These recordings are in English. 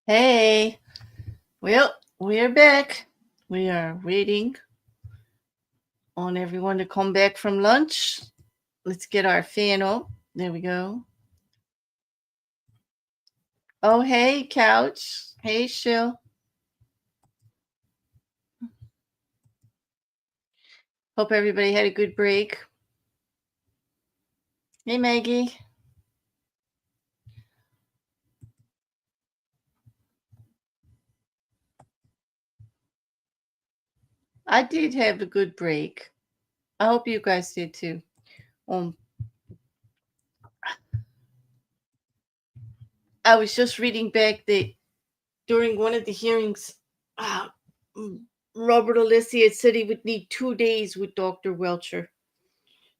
Hey, well, we're back. We are waiting on everyone to come back from lunch. Let's get our fan up. There we go. Oh, hey, Couch. Hey, Shill. Hope everybody had a good break. Hey, Maggie. I did have a good break. I hope you guys did too. Um, I was just reading back that during one of the hearings, uh, Robert Alessi had said he would need 2 days with Dr. Welcher.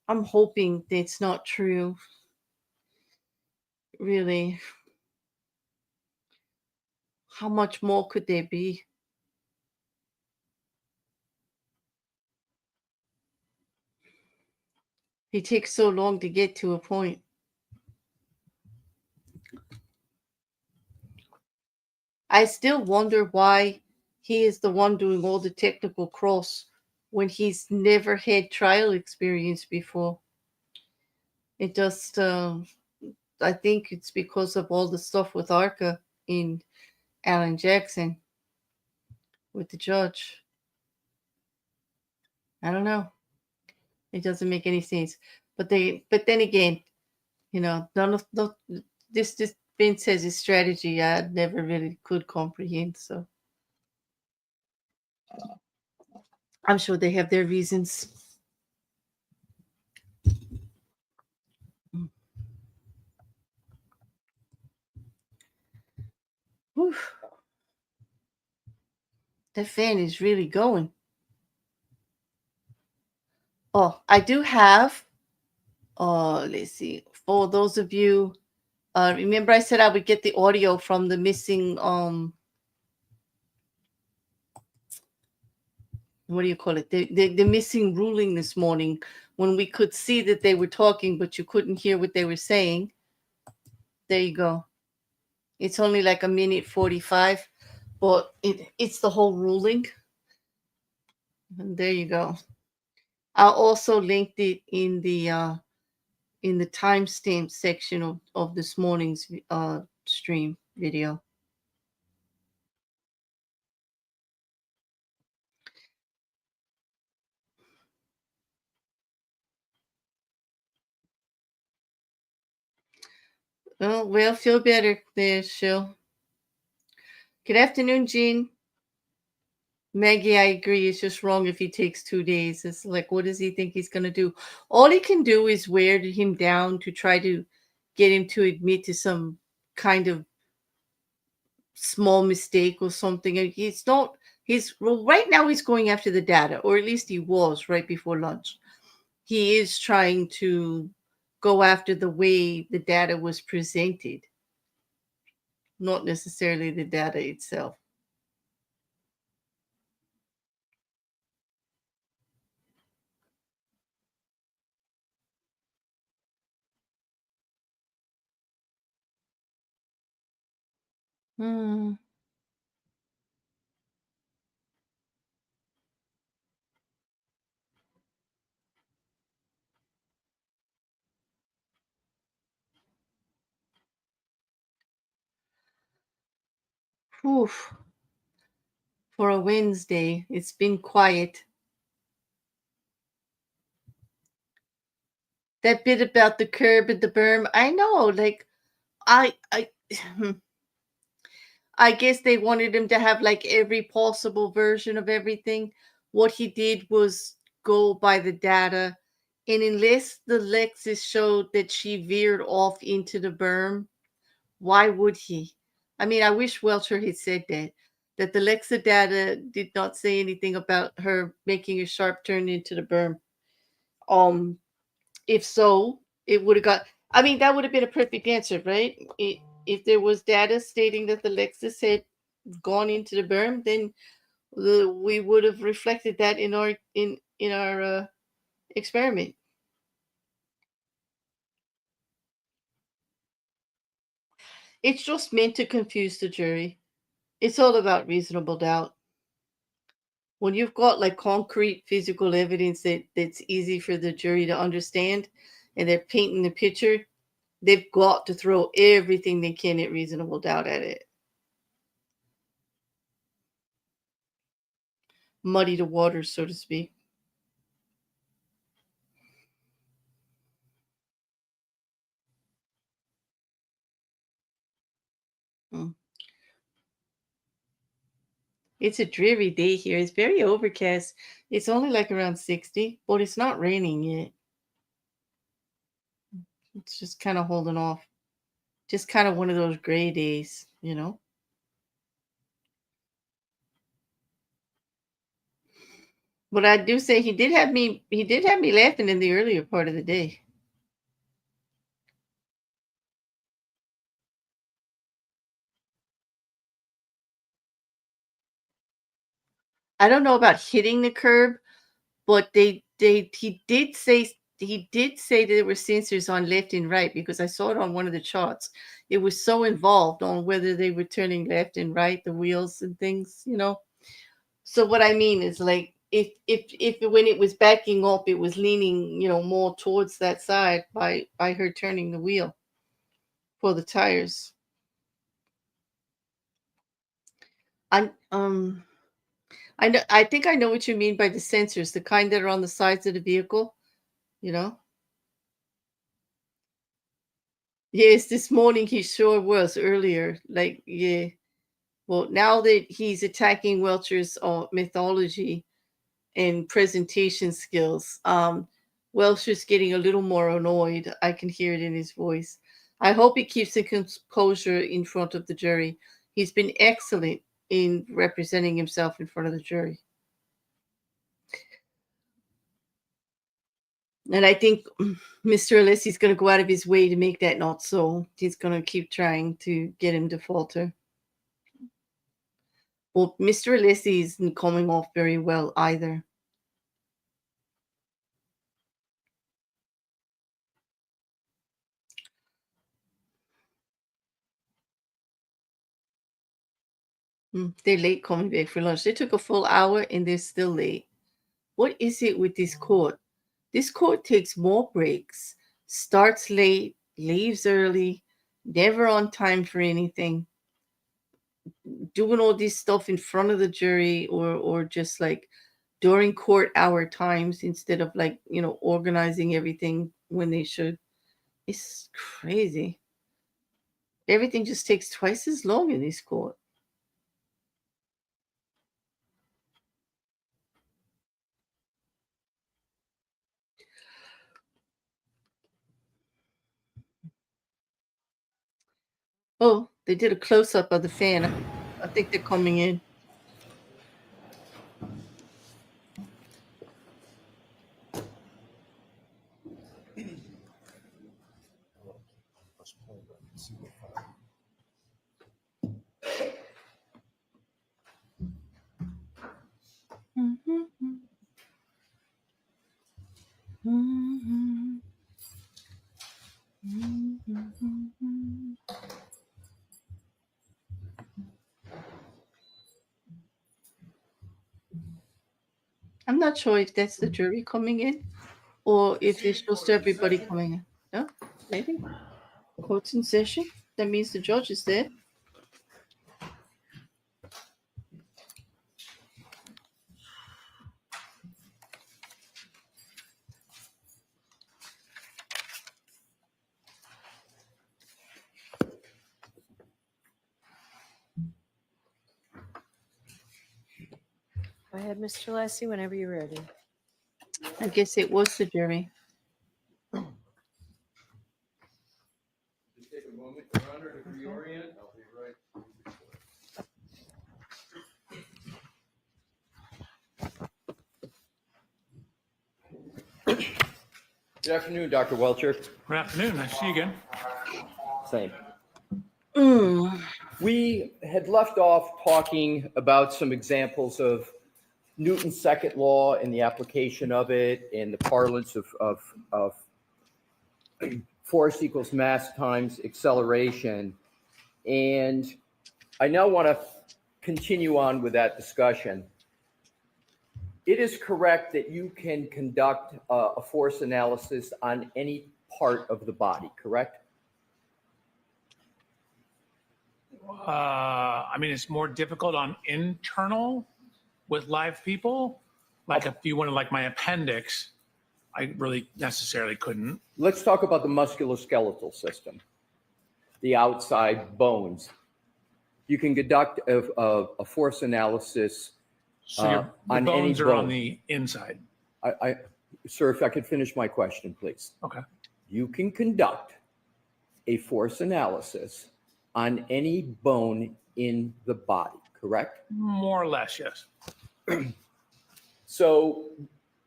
I'm hoping that's not true. Really. How much more could there be? He takes so long to get to a point. I still wonder why he is the one doing all the technical cross when he's never had trial experience before. It just, I think it's because of all the stuff with Arca in Alan Jackson with the judge. I don't know. It doesn't make any sense. But then again, none of this Vince has his strategy. I never really could comprehend. So I'm sure they have their reasons. Whew. That fan is really going. Oh, I do have. Let's see. For those of you, remember I said I would get the audio from the missing. What do you call it? The missing ruling this morning, when we could see that they were talking, but you couldn't hear what they were saying. There you go. It's only like a minute 45, but it's the whole ruling. And there you go. I'll also link it in the timestamp section of this morning's stream video. Oh, well, feel better there, Shill. Good afternoon, Jean. Maggie, I agree. It's just wrong if he takes 2 days. It's like, what does he think he's going to do? All he can do is wear him down to try to get him to admit to some kind of small mistake or something. And right now he's going after the data, or at least he was right before lunch. He is trying to go after the way the data was presented, not necessarily the data itself. Hmm. Oof. For a Wednesday, it's been quiet. That bit about the curb and the berm, I know. Like, I I guess they wanted him to have like every possible version of everything. What he did was go by the data, and unless the Lexus showed that she veered off into the berm, why would he? I mean, I wish Welcher had said that the Lexa data did not say anything about her making a sharp turn into the berm. Um, if so, it would have got. I mean, that would have been a perfect answer, right? If there was data stating that the Lexus had gone into the berm, then we would have reflected that in our experiment. It's just meant to confuse the jury. It's all about reasonable doubt. When you've got like concrete physical evidence that's easy for the jury to understand and they're painting the picture, they've got to throw everything they can at reasonable doubt at it. Muddy the waters, so to speak. Mm. It's a dreary day here. It's very overcast. It's only like around 60, but it's not raining yet. It's just kind of holding off. Just kind of one of those gray days, you know? But I do say he did have me laughing in the earlier part of the day. I don't know about hitting the curb, but he did say that there were sensors on left and right because I saw it on one of the charts. It was so involved on whether they were turning left and right, the wheels and things, you know. So what I mean is like if when it was backing up, it was leaning, more towards that side by her turning the wheel for the tires. I I think I know what you mean by the sensors, the kind that are on the sides of the vehicle, you know. Yes, this morning he sure was earlier. Like, yeah. Well, now that he's attacking Welcher's mythology and presentation skills, Welcher's getting a little more annoyed. I can hear it in his voice. I hope he keeps the composure in front of the jury. He's been excellent in representing himself in front of the jury. And I think Mr. Alessi's going to go out of his way to make that not so. He's going to keep trying to get him to falter. Well, Mr. Alessi isn't coming off very well either. They're late coming back for lunch. They took a full hour and they're still late. What is it with this court? This court takes more breaks, starts late, leaves early, never on time for anything, doing all this stuff in front of the jury or just like during court hour times instead of like, organizing everything when they should. It's crazy. Everything just takes twice as long in this court. Oh, they did a close up of the fan. I think they're coming in. I'm not sure if that's the jury coming in or if it's just everybody coming in. No, maybe. Court's in session. That means the judge is there. Go ahead, Mr. Alessi, whenever you're ready. I guess it was the jury. Just take a moment, Your Honor, to reorient. I'll be right. Good afternoon, Dr. Welcher. Good afternoon. Nice to see you again. Same. Mm. We had left off talking about some examples of Newton's second law and the application of it in the parlance of force equals mass times acceleration. And I now want to continue on with that discussion, it is correct that you can conduct a force analysis on any part of the body, correct? I mean, it's more difficult on internal with live people. Like if you wanted like my appendix, I really necessarily couldn't. Let's talk about the musculoskeletal system, the outside bones. You can conduct a force analysis So the on bones any are on bone. the inside. Sir, if I could finish my question, please. Okay. You can conduct a force analysis on any bone in the body, correct? More or less, yes. So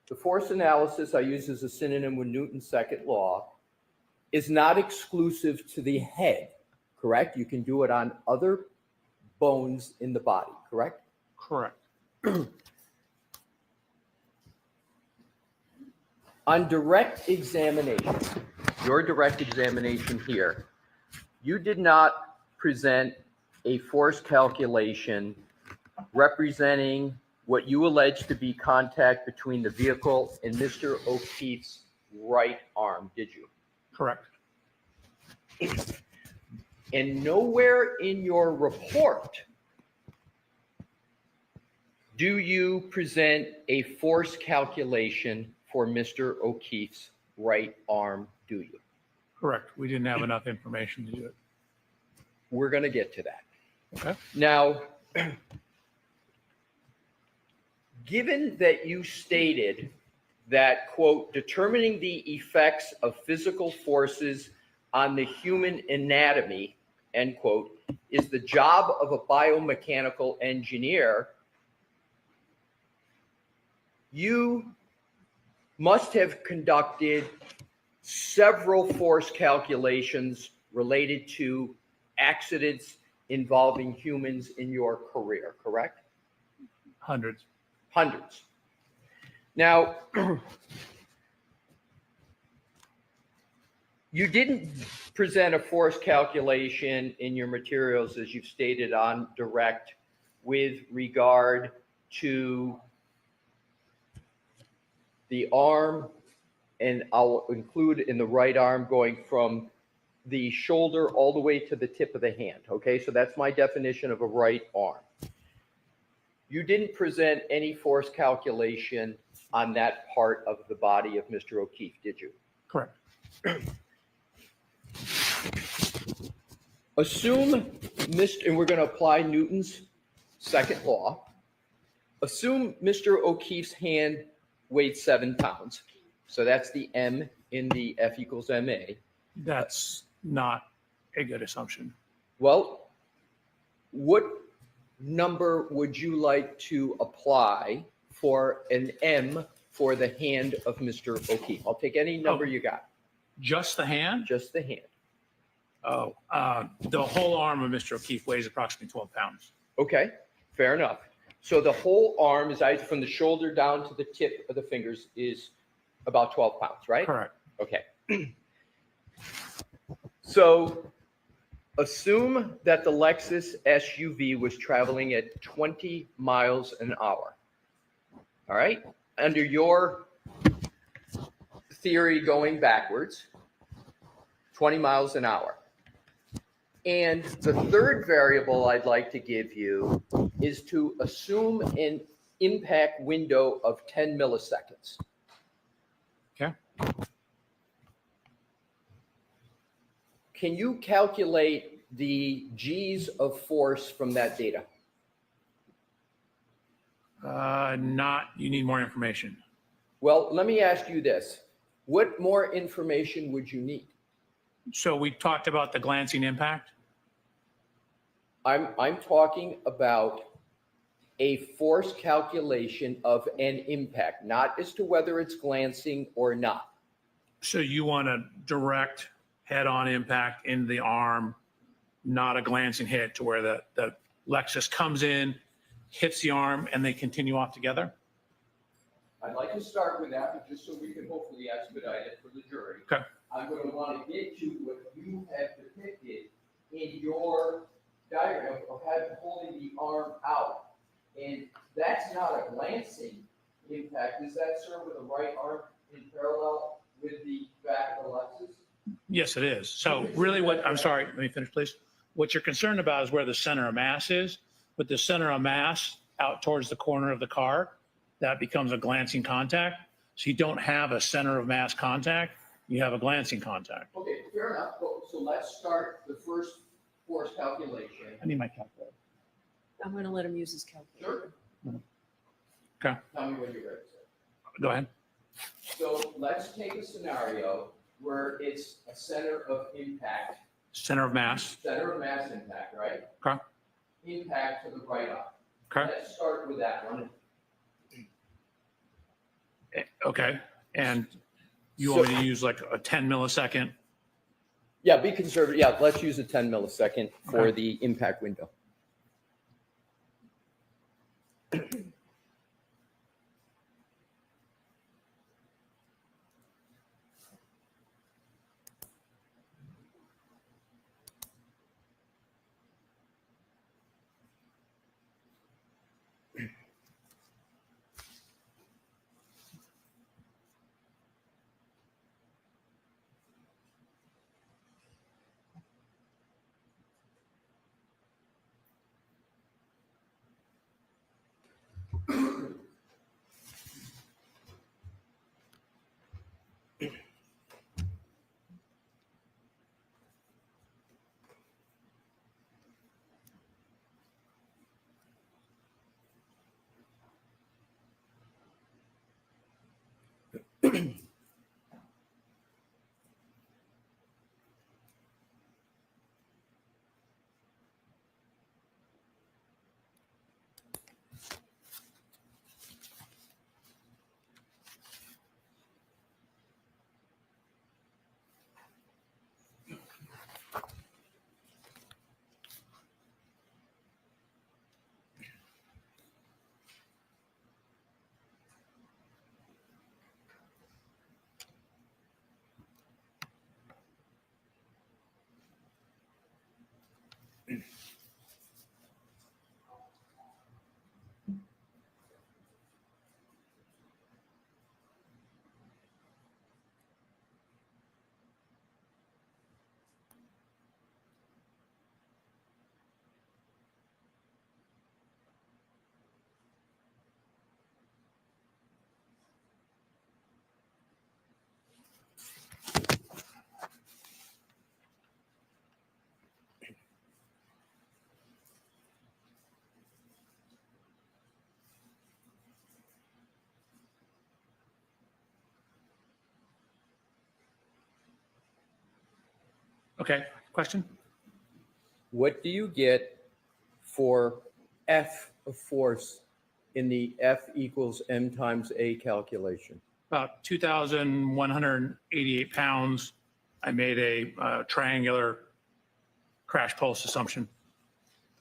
the force analysis I use as a synonym with Newton's second law is not exclusive to the head, correct? You can do it on other bones in the body, correct? Correct. On direct examination, your direct examination here, you did not present a force calculation representing what you allege to be contact between the vehicle and Mr. O'Keefe's right arm, did you? Correct. And nowhere in your report do you present a force calculation for Mr. O'Keefe's right arm, do you? Correct. We didn't have enough information to do it. We're going to get to that. Okay. Now, given that you stated that, quote, determining the effects of physical forces on the human anatomy, end quote, is the job of a biomechanical engineer, you must have conducted several force calculations related to accidents involving humans in your career, correct? Hundreds. Hundreds. Now, you didn't present a force calculation in your materials, as you've stated on direct, with regard to the arm, and I'll include in the right arm going from the shoulder all the way to the tip of the hand. Okay, so that's my definition of a right arm. You didn't present any force calculation on that part of the body of Mr. O'Keefe, did you? Correct. Assume, and we're going to apply Newton's second law. Assume Mr. O'Keefe's hand weighed 7 pounds. So that's the M in the F equals MA. That's not a good assumption. Well, what number would you like to apply for an M for the hand of Mr. O'Keefe? I'll take any number you got. Just the hand? Just the hand. Oh, the whole arm of Mr. O'Keefe weighs approximately 12 pounds. Okay, fair enough. So the whole arm is either from the shoulder down to the tip of the fingers is about 12 pounds, right? Correct. Okay. So assume that the Lexus SUV was traveling at 20 miles an hour. All right? Under your theory going backwards, 20 miles an hour. And the third variable I'd like to give you is to assume an impact window of 10 milliseconds. Okay. Can you calculate the G's of force from that data? You need more information. Well, let me ask you this. What more information would you need? So we talked about the glancing impact. I'm talking about a force calculation of an impact, not as to whether it's glancing or not. So you want a direct head-on impact in the arm, not a glancing hit to where the Lexus comes in, hits the arm, and they continue off together? I'd like to start with that, but just so we can hopefully expedite it for the jury. Okay. I'm going to want to get to what you have depicted in your diagram of holding the arm out. And that's not a glancing impact. Is that, sir, with the right arm in parallel with the back of the Lexus? Yes, it is. So really I'm sorry, let me finish, please. What you're concerned about is where the center of mass is. With the center of mass out towards the corner of the car, that becomes a glancing contact. So you don't have a center of mass contact, you have a glancing contact. Okay, fair enough. So let's start the first force calculation. I need my calculator. I'm going to let him use his calculator. Sure. Okay, Tell me when you're ready, sir. go ahead. So let's take a scenario where it's a center of impact, Center of mass. center of mass impact, right? Okay. Impact to the right arm. Okay. Let's start with that one. Okay. And you want me to use like a 10 millisecond? Yeah, be conservative. Yeah, let's use a 10 millisecond for Okay. the impact window. Okay. Question? What do you get for F of force in the F equals M times A calculation? About 2,188 pounds. I made a triangular crash pulse assumption.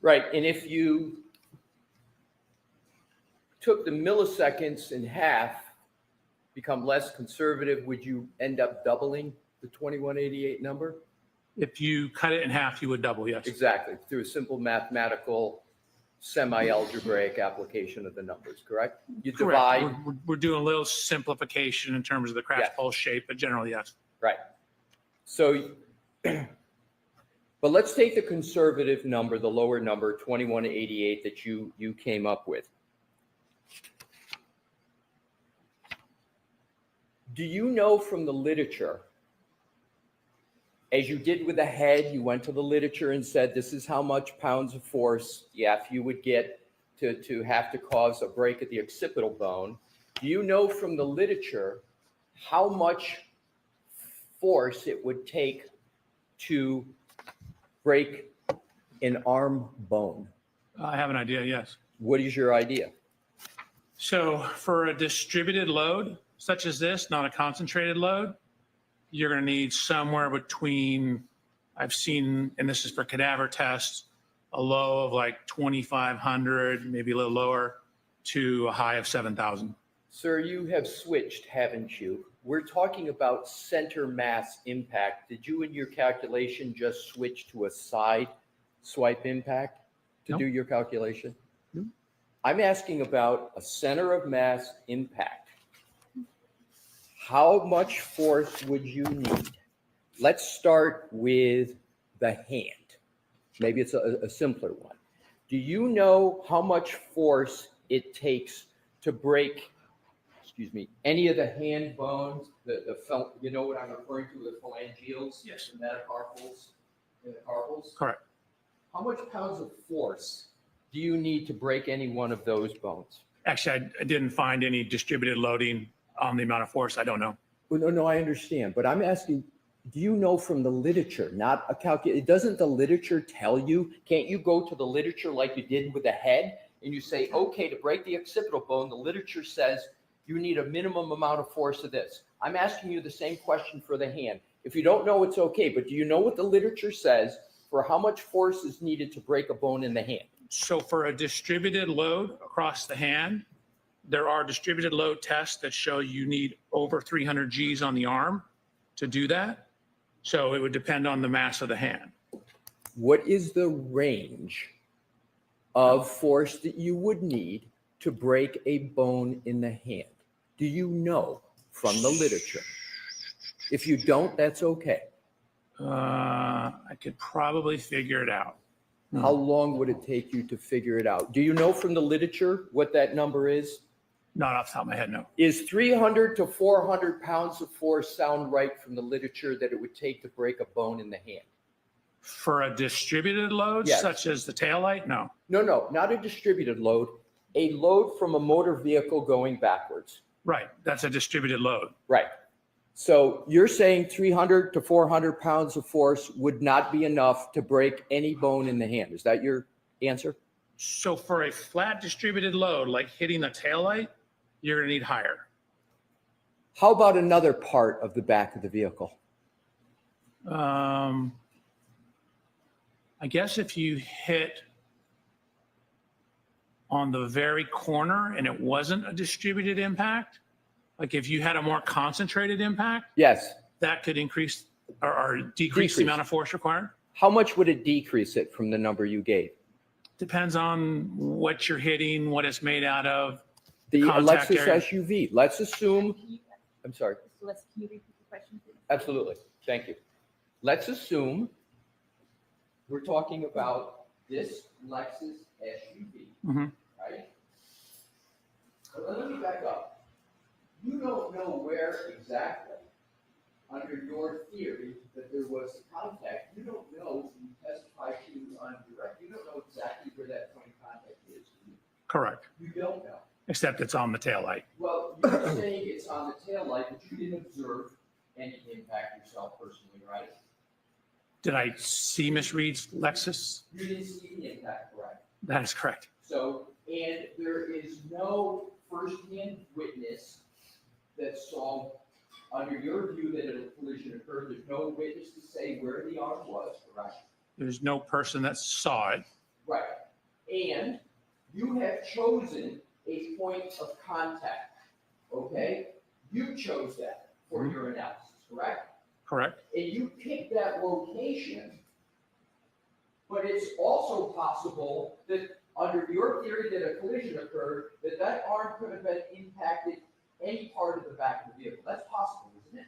Right, and if you took the milliseconds in half, become less conservative, would you end up doubling the 2188 number? If you cut it in half, you would double, yes. Exactly, through a simple mathematical semi-algebraic application of the numbers, correct? You Correct. divide, We're doing a little simplification in terms of the crash Yes. pulse shape, but generally, yes. right. So, but let's take the conservative number, the lower number, 2188 that you came up with. Do you know from the literature, as you did with the head, you went to the literature and said, this is how much pounds of force, you would get to have to cause a break at the occipital bone. Do you know from the literature how much force it would take to break an arm bone? I have an idea, yes. What is your idea? So for a distributed load, such as this, not a concentrated load, you're going to need somewhere between, I've seen, and this is for cadaver tests, a low of like 2,500, maybe a little lower, to a high of 7,000. Sir, you have switched, haven't you? We're talking about center mass impact. Did you in your calculation just switch to a side swipe impact to No. do your calculation? No. I'm asking about a center of mass impact. How much force would you need? Let's start with the hand. Maybe it's a simpler one. Do you know how much force it takes to break, any of the hand bones, you know what I'm referring to, the phalangeals? Yes. The metacarpals, and the carpals? Correct. How much pounds of force do you need to break any one of those bones? Actually, I didn't find any distributed loading on the amount of force. I don't know. Well, no, I understand, but I'm asking, do you know from the literature, not a calculation? Doesn't the literature tell you? Can't you go to the literature like you did with the head and you say, okay, to break the occipital bone, the literature says you need a minimum amount of force of this. I'm asking you the same question for the hand. If you don't know, it's okay, but do you know what the literature says for how much force is needed to break a bone in the hand? So for a distributed load across the hand, there are distributed load tests that show you need over 300 Gs on the arm to do that. So it would depend on the mass of the hand. What is the range of force that you would need to break a bone in the hand? Do you know from the literature? If you don't, that's okay. I could probably figure it out. How long would it take you to figure it out? Do you know from the literature what that number is? Not off the top of my head, no. Is 300 to 400 pounds of force sound right from the literature that it would take to break a bone in the hand? For a distributed load, Yes. such as the taillight, no. No, not a distributed load. A load from a motor vehicle going backwards. Right, that's a distributed load. Right. So you're saying 300 to 400 pounds of force would not be enough to break any bone in the hand. Is that your answer? So for a flat distributed load, like hitting the taillight, you're gonna need higher. How about another part of the back of the vehicle? I guess if you hit on the very corner and it wasn't a distributed impact, like if you had a more concentrated impact, Yes. that could increase or decrease the amount of force required. How much would it decrease it from the number you gave? Depends on what you're hitting, what it's made out of. The Contact Lexus area. SUV. Let's assume, I'm sorry. Can you repeat the question, please? Absolutely. Thank you. Let's assume we're talking about this Lexus SUV, Mhm. right? But let me back up. You don't know where exactly, under your theory, that there was contact. You don't know, you testified to on direct. You don't know exactly where that point of contact is. Correct, You don't know. except it's on the taillight. Well, you're saying it's on the taillight, but you didn't observe any impact yourself personally, right? Did I see Miss Reed's Lexus? You didn't see the impact, correct? That is correct. So, and there is no firsthand witness that saw, under your view, that a collision occurred. There's no witness to say where the arm was, correct? There's no person that saw it. Right. And you have chosen a point of contact, okay? You chose that for your analysis, correct? Correct. And you picked that location, but it's also possible that under your theory that a collision occurred, that that arm could have been impacted any part of the back of the vehicle. That's possible, isn't it?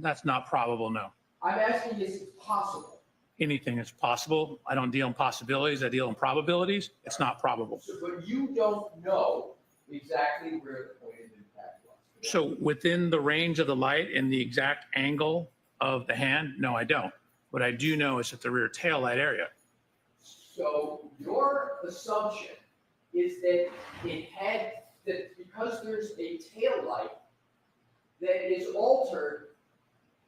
That's not probable, no. I'm asking is it possible? Anything is possible. I don't deal in possibilities, I deal in probabilities. It's not probable. So, but you don't know exactly where the point of impact was. correct? So within the range of the light and the exact angle of the hand, no, I don't. What I do know is at the rear tail light area. So your assumption is that it had, that because there's a tail light that is altered,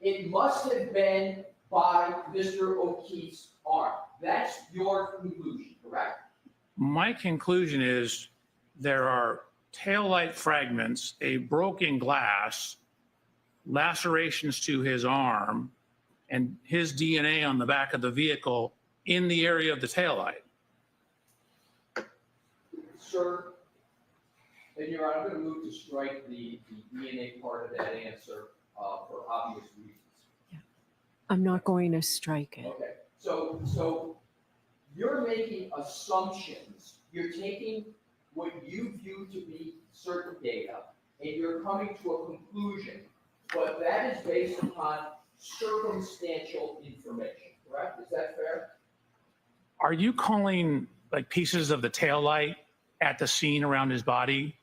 it must have been by Mr. O'Keefe's arm. That's your conclusion, correct? My conclusion is there are tail light fragments, a broken glass, lacerations to his arm, and his DNA on the back of the vehicle in the area of the taillight. Sir, and Your Honor, I'm going to move to strike the DNA part of that answer for obvious reasons. I'm not going to strike it. Okay, so you're making assumptions. You're taking what you view to be certain data, and you're coming to a conclusion. But that is based upon circumstantial information, correct? Is that fair? Are you calling like pieces of the taillight at the scene around his body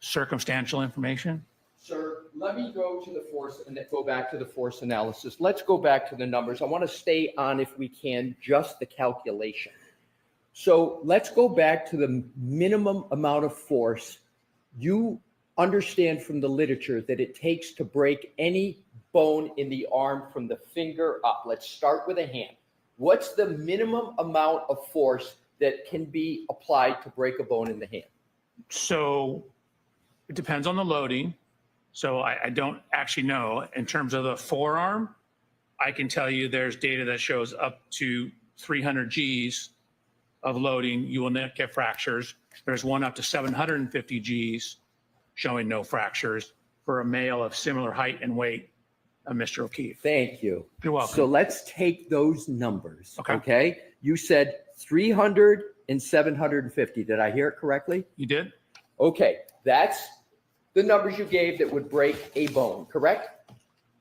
circumstantial information? Sir, let me go to the force and then go back to the force analysis. Let's go back to the numbers. I want to stay on, if we can, just the calculation. So let's go back to the minimum amount of force you understand from the literature that it takes to break any bone in the arm from the finger up. Let's start with a hand. What's the minimum amount of force that can be applied to break a bone in the hand? So it depends on the loading. So I don't actually know. In terms of the forearm, I can tell you there's data that shows up to 300 Gs of loading, you will not get fractures. There's one up to 750 Gs showing no fractures for a male of similar height and weight of Mr. O'Keefe. Thank you. You're welcome. So let's take those numbers. Okay. Okay. You said 300 and 750. Did I hear it correctly? You did? Okay. That's the numbers you gave that would break a bone, correct?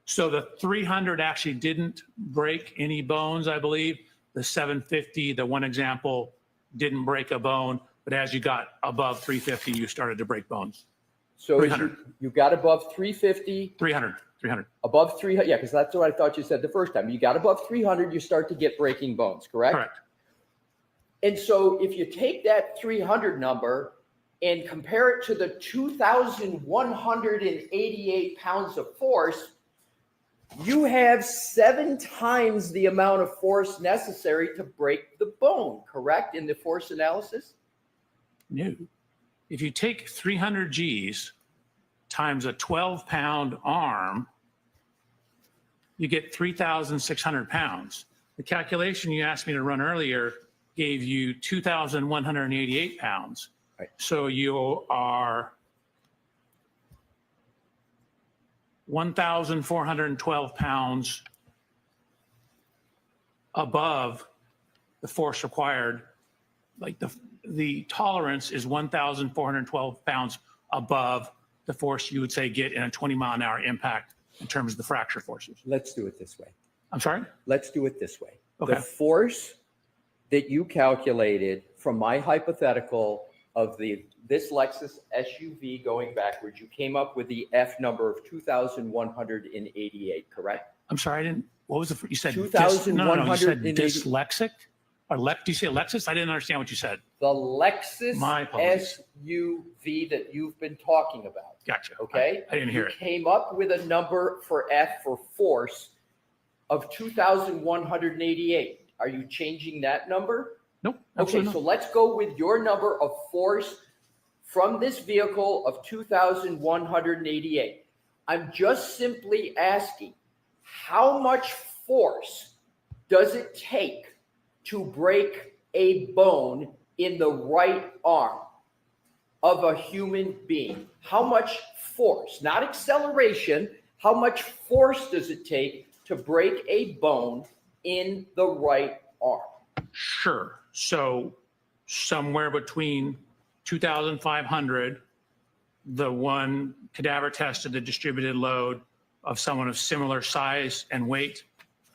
So the 300 actually didn't break any bones, I believe. The 750, the one example, didn't break a bone, but as you got above 350, you started to break bones. So 300. you got above 350, 300. above 300. Yeah, because that's what I thought you said the first time. You got above 300, you start to get breaking bones, correct? Correct. And so if you take that 300 number and compare it to the 2,188 pounds of force, you have 7 times the amount of force necessary to break the bone, correct, in the force analysis? No. If you take 300 Gs times a 12-pound arm, you get 3,600 pounds. The calculation you asked me to run earlier gave you 2,188 pounds. Right. So you are 1,412 pounds above the force required. Like the tolerance is 1,412 pounds above the force you would say get in a 20-mile-an-hour impact in terms of the fracture forces. Let's do it this way. I'm sorry? Let's do it this way. Okay. The force that you calculated from my hypothetical of this Lexus SUV going backwards, you came up with the F number of 2,188, correct? I'm sorry, I didn't, what was the, you said? 2,180. You said dyslexic? Or did you say Lexus? I didn't understand what you said. The Lexus My apologies. SUV that you've been talking about, Gotcha. okay? I didn't hear it. You came up with a number for F for force of 2,188. Are you changing that number? Nope. Okay, absolutely so not. let's go with your number of force from this vehicle of 2,188. I'm just simply asking, how much force does it take to break a bone in the right arm of a human being? How much force, not acceleration, how much force does it take to break a bone in the right arm? Sure. So somewhere between 2,500, the one cadaver tested the distributed load of someone of similar size and weight,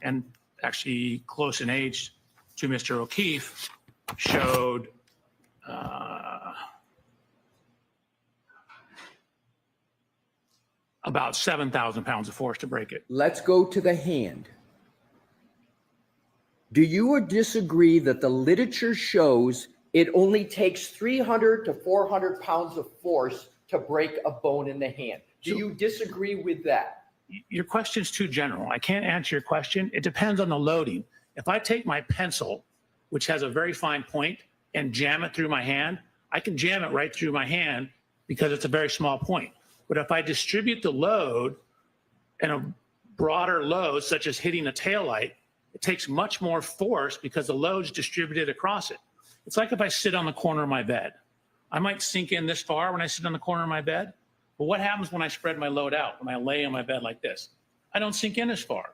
and actually close in age to Mr. O'Keefe, showed about 7,000 pounds of force to break it. Let's go to the hand. Do you disagree that the literature shows it only takes 300 to 400 pounds of force to break a bone in the hand? Do you disagree with that? Your question's too general. I can't answer your question. It depends on the loading. If I take my pencil, which has a very fine point, and jam it through my hand, I can jam it right through my hand because it's a very small point. But if I distribute the load and a broader load, such as hitting a taillight, it takes much more force because the load's distributed across it. It's like if I sit on the corner of my bed. I might sink in this far when I sit on the corner of my bed, but what happens when I spread my load out, when I lay on my bed like this? I don't sink in as far.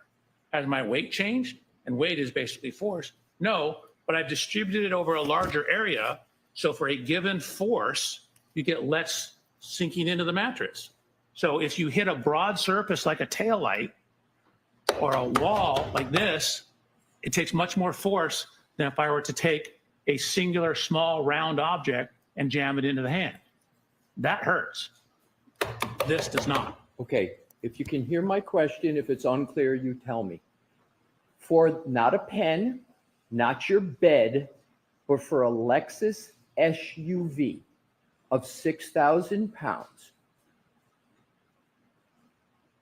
Has my weight changed? And weight is basically force. No, but I've distributed it over a larger area. So for a given force, you get less sinking into the mattress. So if you hit a broad surface like a tail light or a wall like this, it takes much more force than if I were to take a singular small round object and jam it into the hand. That hurts. This does not. Okay, if you can hear my question, if it's unclear, you tell me. For not a pen, not your bed, but for a Lexus SUV of 6,000 pounds,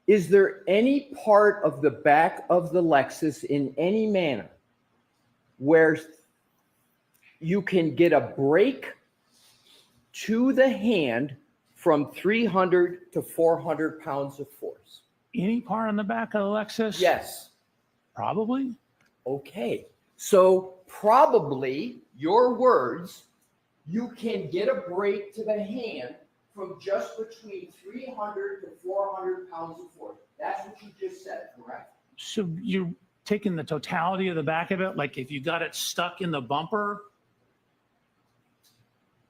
is there any part of the back of the Lexus in any manner where you can get a break to the hand from 300 to 400 pounds of force? Any part on the back of the Lexus? Yes. Probably. Okay. So probably, your words, you can get a break to the hand from just between 300 to 400 pounds of force. That's what you just said, correct? So you're taking the totality of the back of it? Like if you got it stuck in the bumper,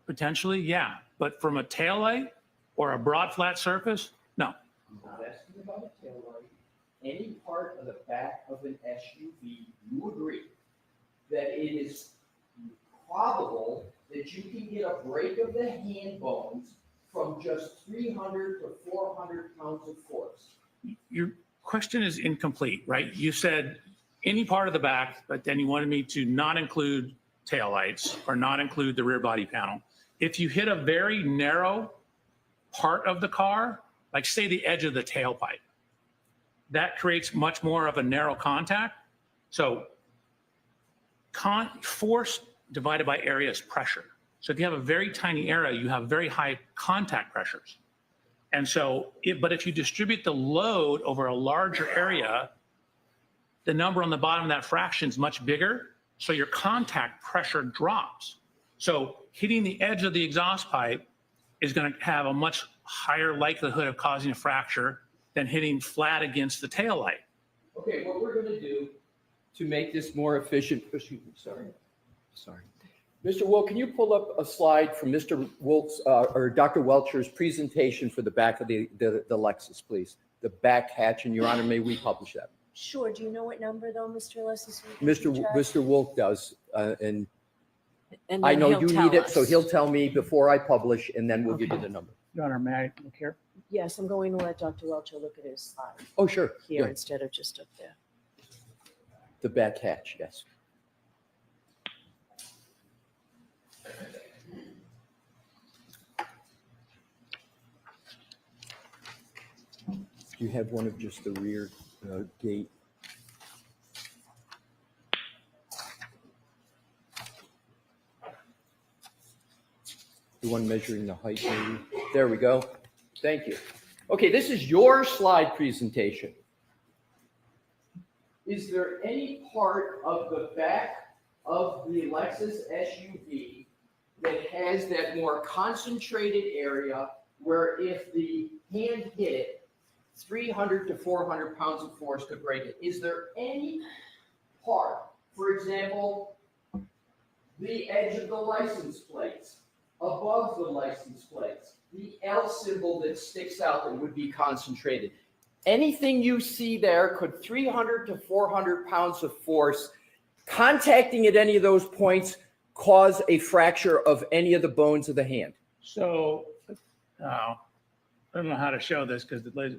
potentially, yeah. But from a taillight or a broad flat surface, no. I'm not asking about a taillight. Any part of the back of an SUV, you agree that it is probable that you can get a break of the hand bones from just 300 to 400 pounds of force. Your question is incomplete, right? You said any part of the back, but then you wanted me to not include taillights or not include the rear body panel. If you hit a very narrow part of the car, like say the edge of the tailpipe, that creates much more of a narrow contact. So force divided by area is pressure. So if you have a very tiny area, you have very high contact pressures. And so, but if you distribute the load over a larger area, the number on the bottom of that fraction is much bigger. So your contact pressure drops. So hitting the edge of the exhaust pipe is going to have a much higher likelihood of causing a fracture than hitting flat against the tail light. Okay, what we're going to do to make this more efficient, excuse me, sorry. Mr. Wolk, can you pull up a slide from Mr. Wolk's or Dr. Welcher's presentation for the back of the Lexus, please? The back hatch, and Your Honor, may we publish that? Sure. Do you know what number though, Mr. Alessi? so we can Mr. keep track? Mr. Wolk does, and And I then know he'll you tell need it, so us. he'll tell me before I publish, and then we'll give you Okay. the number. Your Honor, may I look here? Yes, I'm going to let Dr. Welcher look at his slide Oh, sure. here Yeah. instead of just up there. The back hatch, yes. Do you have one of just the rear gate? The one measuring the height, maybe? There we go. Thank you. Okay, this is your slide presentation. Is there any part of the back of the Lexus SUV that has that more concentrated area where if the hand hit it, 300 to 400 pounds of force could break it? Is there any part, for example, the edge of the license plates, above the license plates, the L symbol that sticks out that would be concentrated? Anything you see there, could 300 to 400 pounds of force contacting at any of those points cause a fracture of any of the bones of the hand? So, I don't know how to show this because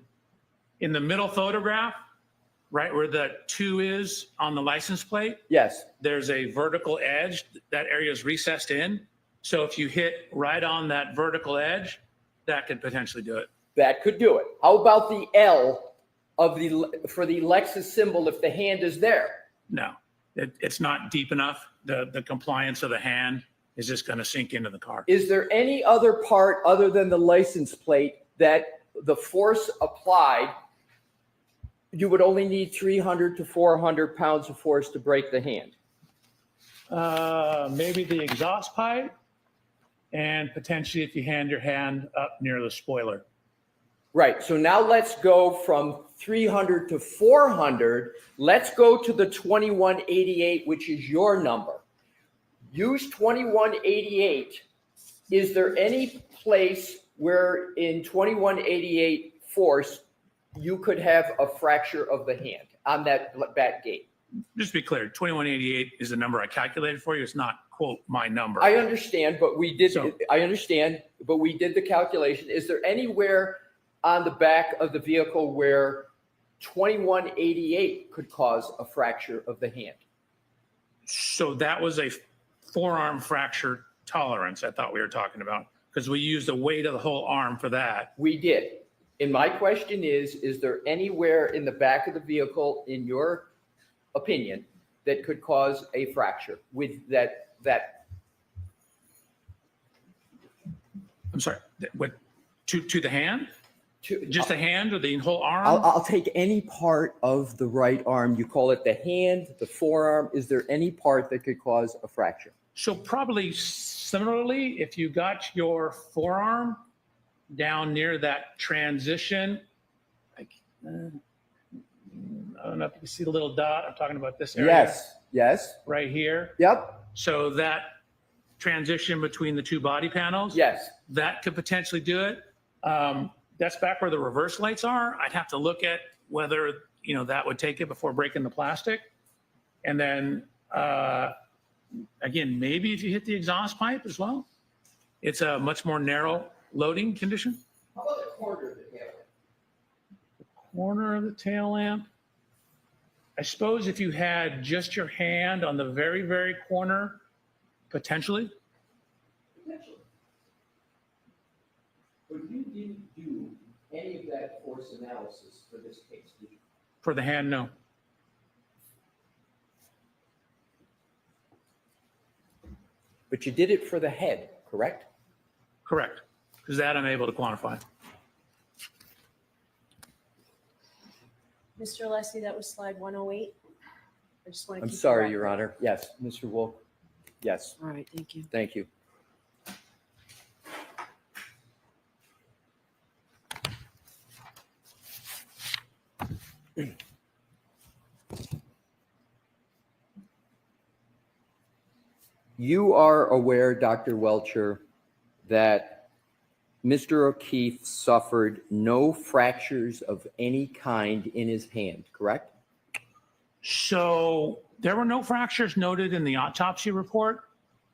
in the middle photograph, right where the 2 is on the license plate, Yes. there's a vertical edge. That area is recessed in. So if you hit right on that vertical edge, that could potentially do it. That could do it. How about the L of for the Lexus symbol if the hand is there? No, it's not deep enough. The compliance of the hand is just going to sink into the car. Is there any other part other than the license plate that the force applied, you would only need 300 to 400 pounds of force to break the hand? Maybe the exhaust pipe, and potentially if you hand your hand up near the spoiler. Right. So now let's go from 300 to 400. Let's go to the 2188, which is your number. use 2188. Is there any place where in 2188 force you could have a fracture of the hand on that back gate? Just to be clear, 2188 is the number I calculated for you. It's not, quote, my number. I understand, but we did. So- I understand, but we did the calculation. Is there anywhere on the back of the vehicle where 2188 could cause a fracture of the hand? So that was a forearm fracture tolerance I thought we were talking about, because we used the weight of the whole arm for that. We did. And my question is there anywhere in the back of the vehicle, in your opinion, that could cause a fracture with that? I'm sorry, what, to the hand? Just the hand or the whole arm? I'll take any part of the right arm. You call it the hand, the forearm. Is there any part that could cause a fracture? So probably similarly, if you got your forearm down near that transition, I don't know if you can see the little dot. I'm talking about this area. Yes. Right here. Yep. So that transition between the two body panels. Yes. That could potentially do it. That's back where the reverse lights are. I'd have to look at whether, that would take it before breaking the plastic. And then, again, maybe if you hit the exhaust pipe as well, it's a much more narrow loading condition. How about the corner of the tail lamp? The corner of the tail lamp. I suppose if you had just your hand on the very, very corner, potentially. Potentially. But you didn't do any of that force analysis for this case, did you? For the hand, no. But you did it for the head, correct? Correct. Because that I'm able to quantify. Mr. Alessi, that was slide 108. I just want to I'm keep sorry, track. Your Honor. Yes, Mr. Wolf. Yes, All right, thank you. thank you. You are aware, Dr. Welcher, that Mr. O'Keefe suffered no fractures of any kind in his hand, correct? So there were no fractures noted in the autopsy report,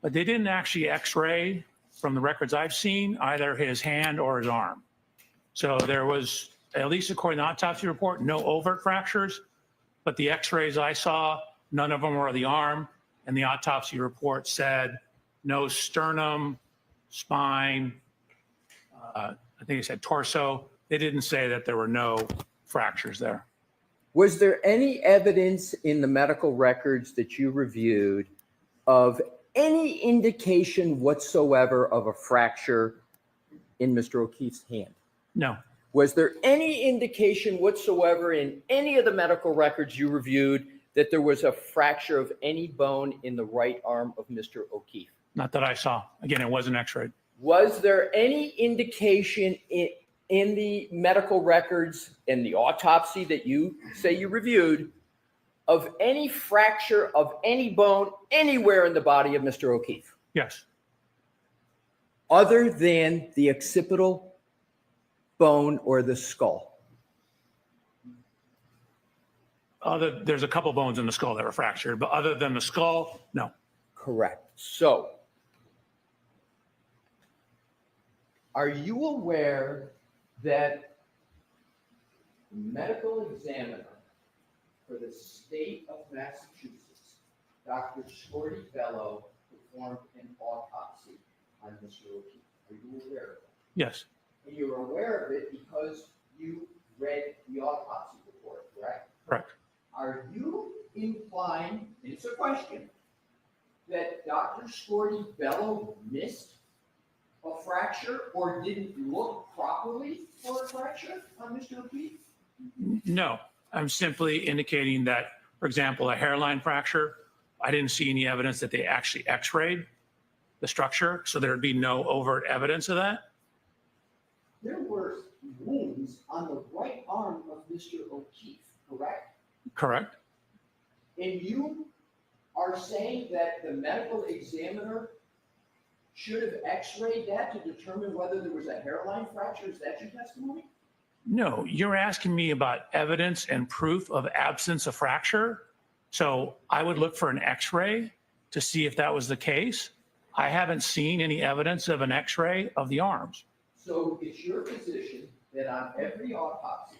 but they didn't actually x-ray from the records I've seen, either his hand or his arm. So there was, at least according to the autopsy report, no overt fractures, but the x-rays I saw, none of them were the arm. And the autopsy report said no sternum, spine, I think it said torso. They didn't say that there were no fractures there. Was there any evidence in the medical records that you reviewed of any indication whatsoever of a fracture in Mr. O'Keefe's hand? No, Was there any indication whatsoever in any of the medical records you reviewed that there was a fracture of any bone in the right arm of Mr. O'Keefe? not that I saw. Again, it wasn't x-rayed. Was there any indication in the medical records and the autopsy that you say you reviewed of any fracture of any bone anywhere in the body of Mr. O'Keefe, Yes. other than the occipital bone or the skull? There's a couple bones in the skull that were fractured, but other than the skull, no. Correct. So, are you aware that the medical examiner for the state of Massachusetts, Dr. Shorty Bello, performed an autopsy on Mr. O'Keefe? Are you aware of that? Yes, And you're aware of it because you read the autopsy report, correct? correct. Are you implying, it's a question, that Dr. Shorty Bello missed a fracture or didn't look properly for a fracture on Mr. O'Keefe? No, I'm simply indicating that, for example, a hairline fracture, I didn't see any evidence that they actually x-rayed the structure, so there'd be no overt evidence of that. There were wounds on the right arm of Mr. O'Keefe, correct? Correct. And you are saying that the medical examiner should have x-rayed that to determine whether there was a hairline fracture? Is that your testimony? No, you're asking me about evidence and proof of absence of fracture. So I would look for an x-ray to see if that was the case. I haven't seen any evidence of an x-ray of the arms. So it's your position that on every autopsy,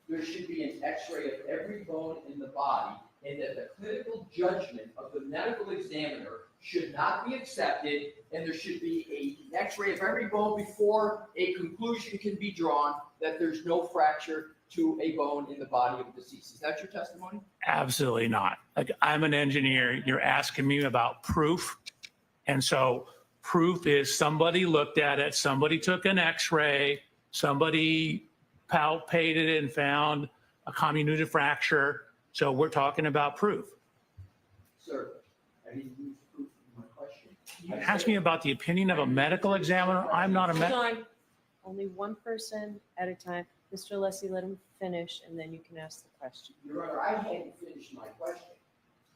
there should be an x-ray of every bone in the body, and that the clinical judgment of the medical examiner should not be accepted, and there should be an x-ray of every bone before a conclusion can be drawn that there's no fracture to a bone in the body of the deceased. Is that your testimony? Absolutely not. Like, I'm an engineer. You're asking me about proof. And so proof is somebody looked at it, somebody took an x-ray, somebody palpated it and found a comminuted fracture. So we're talking about proof. Sir, I didn't use proof in my question. You asked me about the opinion of a medical examiner. I'm not a Hold medical. on. Only one person at a time. Mr. Alessi, let him finish, and then you can ask the question. Your Honor, I hadn't finished my question.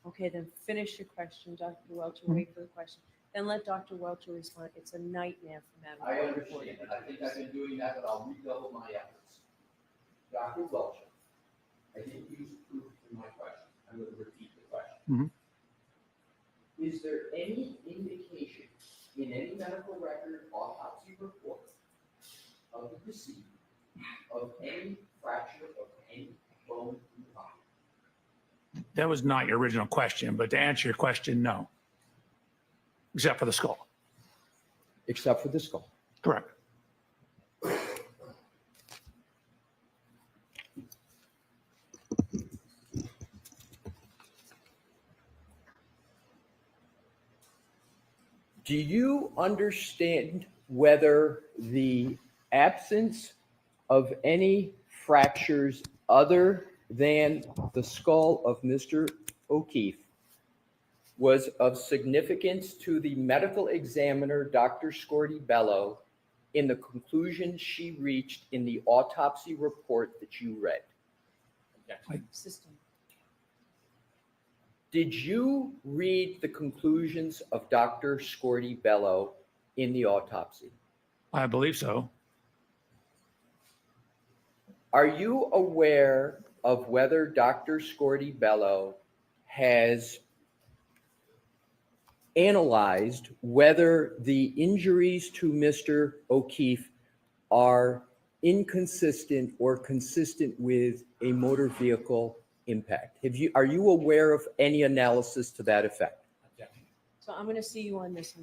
Okay, then finish your question, Dr. Welcher. Wait for the question. Then let Dr. Welcher respond. It's a nightmare for I Madam. understand, and I think I've been doing that, but I'll redouble my efforts. Dr. Welcher, I didn't use proof in my question. I'm going to repeat the question. Is there any indication in any medical record, autopsy report of the deceased of any fracture of any bone in the body? That was not your original question, but to answer your question, no. Except for the skull. Except for the skull. Correct. Do you understand whether the absence of any fractures other than the skull of Mr. O'Keefe was of significance to the medical examiner, Dr. Scorti-Bello, in the conclusion she reached in the autopsy report that you read? System. Did you read the conclusions of Dr. Scorti-Bello in the autopsy? I believe so. Are you aware of whether Dr. Scorti-Bello has analyzed whether the injuries to Mr. O'Keefe are inconsistent or consistent with a motor vehicle impact? Are you aware of any analysis to that effect? So I'm going to see you on this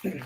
one.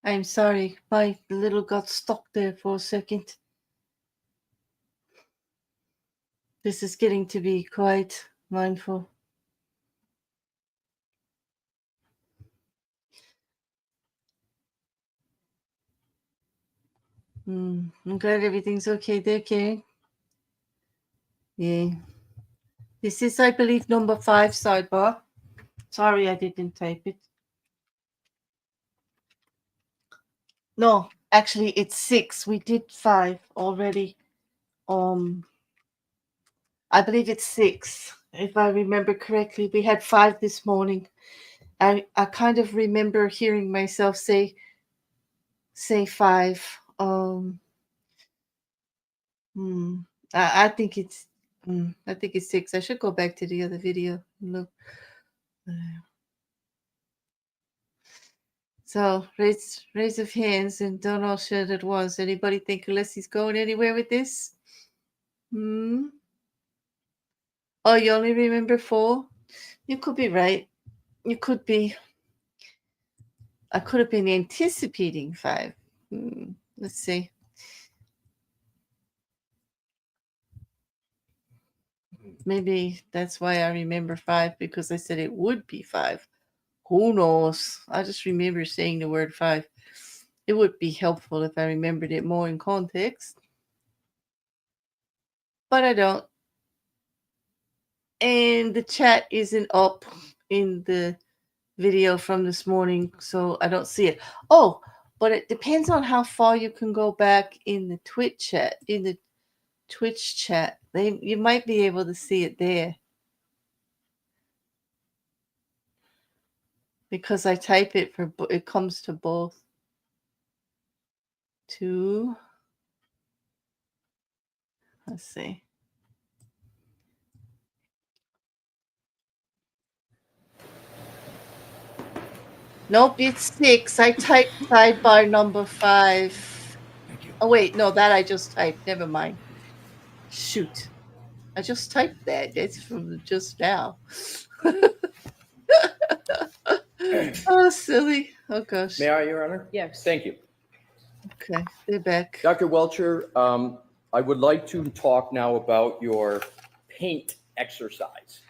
I'm sorry. My little got stuck there for a second. This is getting to be quite mindful. I'm glad everything's okay there, Karen. Yeah. This is, I believe, number 5 sidebar. Sorry, I didn't type it. No, actually, it's 6. We did 5 already. I believe it's 6, if I remember correctly. We had 5 this morning. I kind of remember hearing myself say 5. I think it's 6. I should go back to the other video and look. So raise of hands and don't all share at once. Anybody think Alessi's going anywhere with this? Oh, you only remember 4? You could be right. You could be. I could have been anticipating 5. Let's see. Maybe that's why I remember 5, because I said it would be 5. Who knows? I just remember saying the word 5. It would be helpful if I remembered it more in context. But I don't. And the chat isn't up in the video from this morning, so I don't see it. Oh, but it depends on how far you can go back in the Twitch chat. You might be able to see it there. Because I type it it comes to both. 2. Let's see. Nope, it's 6. I typed sidebar number 5. Thank you. Oh, wait, no, that I just typed. Never mind. Shoot. I just typed that. That's from just now. Oh, silly. Oh, gosh. May I, Your Honor? Yes. Thank you. Okay, they're back. Dr. Welcher, I would like to talk now about your paint exercise.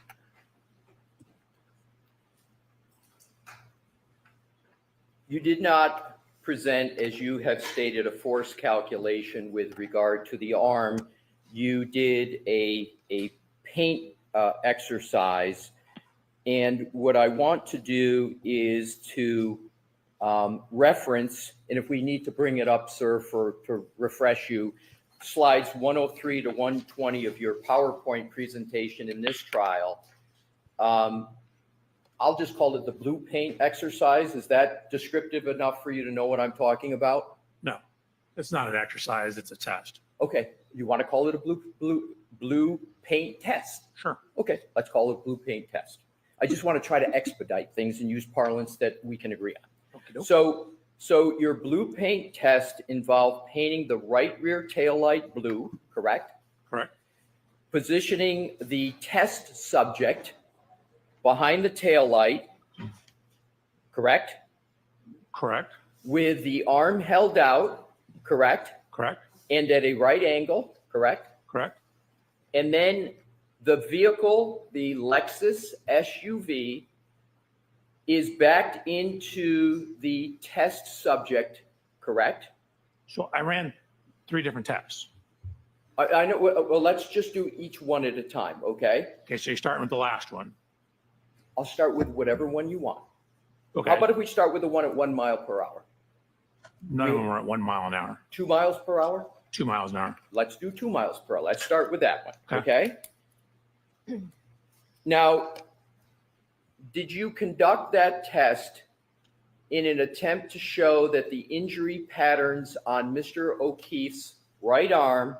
You did not present, as you have stated, a force calculation with regard to the arm. You did a paint exercise. And what I want to do is to reference, and if we need to bring it up, sir, to refresh you, slides 103 to 120 of your PowerPoint presentation in this trial. I'll just call it the blue paint exercise. Is that descriptive enough for you to know what I'm talking about? No, it's not an exercise. It's a test. Okay. You want to call it a blue paint test? Sure. Okay. Let's call it blue paint test. I just want to try to expedite things and use parlance that we can agree on. Okey-doke. So your blue paint test involved painting the right rear tail light blue, correct? Correct. Positioning the test subject behind the tail light, correct? Correct. With the arm held out, correct? Correct. And at a right angle, correct? Correct. And then the vehicle, the Lexus SUV, is backed into the test subject, correct? So I ran 3 different tests. I know. Well, let's just do each one at a time, okay? Okay, so you're starting with the last one. I'll start with whatever one you want. Okay. How about if we start with the one at 1 mile per hour? None of them are at 1 mile an hour. 2 miles per hour? 2 miles an hour. Let's do 2 miles per hour. Let's start with that one, Okay. okay? Now, did you conduct that test in an attempt to show that the injury patterns on Mr. O'Keefe's right arm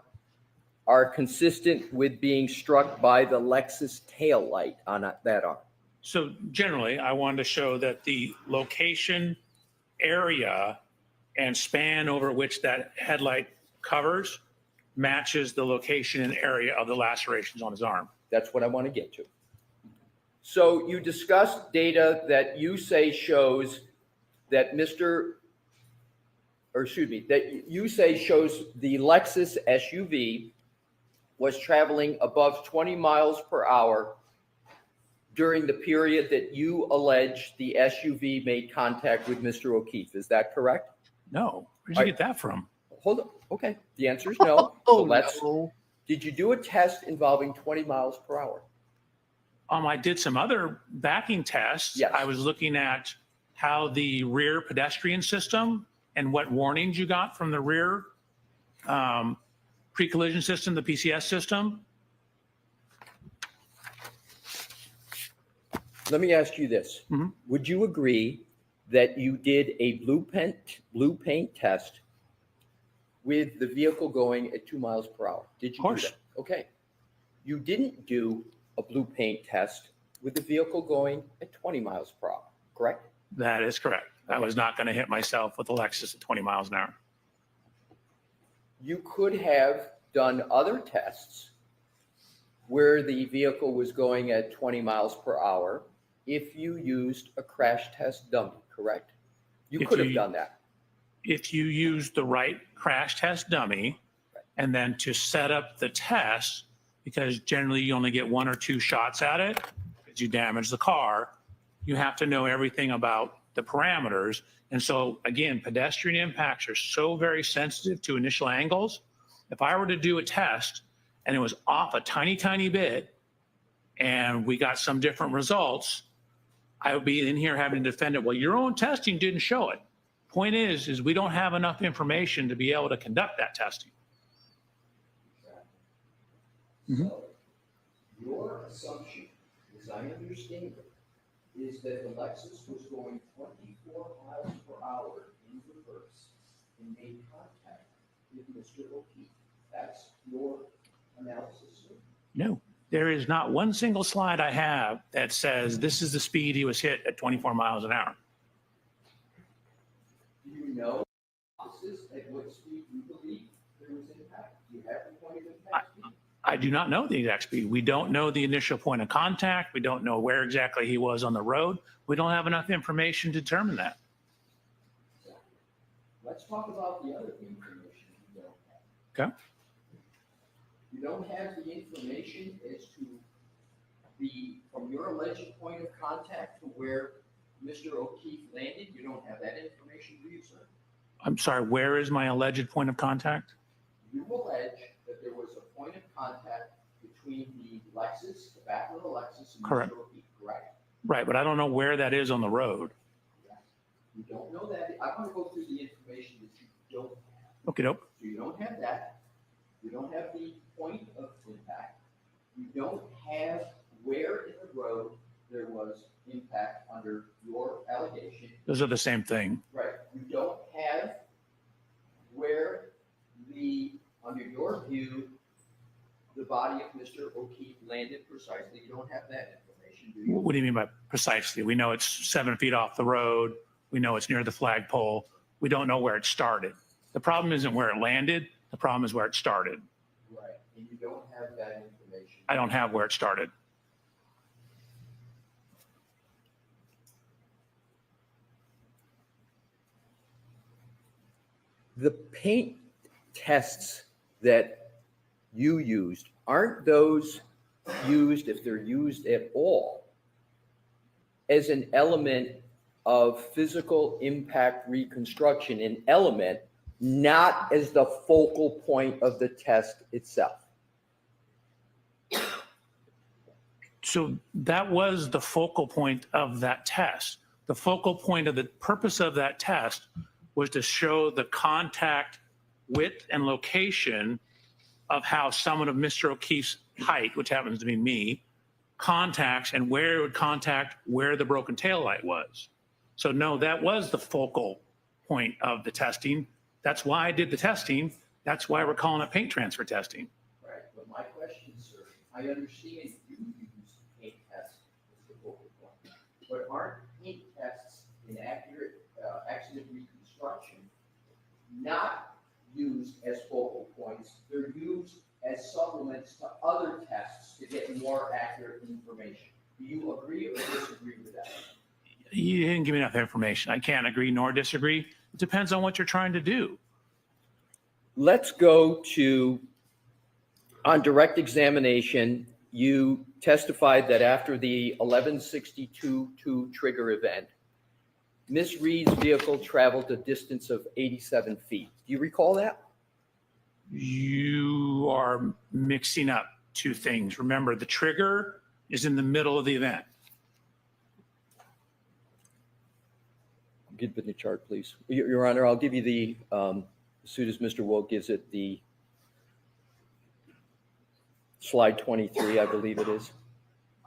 are consistent with being struck by the Lexus tail light on that arm? So generally, I wanted to show that the location, area, and span over which that headlight covers matches the location and area of the lacerations on his arm. That's what I want to get to. So you discussed data that you say shows that Mr. or excuse me, that you say shows the Lexus SUV was traveling above 20 miles per hour during the period that you allege the SUV made contact with Mr. O'Keefe. Is that correct? No. Where'd you get that from? Hold on. Okay. The answer is no. Oh, so did you do a test involving 20 miles per hour? I did some other backing tests. Yes. I was looking at how the rear pedestrian system and what warnings you got from the rear pre-collision system, the PCS system. Let me ask you this. Mhm. Would you agree that you did a blue paint test with the vehicle going at 2 miles per hour? Did you Of course. do that? Okay. You didn't do a blue paint test with the vehicle going at 20 miles per hour, correct? That is correct. I was not going to hit myself with a Lexus at 20 miles an hour. You could have done other tests where the vehicle was going at 20 miles per hour if you used a crash test dummy, correct? You If could have you- done that. If you use the right crash test dummy, and then to set up the test, because generally you only get 1 or 2 shots at it, because you damage the car, you have to know everything about the parameters. And so again, pedestrian impacts are so very sensitive to initial angles. If I were to do a test and it was off a tiny, tiny bit, and we got some different results, I would be in here having to defend it. Well, your own testing didn't show it. Point is we don't have enough information to be able to conduct that testing. So your assumption, as I understand it, is that the Lexus was going 24 miles per hour in reverse and made contact with Mr. O'Keefe. That's your analysis, sir? No, there is not one single slide I have that says this is the speed he was hit at 24 miles an hour. Do you know this is at what speed you believe there was impact? Do you have the point of impact speed? I do not know the exact speed. We don't know the initial point of contact. We don't know where exactly he was on the road. We don't have enough information to determine that. Let's talk about the other information you don't have. Okay. You don't have the information as to from your alleged point of contact to where Mr. O'Keefe landed. You don't have that information, do you, sir? I'm sorry, where is my alleged point of contact? You allege that there was a point of contact between the Lexus, the back of the Lexus, and Correct. Mr. O'Keefe, correct? Right, but I don't know where that is on the road. You don't know that. I want to go through the information that you don't have. Okay, dope. So you don't have that. You don't have the point of impact. You don't have where in the road there was impact under your allegation. Those are the same thing. Right. You don't have where under your view, the body of Mr. O'Keefe landed precisely. You don't have that information, do you? What do you mean by precisely? We know it's 7 feet off the road. We know it's near the flagpole. We don't know where it started. The problem isn't where it landed. The problem is where it started. Right. And you don't have that information. I don't have where it started. The paint tests that you used, aren't those used, if they're used at all, as an element of physical impact reconstruction, an element, not as the focal point of the test itself? So that was the focal point of that test. The focal point of the purpose of that test was to show the contact width and location of how someone of Mr. O'Keefe's height, which happens to be me, contacts and where it would contact where the broken taillight was. So no, that was the focal point of the testing. That's why I did the testing. That's why we're calling it paint transfer testing. Right, but my question, sir, I understand you use paint tests as the focal point, but aren't paint tests in accurate accident reconstruction not used as focal points? They're used as supplements to other tests to get more accurate information. Do you agree or disagree with that? You didn't give me enough information. I can't agree nor disagree. It depends on what you're trying to do. Let's go to, on direct examination, you testified that after the 1162-2 trigger event, Miss Reed's vehicle traveled a distance of 87 feet. Do you recall that? You are mixing up two things. Remember, the trigger is in the middle of the event. Give me the chart, please. Your Honor, I'll give you the, as soon as Mr. Wolt gives it, the slide 23, I believe it is.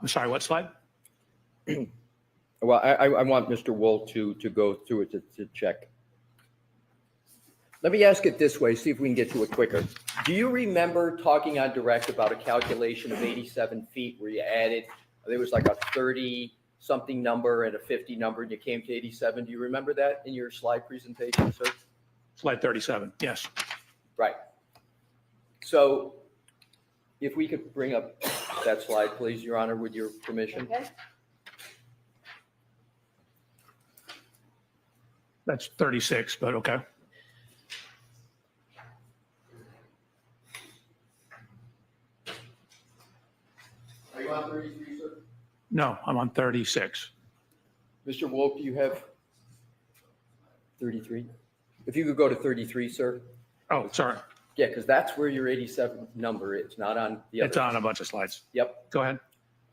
I'm sorry, what slide? Well, I want Mr. Wolt to go through it to check. Let me ask it this way, see if we can get to it quicker. Do you remember talking on direct about a calculation of 87 feet where you added, there was like a 30-something number and a 50 number and you came to 87? Do you remember that in your slide presentation, sir? Slide 37, yes. Right. So if we could bring up that slide, please, Your Honor, with your permission. Okay. That's 36, but okay. Are you on 33, sir? No, I'm on 36. Mr. Wolk, do you have 33? If you could go to 33, sir. Oh, sorry. Yeah, because that's where your 87 number is, not on the other. It's on a bunch of slides. Yep. Go ahead.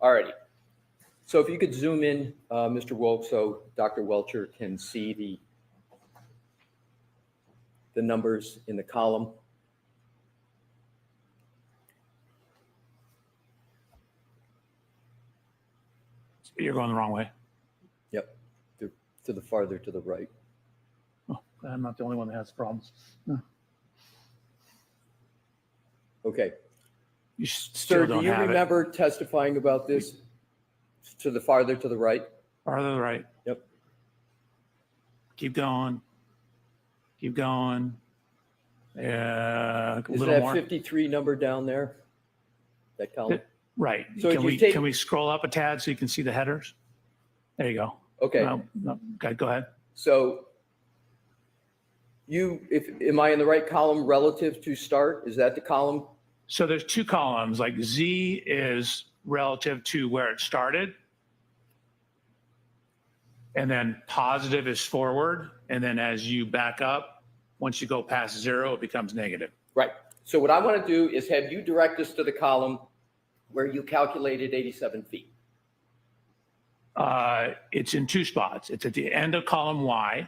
All righty. So if you could zoom in, Mr. Wolk, so Dr. Welcher can see the numbers in the column. You're going the wrong way. Yep. To the farther to the right. Oh, I'm not the only one that has problems. Okay. You Sir, still do don't you have it. remember testifying about this to the farther to the right? Farther to the right. Yep. Keep going. Keep going. A Is little that more. 53 number down there? That column? Right. So if can you we take- can we scroll up a tad so you can see the headers? There you go. Okay. No, okay, go ahead. So am I in the right column relative to start? Is that the column? So there's two columns, like Z is relative to where it started. And then positive is forward. And then as you back up, once you go past 0, it becomes negative. Right. So what I want to do is have you direct us to the column where you calculated 87 feet. It's in two spots. It's at the end of column Y.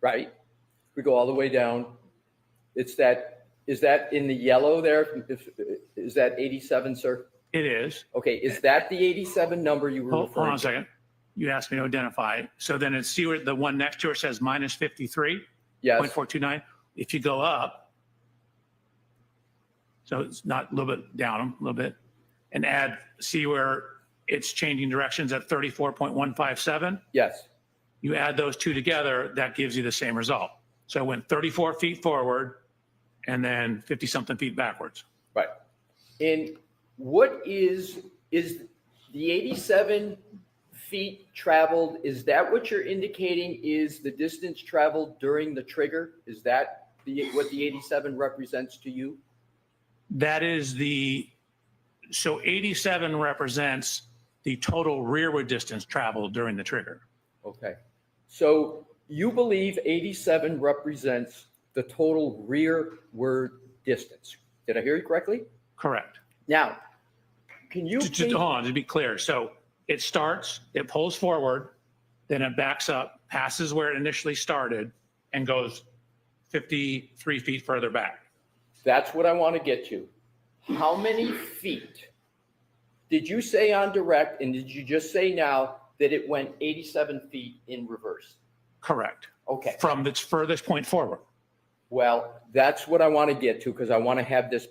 Right? We go all the way down. Is that in the yellow there? Is that 87, sir? It is. Okay. Is that the 87 number you were Hold referring on a to? second. You asked me to identify. So then it's, see where the one next to it says minus 53.429? Yes. If you go up, so it's not a little bit down, a little bit, and add, see where it's changing directions at 34.157? Yes. You add those two together, that gives you the same result. So it went 34 feet forward and then 50-something feet backwards. Right. And what is the 87 feet traveled, is that what you're indicating is the distance traveled during the trigger? Is that what the 87 represents to you? That is so 87 represents the total rearward distance traveled during the trigger. Okay. So you believe 87 represents the total rearward distance. Did I hear you correctly? Correct. Now, can you Just please- hold on, to be clear. So it starts, it pulls forward, then it backs up, passes where it initially started, and goes 53 feet further back. That's what I want to get to. How many feet did you say on direct, and did you just say now that it went 87 feet in reverse? Correct. Okay. From its furthest point forward. Well, that's what I want to get to because I want to have this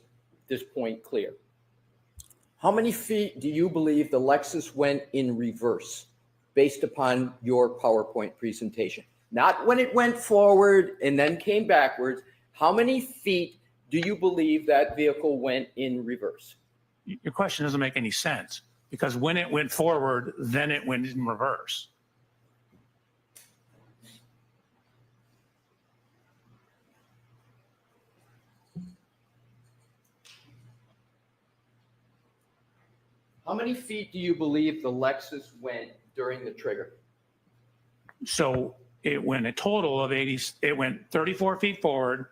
point clear. How many feet do you believe the Lexus went in reverse based upon your PowerPoint presentation? Not when it went forward and then came backwards. How many feet do you believe that vehicle went in reverse? Your question doesn't make any sense because when it went forward, then it went in reverse. How many feet do you believe the Lexus went during the trigger? So it went a total of 80, it went 34 feet forward,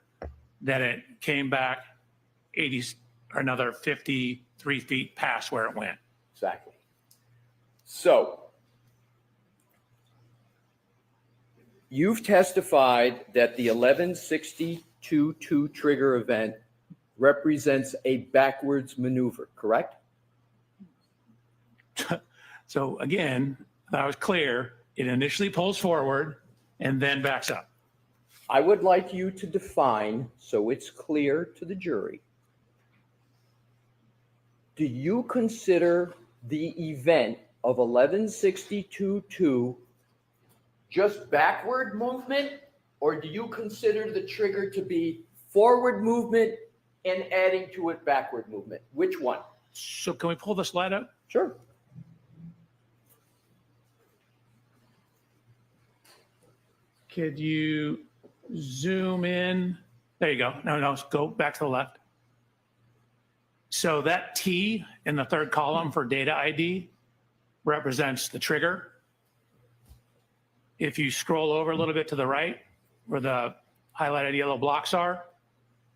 then it came back 80, or another 53 feet past where it went. Exactly. So you've testified that the 1162-2 trigger event represents a backwards maneuver, correct? So again, that was clear. It initially pulls forward and then backs up. I would like you to define, so it's clear to the jury, do you consider the event of 1162-2 just backward movement, or do you consider the trigger to be forward movement and adding to it backward movement? Which one? So can we pull the slide up? Sure. Could you zoom in? There you go. No, go back to the left. So that T in the third column for data ID represents the trigger. If you scroll over a little bit to the right, where the highlighted yellow blocks are,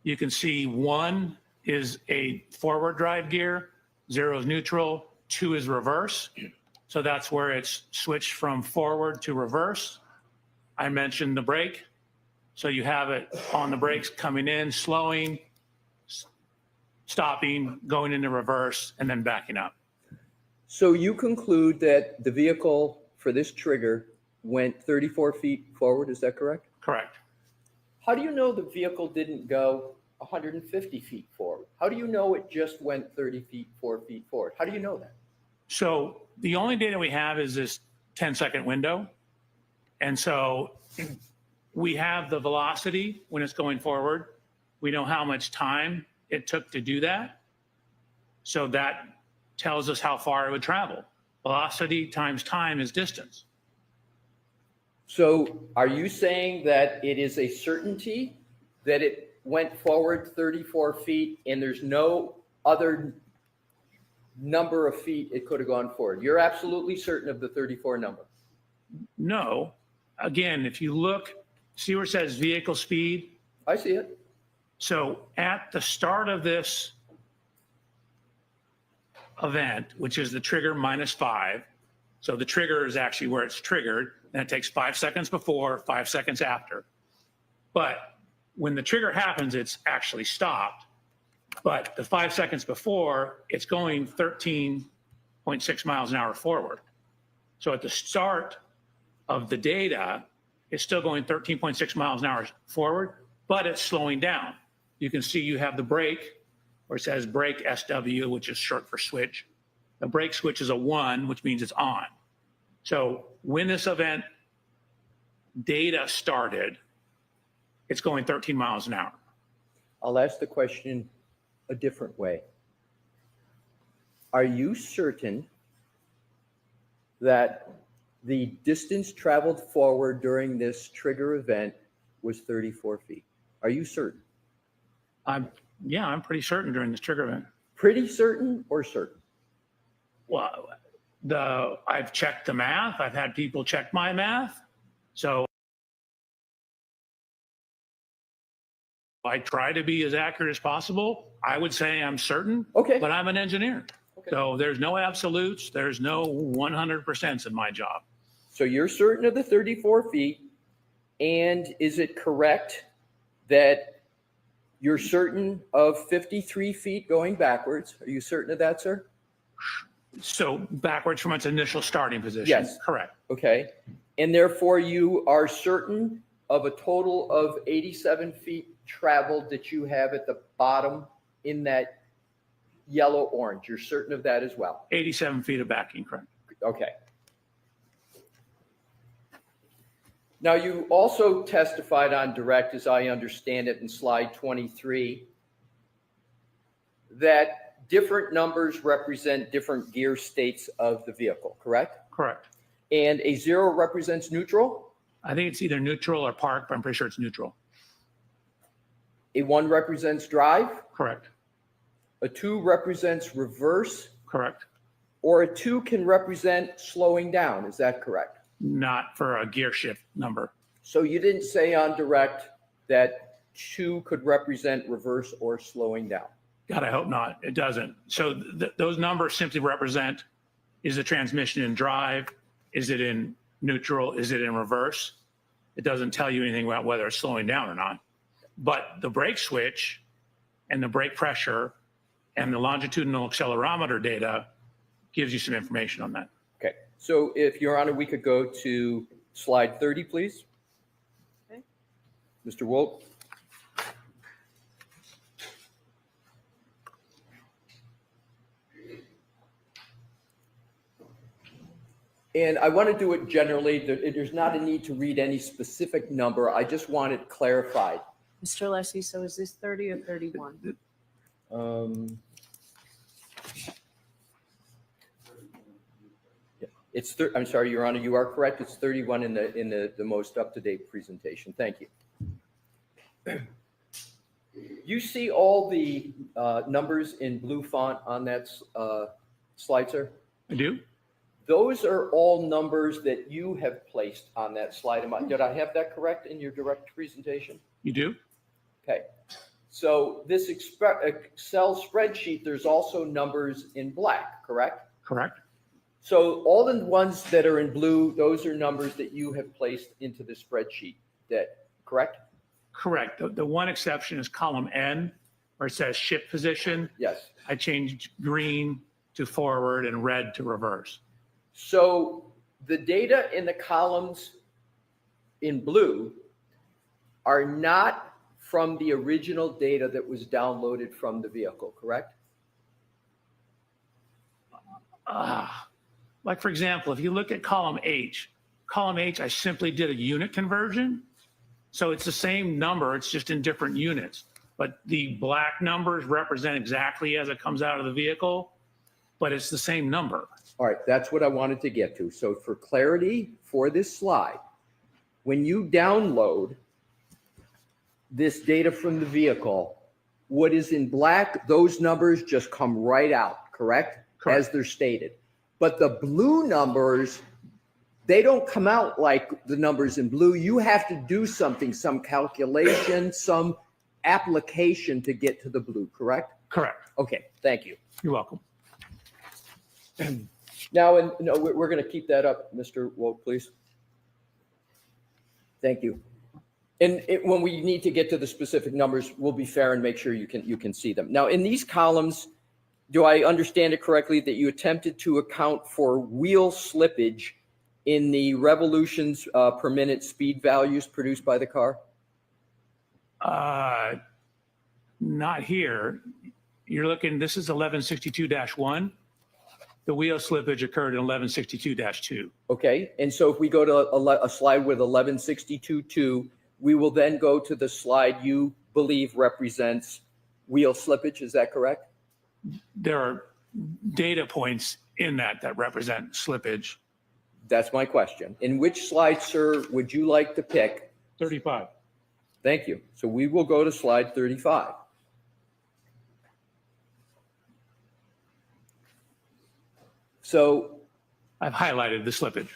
you can see 1 is a forward drive gear, 0 is neutral, 2 is reverse. So that's where it's switched from forward to reverse. I mentioned the brake. So you have it on the brakes coming in, slowing, stopping, going into reverse, and then backing up. So you conclude that the vehicle for this trigger went 34 feet forward, is that correct? Correct. How do you know the vehicle didn't go 150 feet forward? How do you know it just went 30 feet, 4 feet forward? How do you know that? So the only data we have is this 10-second window. And so we have the velocity when it's going forward. We know how much time it took to do that. So that tells us how far it would travel. Velocity times time is distance. So are you saying that it is a certainty that it went forward 34 feet and there's no other number of feet it could have gone forward? You're absolutely certain of the 34 number? No. Again, if you look, see where it says vehicle speed? I see it. So at the start of this event, which is the trigger -5, so the trigger is actually where it's triggered, and it takes 5 seconds before, 5 seconds after. But when the trigger happens, it's actually stopped. But the 5 seconds before, it's going 13.6 miles an hour forward. So at the start of the data, it's still going 13.6 miles an hour forward, but it's slowing down. You can see you have the brake, where it says brake SW, which is short for switch. The brake switch is a 1, which means it's on. So when this event data started, it's going 13 miles an hour. I'll ask the question a different way. Are you certain that the distance traveled forward during this trigger event was 34 feet? Are you certain? Yeah, I'm pretty certain during this trigger event. Pretty certain or certain? Well, I've checked the math. I've had people check my math. So I try to be as accurate as possible. I would say I'm certain, Okay. but I'm an engineer. Okay. So there's no absolutes. There's no 100% in my job. So you're certain of the 34 feet, and is it correct that you're certain of 53 feet going backwards? Are you certain of that, sir? So backwards from its initial starting position. Yes. Correct. Okay. And therefore you are certain of a total of 87 feet traveled that you have at the bottom in that yellow orange. You're certain of that as well? 87 feet of backing, correct. Okay. Now, you also testified on direct, as I understand it, in slide 23, that different numbers represent different gear states of the vehicle, correct? Correct. And a 0 represents neutral, I think it's either neutral or park, but I'm pretty sure it's neutral. a 1 represents drive, Correct. a 2 represents reverse, Correct. or a 2 can represent slowing down. Is that correct? Not for a gear shift number. So you didn't say on direct that 2 could represent reverse or slowing down. God, I hope not. It doesn't. So those numbers simply represent, is the transmission in drive? Is it in neutral? Is it in reverse? It doesn't tell you anything about whether it's slowing down or not. But the brake switch and the brake pressure and the longitudinal accelerometer data gives you some information on that. Okay. So if Your Honor, we could go to slide 30, please. Okay. Mr. Wolf. And I want to do it generally. There's not a need to read any specific number. I just want it clarified. Mr. Alessi, so is this 30 or 31? It's I'm sorry, Your Honor, you are correct. It's 31 in the most up-to-date presentation. Thank you. You see all the numbers in blue font on that slide, sir? I do? Those are all numbers that you have placed on that slide. Did I have that correct in your direct presentation? You do? Okay. So this Excel spreadsheet, there's also numbers in black, correct? Correct. So all the ones that are in blue, those are numbers that you have placed into the spreadsheet. Correct? Correct. The one exception is column N, where it says shift position. Yes. I changed green to forward and red to reverse. So the data in the columns in blue are not from the original data that was downloaded from the vehicle, correct? Like, for example, if you look at column H, I simply did a unit conversion. So it's the same number, it's just in different units. But the black numbers represent exactly as it comes out of the vehicle, but it's the same number. All right, that's what I wanted to get to. So for clarity for this slide, when you download this data from the vehicle, what is in black, those numbers just come right out, correct? Correct. As they're stated. But the blue numbers, they don't come out like the numbers in blue. You have to do something, some calculation, some application to get to the blue, correct? Correct. Okay, thank you. You're welcome. Now, we're going to keep that up, Mr. Wolf, please. Thank you. And when we need to get to the specific numbers, we'll be fair and make sure you can see them. Now, in these columns, do I understand it correctly that you attempted to account for wheel slippage in the revolutions per minute speed values produced by the car? Not here. You're looking, this is 1162-1. The wheel slippage occurred in 1162-2. Okay, and so if we go to a slide with 1162.2, we will then go to the slide you believe represents wheel slippage. Is that correct? There are data points in that represent slippage. That's my question. In which slide, sir, would you like to pick? 35. Thank you. So we will go to slide 35. So I've highlighted the slippage.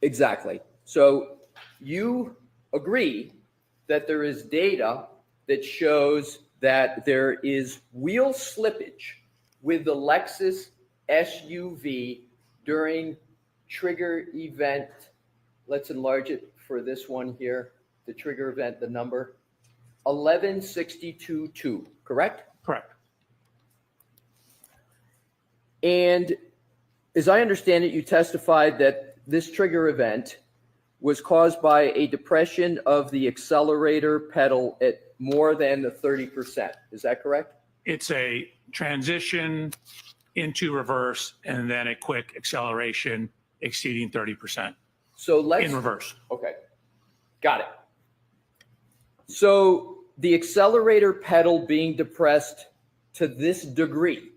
exactly. So you agree that there is data that shows that there is wheel slippage with the Lexus SUV during trigger event. Let's enlarge it for this one here. The trigger event, the number 1162.2, correct? Correct. And as I understand it, you testified that this trigger event was caused by a depression of the accelerator pedal at more than the 30%. Is that correct? It's a transition into reverse and then a quick acceleration exceeding 30% So let's in reverse. Okay, got it. So the accelerator pedal being depressed to this degree,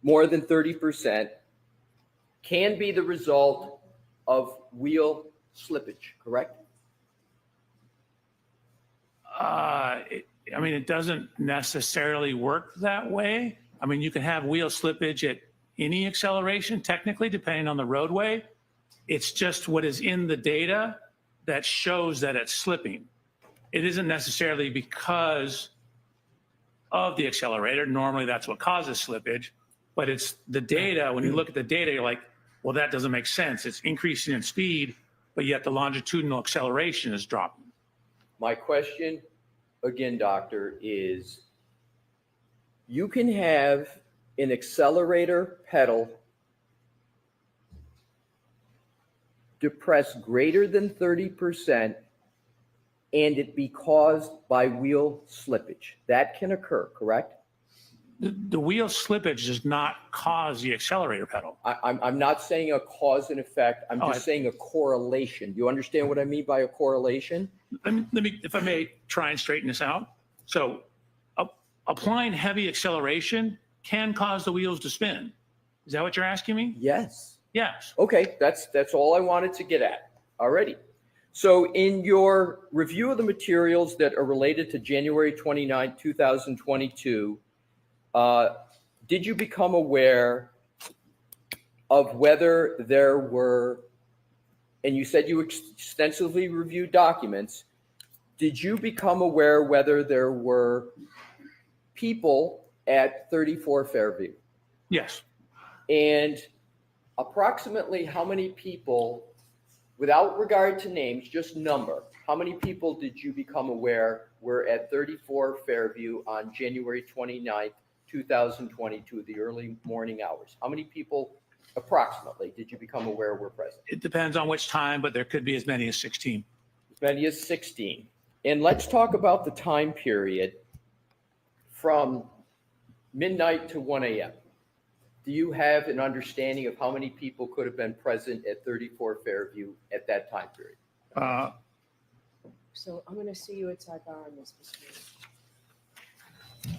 more than 30%, can be the result of wheel slippage, correct? It doesn't necessarily work that way. I mean, you can have wheel slippage at, any acceleration, technically, depending on the roadway. It's just what is in the data that shows that it's slipping. It isn't necessarily because of the accelerator. Normally, that's what causes slippage, but it's the data. When you look at the data, you're like, well, that doesn't make sense. It's increasing in speed, but yet the longitudinal acceleration is dropping. My question, again, doctor, is you can have an accelerator pedal depress greater than 30% and it be caused by wheel slippage. That can occur, correct? The wheel slippage does not cause the accelerator pedal. I'm not saying a cause and effect. I'm just saying a correlation. Do you understand what I mean by a correlation? Let me, if I may, try and straighten this out. So applying heavy acceleration can cause the wheels to spin. Is that what you're asking me? Yes. Yes. Okay, that's all I wanted to get at. Alrighty. So in your review of the materials that are related to January 29, 2022, did you become aware of whether there were, and you said you extensively reviewed documents, did you become aware whether there were people at 34 Fairview? Yes. And approximately how many people, without regard to names, just number, how many people did you become aware were at 34 Fairview on January 29th, 2022, the early morning hours? How many people approximately did you become aware were present? It depends on which time, but there could be as many as 16. As many as 16. And let's talk about the time period from midnight to 1 a.m. Do you have an understanding of how many people could have been present at 34 Fairview at that time period? So I'm going to see you at sidebar on this, Mr. Mayor.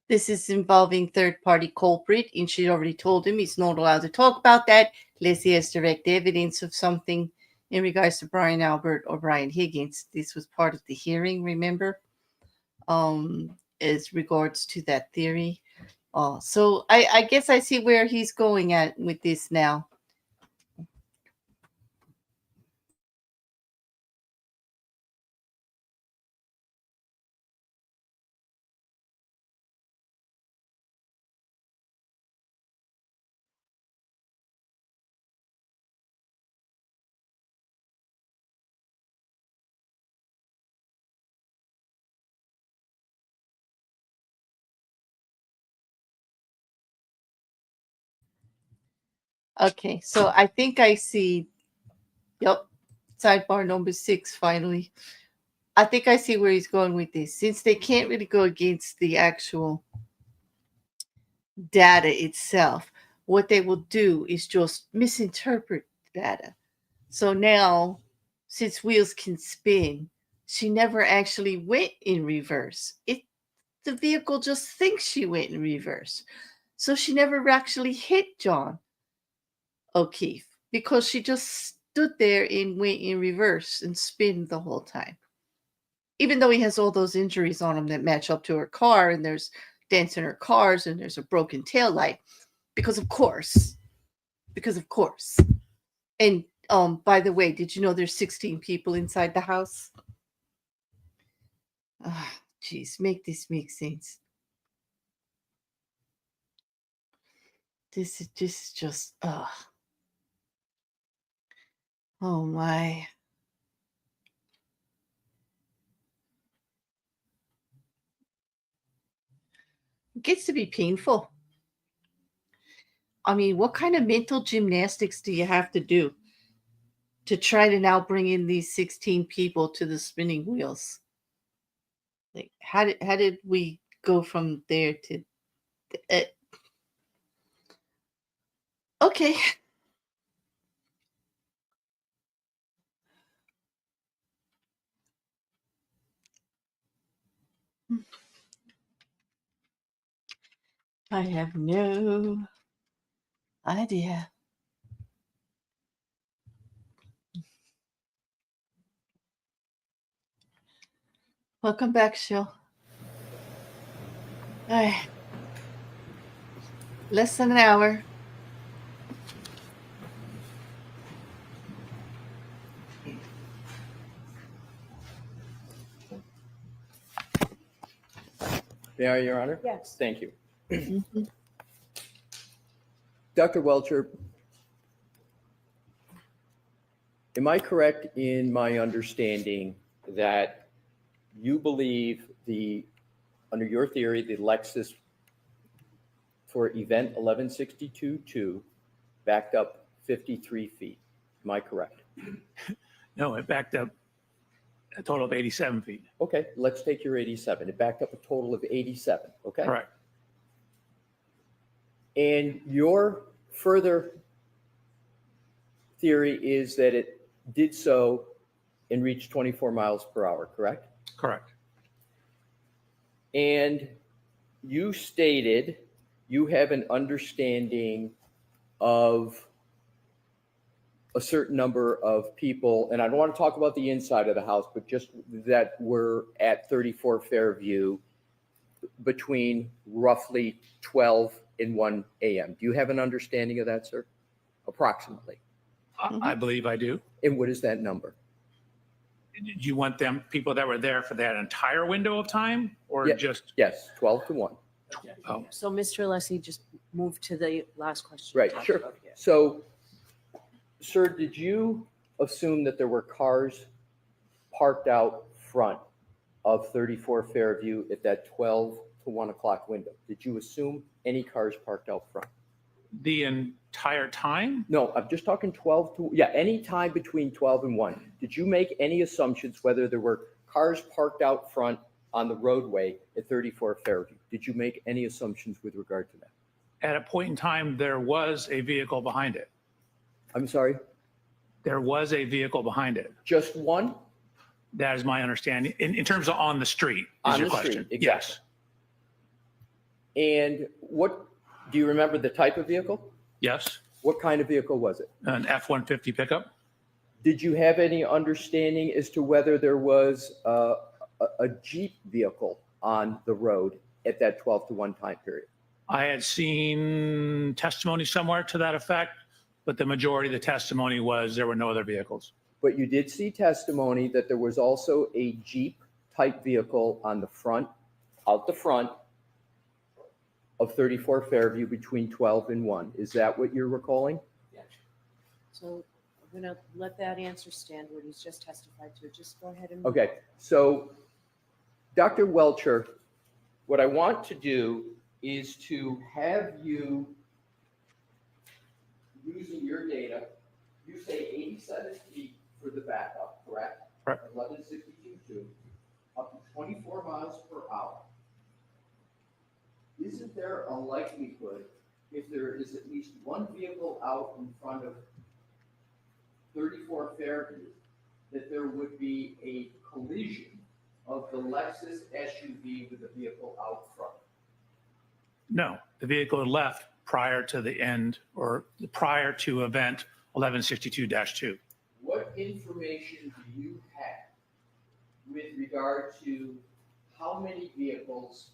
This is involving third-party culprit, and she already told him he's not allowed to talk about that unless he has direct evidence of something in regards to Brian Albert or Brian Higgins. This was part of the hearing, remember, as regards to that theory. So I guess I see where he's going at with this now. Okay, so I think I see, yep, sidebar number 6 finally. I think I see where he's going with this. Since they can't really go against the actual data itself, what they will do is just misinterpret data. So now, since wheels can spin, she never actually went in reverse. The vehicle just thinks she went in reverse. So she never actually hit John O'Keefe because she just stood there and went in reverse and spin the whole time. Even though he has all those injuries on him that match up to her car, and there's dents in her cars, and there's a broken taillight, because of course. And by the way, did you know there's 16 people inside the house? Geez, make this make sense. This is just oh my. It gets to be painful. I mean, what kind of mental gymnastics do you have to do to try to now bring in these 16 people to the spinning wheels? Like, how did we go from there to okay. I have no idea. Welcome back, Shil. Ay, less than an hour. May I, Your Honor? Yes. Thank you. Mhm. Dr. Welcher, am I correct in my understanding that you believe under your theory, the Lexus for event 1162-2 backed up 53 feet? Am I correct? No, it backed up a total of 87 feet. Okay, let's take your 87. It backed up a total of 87, okay? Correct. And your further theory is that it did so and reached 24 miles per hour, correct? Correct. And you stated you have an understanding of a certain number of people, and I don't want to talk about the inside of the house, but just that were at 34 Fairview between roughly 12 and 1 a.m. Do you have an understanding of that, sir? Approximately. I believe I do. And what is that number? Do you want them, people that were there for that entire window of time or Yeah. just, Yes, 12 to 1. oh, So Mr. Alessi, just move to the last question. Right, Talked sure. about here. So, sir, did you assume that there were cars parked out front of 34 Fairview at that 12 to 1 o'clock window? Did you assume any cars parked out front? the entire time? No, I'm just talking 12 to, yeah, any time between 12 and 1. Did you make any assumptions whether there were cars parked out front on the roadway at 34 Fairview? Did you make any assumptions with regard to that? At a point in time, there was a vehicle behind it. I'm sorry, There was a vehicle behind it. just one? That is my understanding. In terms of on the street, is On your the street, question? exactly. And what, do you remember the type of vehicle? Yes. What kind of vehicle was it? An F-150 pickup? Did you have any understanding as to whether there was a Jeep vehicle on the road at that 12 to 1 time period? I had seen testimony somewhere to that effect, but the majority of the testimony was there were no other vehicles. But you did see testimony that there was also a Jeep type vehicle on the front, out the front of 34 Fairview between 12 and 1. Is that what you're recalling? So I'm going to let that answer stand what he's just testified to. Just go ahead and. Okay, so Dr. Welcher, what I want to do is to have you, using your data, you say 87 feet for the backup, correct? Correct. 1162.2, up to 24 miles per hour. Isn't there a likelihood, if there is at least one vehicle out in front of 34 Fairview, that there would be a collision of the Lexus SUV with the vehicle out front? No, the vehicle had left prior to the end or prior to event 1162-2. What information do you have with regard to how many vehicles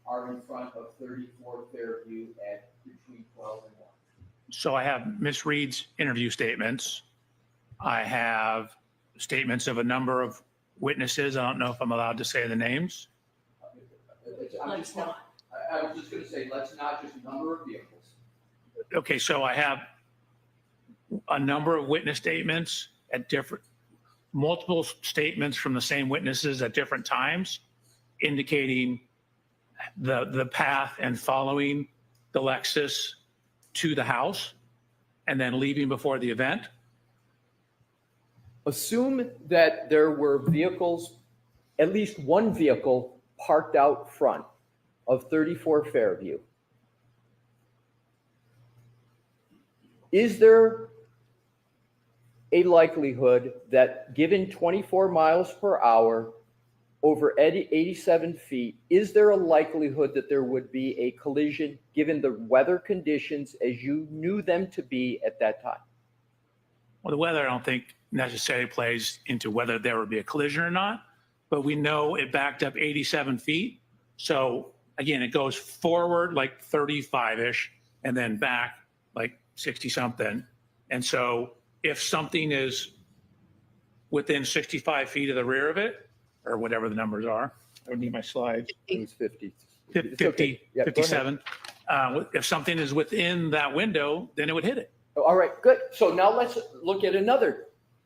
are in front of 34 Fairview at between 12 and 1? So I have Miss Reed's interview statements. I have statements of a number of witnesses. I don't know if I'm allowed to say the names. Let's not. I was just going to say, let's not just number of vehicles. Okay, so I have a number of witness statements at multiple statements from the same witnesses at different times, indicating the path and following the Lexus to the house and then leaving before the event. Assume that there were vehicles, at least one vehicle parked out front of 34 Fairview. Is there a likelihood that given 24 miles per hour over 87 feet, is there a likelihood that there would be a collision given the weather conditions as you knew them to be at that time? Well, the weather, I don't think necessarily plays into whether there would be a collision or not. but we know it backed up 87 feet. So again, it goes forward like 35-ish and then back like 60 something. And so if something is within 65 feet of the rear of it, or whatever the numbers are, I would need my slides. It was 50. It's 50, okay. Yeah, go ahead. 57. If something is within that window, then it would hit it. All right, good. So now let's look at another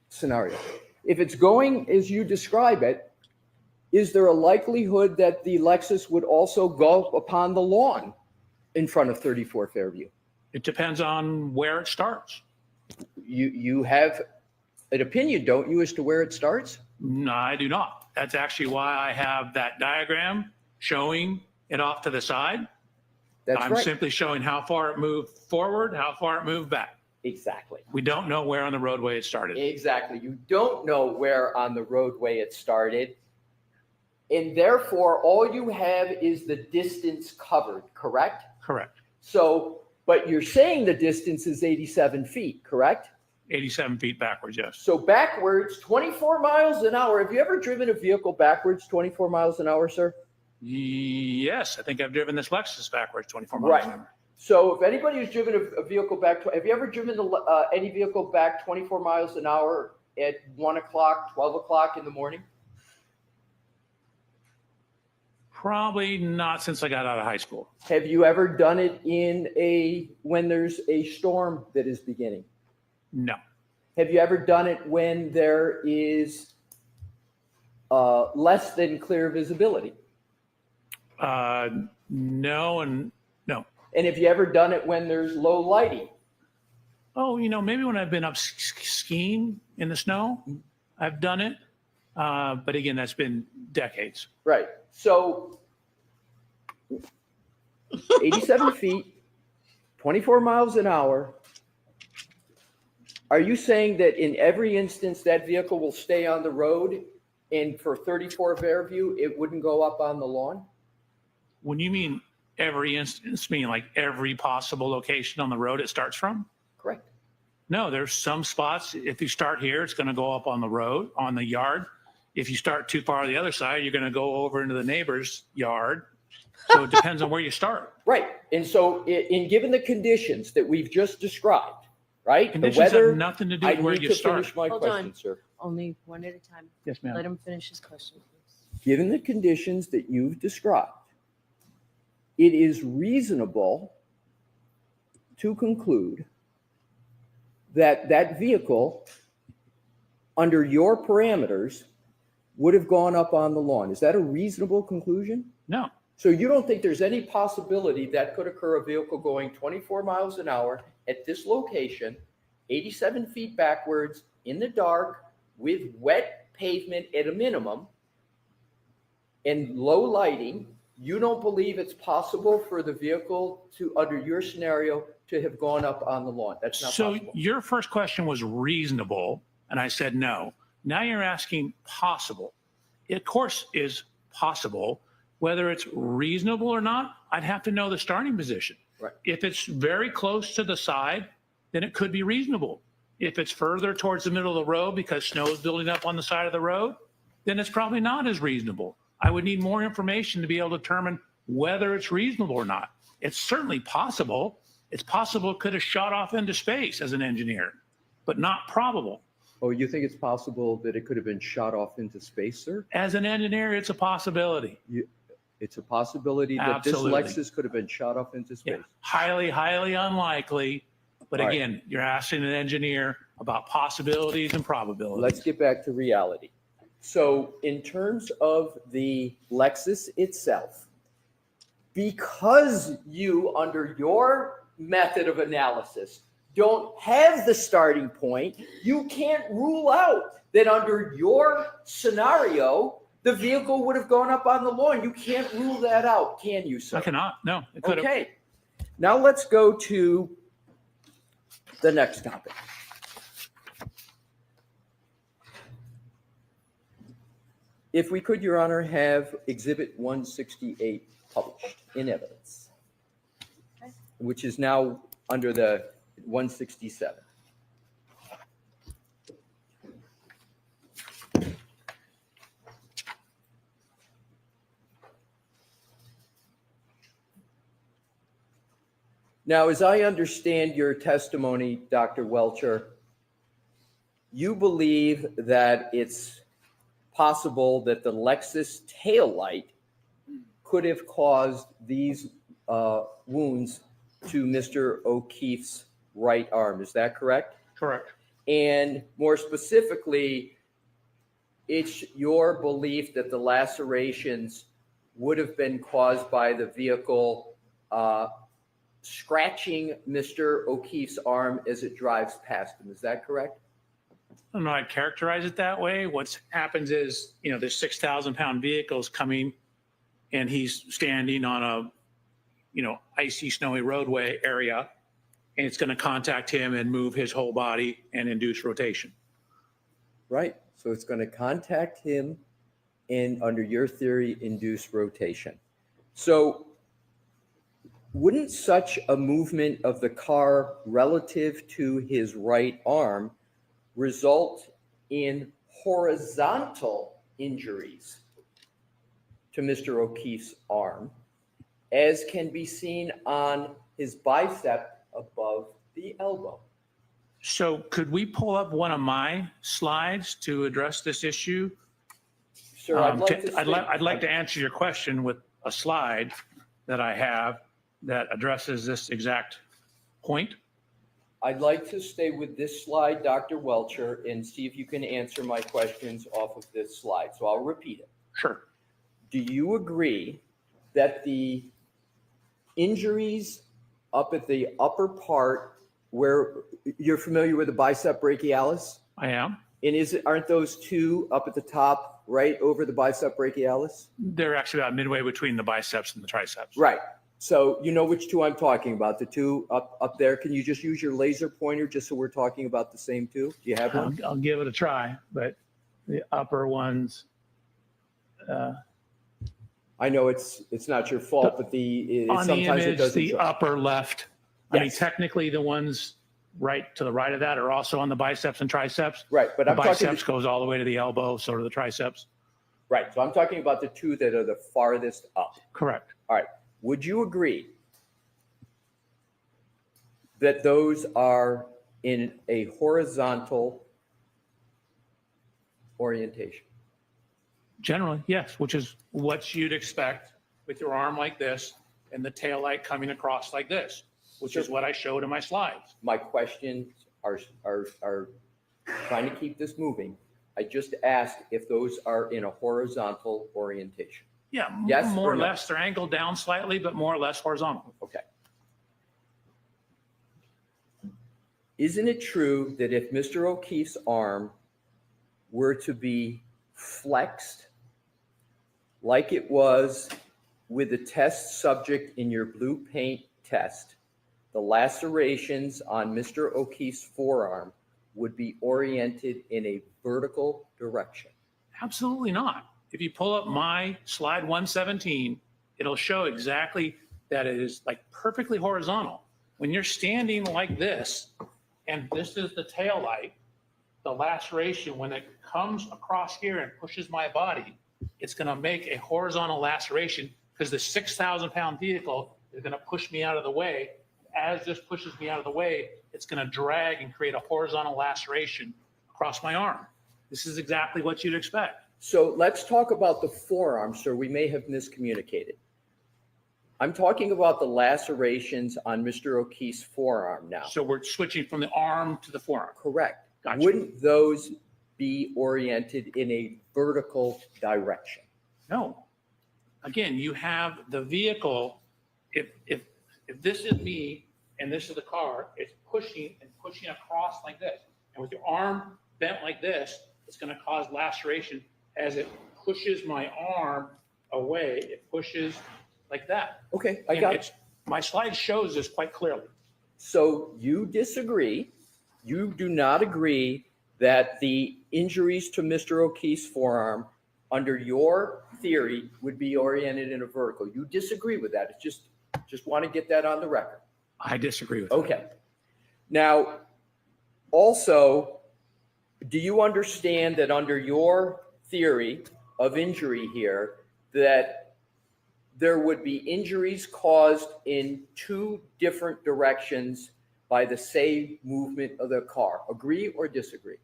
scenario. If it's going as you describe it, is there a likelihood that the Lexus would also go upon the lawn in front of 34 Fairview? It depends on where it starts. You have an opinion, don't you, as to where it starts? No, I do not. That's actually why I have that diagram showing it off to the side. That's I'm right. simply showing how far it moved forward, how far it moved back. Exactly. We don't know where on the roadway it started. Exactly. You don't know where on the roadway it started. And therefore, all you have is the distance covered, correct? Correct. So, but you're saying the distance is 87 feet, correct? 87 feet backwards, yes. So backwards, 24 miles an hour. Have you ever driven a vehicle backwards 24 miles an hour, sir? Yes, I think I've driven this Lexus backwards 24 miles Right. an hour. So if anybody who's driven a vehicle back, have you ever driven any vehicle back 24 miles an hour at 1 o'clock, 12 o'clock in the morning? Probably not since I got out of high school. Have you ever done it when there's a storm that is beginning? No. Have you ever done it when there is less than clear visibility? No and no. And have you ever done it when there's low lighting? Oh, maybe when I've been up skiing in the snow, I've done it. But again, that's been decades. Right. So 87 feet, 24 miles an hour. Are you saying that in every instance that vehicle will stay on the road and for 34 Fairview, it wouldn't go up on the lawn? When you mean every instance, mean like every possible location on the road it starts from? Correct. No, there's some spots. If you start here, it's going to go up on the road, on the yard. If you start too far on the other side, you're going to go over into the neighbor's yard. So it depends on where you start. Right. And so in given the conditions that we've just described, right? Conditions have nothing to do I with where need you to start. finish my Hold question, on. sir. Only one at a time. Yes, Let ma'am. him finish his question, please. Given the conditions that you've described, it is reasonable to conclude that that vehicle, under your parameters, would have gone up on the lawn. Is that a reasonable conclusion? No. So you don't think there's any possibility that could occur a vehicle going 24 miles an hour at this location, 87 feet backwards, in the dark, with wet pavement at a minimum, and low lighting, you don't believe it's possible for the vehicle to, under your scenario, to have gone up on the lawn? That's not So possible. your first question was reasonable, and I said no. Now you're asking possible. It, of course, is possible. Whether it's reasonable or not, I'd have to know the starting position. Right. If it's very close to the side, then it could be reasonable. If it's further towards the middle of the road because snow is building up on the side of the road, then it's probably not as reasonable. I would need more information to be able to determine whether it's reasonable or not. It's certainly possible. It's possible it could have shot off into space as an engineer, but not probable. Oh, you think it's possible that it could have been shot off into space, sir? As an engineer, it's a possibility. It's a possibility that Absolutely. this Lexus could have been shot off into space. Yeah. Highly, highly unlikely. But All right. again, you're asking an engineer about possibilities and probabilities. Let's get back to reality. So in terms of the Lexus itself, because you, under your method of analysis, don't have the starting point, you can't rule out that under your scenario, the vehicle would have gone up on the lawn. You can't rule that out, can you, sir? I cannot. No, it could have. Okay. Now let's go to the next topic. If we could, Your Honor, have Exhibit 168 published in evidence, which is now under the 167. Now, as I understand your testimony, Dr. Welcher, you believe that it's possible that the Lexus taillight could have caused these wounds to Mr. O'Keefe's right arm. Is that correct? Correct. And more specifically, it's your belief that the lacerations would have been caused by the vehicle scratching Mr. O'Keefe's arm as it drives past him. Is that correct? I don't know, I'd characterize it that way. What happens is, there's 6,000-pound vehicles coming and he's standing on a, icy, snowy roadway area, and it's going to contact him and move his whole body and induce rotation. Right. So it's going to contact him and, under your theory, induce rotation. So wouldn't such a movement of the car relative to his right arm result in horizontal injuries to Mr. O'Keefe's arm, as can be seen on his bicep above the elbow? So could we pull up one of my slides to address this issue? Sir, I'd like to answer your question with a slide that I have that addresses this exact point. I'd like to stay with this slide, Dr. Welcher, and see if you can answer my questions off of this slide. So I'll repeat it. Sure. Do you agree that the injuries up at the upper part, where you're familiar with the bicep brachialis? I am. And aren't those two up at the top, right over the bicep brachialis? They're actually about midway between the biceps and the triceps. Right. So you know which two I'm talking about, the two up there. Can you just use your laser pointer just so we're talking about the same two? Do you have one? I'll give it a try, but the upper ones. I know it's not your fault, but On the sometimes it image, doesn't the show. upper left. I mean, Yes. technically, the ones right to the right of that are also on the biceps and triceps. Right, but The I'm talking. biceps goes all the way to the elbow, so do the triceps. Right, so I'm talking about the two that are the farthest up. Correct. All right, would you agree that those are in a horizontal orientation? Generally, yes, which is what you'd expect with your arm like this and the tail light coming across like this, which is what I showed in my slides. My questions are trying to keep this moving. I just asked if those are in a horizontal orientation. Yeah, Yes more or or no? less. They're angled down slightly, but more or less horizontal. Okay. Isn't it true that if Mr. O'Keefe's arm were to be flexed like it was with the test subject in your blue paint test, the lacerations on Mr. O'Keefe's forearm would be oriented in a vertical direction? Absolutely not. If you pull up my slide 117, it'll show exactly that it is like perfectly horizontal. When you're standing like this, and this is the tail light, the laceration, when it comes across here and pushes my body, it's going to make a horizontal laceration because the 6,000-pound vehicle is going to push me out of the way. As this pushes me out of the way, it's going to drag and create a horizontal laceration across my arm. This is exactly what you'd expect. So let's talk about the forearm, sir. We may have miscommunicated. I'm talking about the lacerations on Mr. O'Keefe's forearm now. So we're switching from the arm to the forearm. Correct. Gotcha. Wouldn't those be oriented in a vertical direction? No. Again, you have the vehicle. If this is me and this is the car, it's pushing and pushing across like this. And with your arm bent like this, it's going to cause laceration as it pushes my arm away. It pushes like that. Okay, And my slide shows this quite clearly. So you disagree. You do not agree that the injuries to Mr. O'Keefe's forearm, under your theory, would be oriented in a vertical. You disagree with that. It's just want to get that on the record. I disagree with that. Okay. Now, also, do you understand that under your theory of injury here, that there would be injuries caused in two different directions by the same movement of the car. Agree or disagree?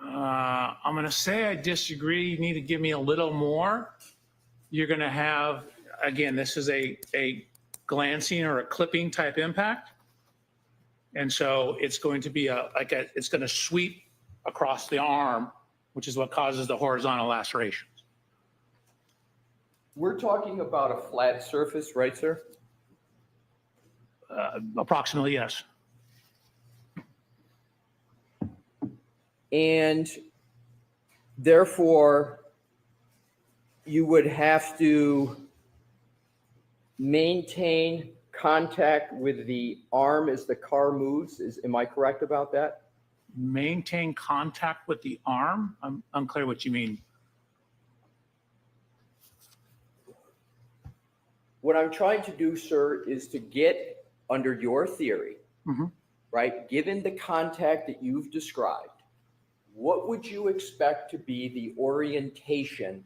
I'm going to say I disagree. You need to give me a little more. You're going to have, again, this is a glancing or a clipping type impact. And so it's going to be it's going to sweep across the arm, which is what causes the horizontal lacerations. We're talking about a flat surface, right, sir? Approximately, yes. And therefore, you would have to maintain contact with the arm as the car moves. Am I correct about that? Maintain contact with the arm? I'm unclear what you mean. What I'm trying to do, sir, is to get under your theory, right? Given the contact that you've described, what would you expect to be the orientation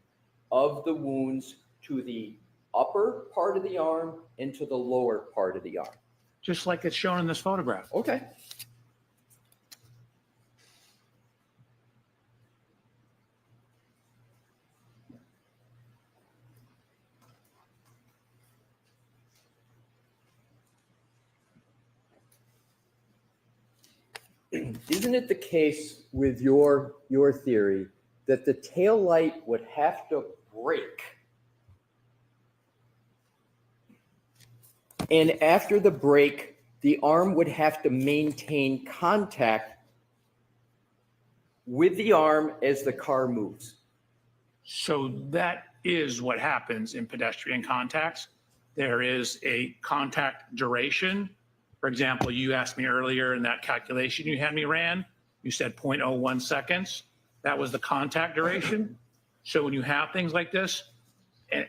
of the wounds to the upper part of the arm and to the lower part of the arm? Just like it's shown in this photograph. Okay. Isn't it the case with your theory that the tail light would have to break, and after the break, the arm would have to maintain contact with the arm as the car moves? So that is what happens in pedestrian contacts. There is a contact duration. For example, you asked me earlier in that calculation you had me ran, you said 0.01 seconds. That was the contact duration. So when you have things like this, and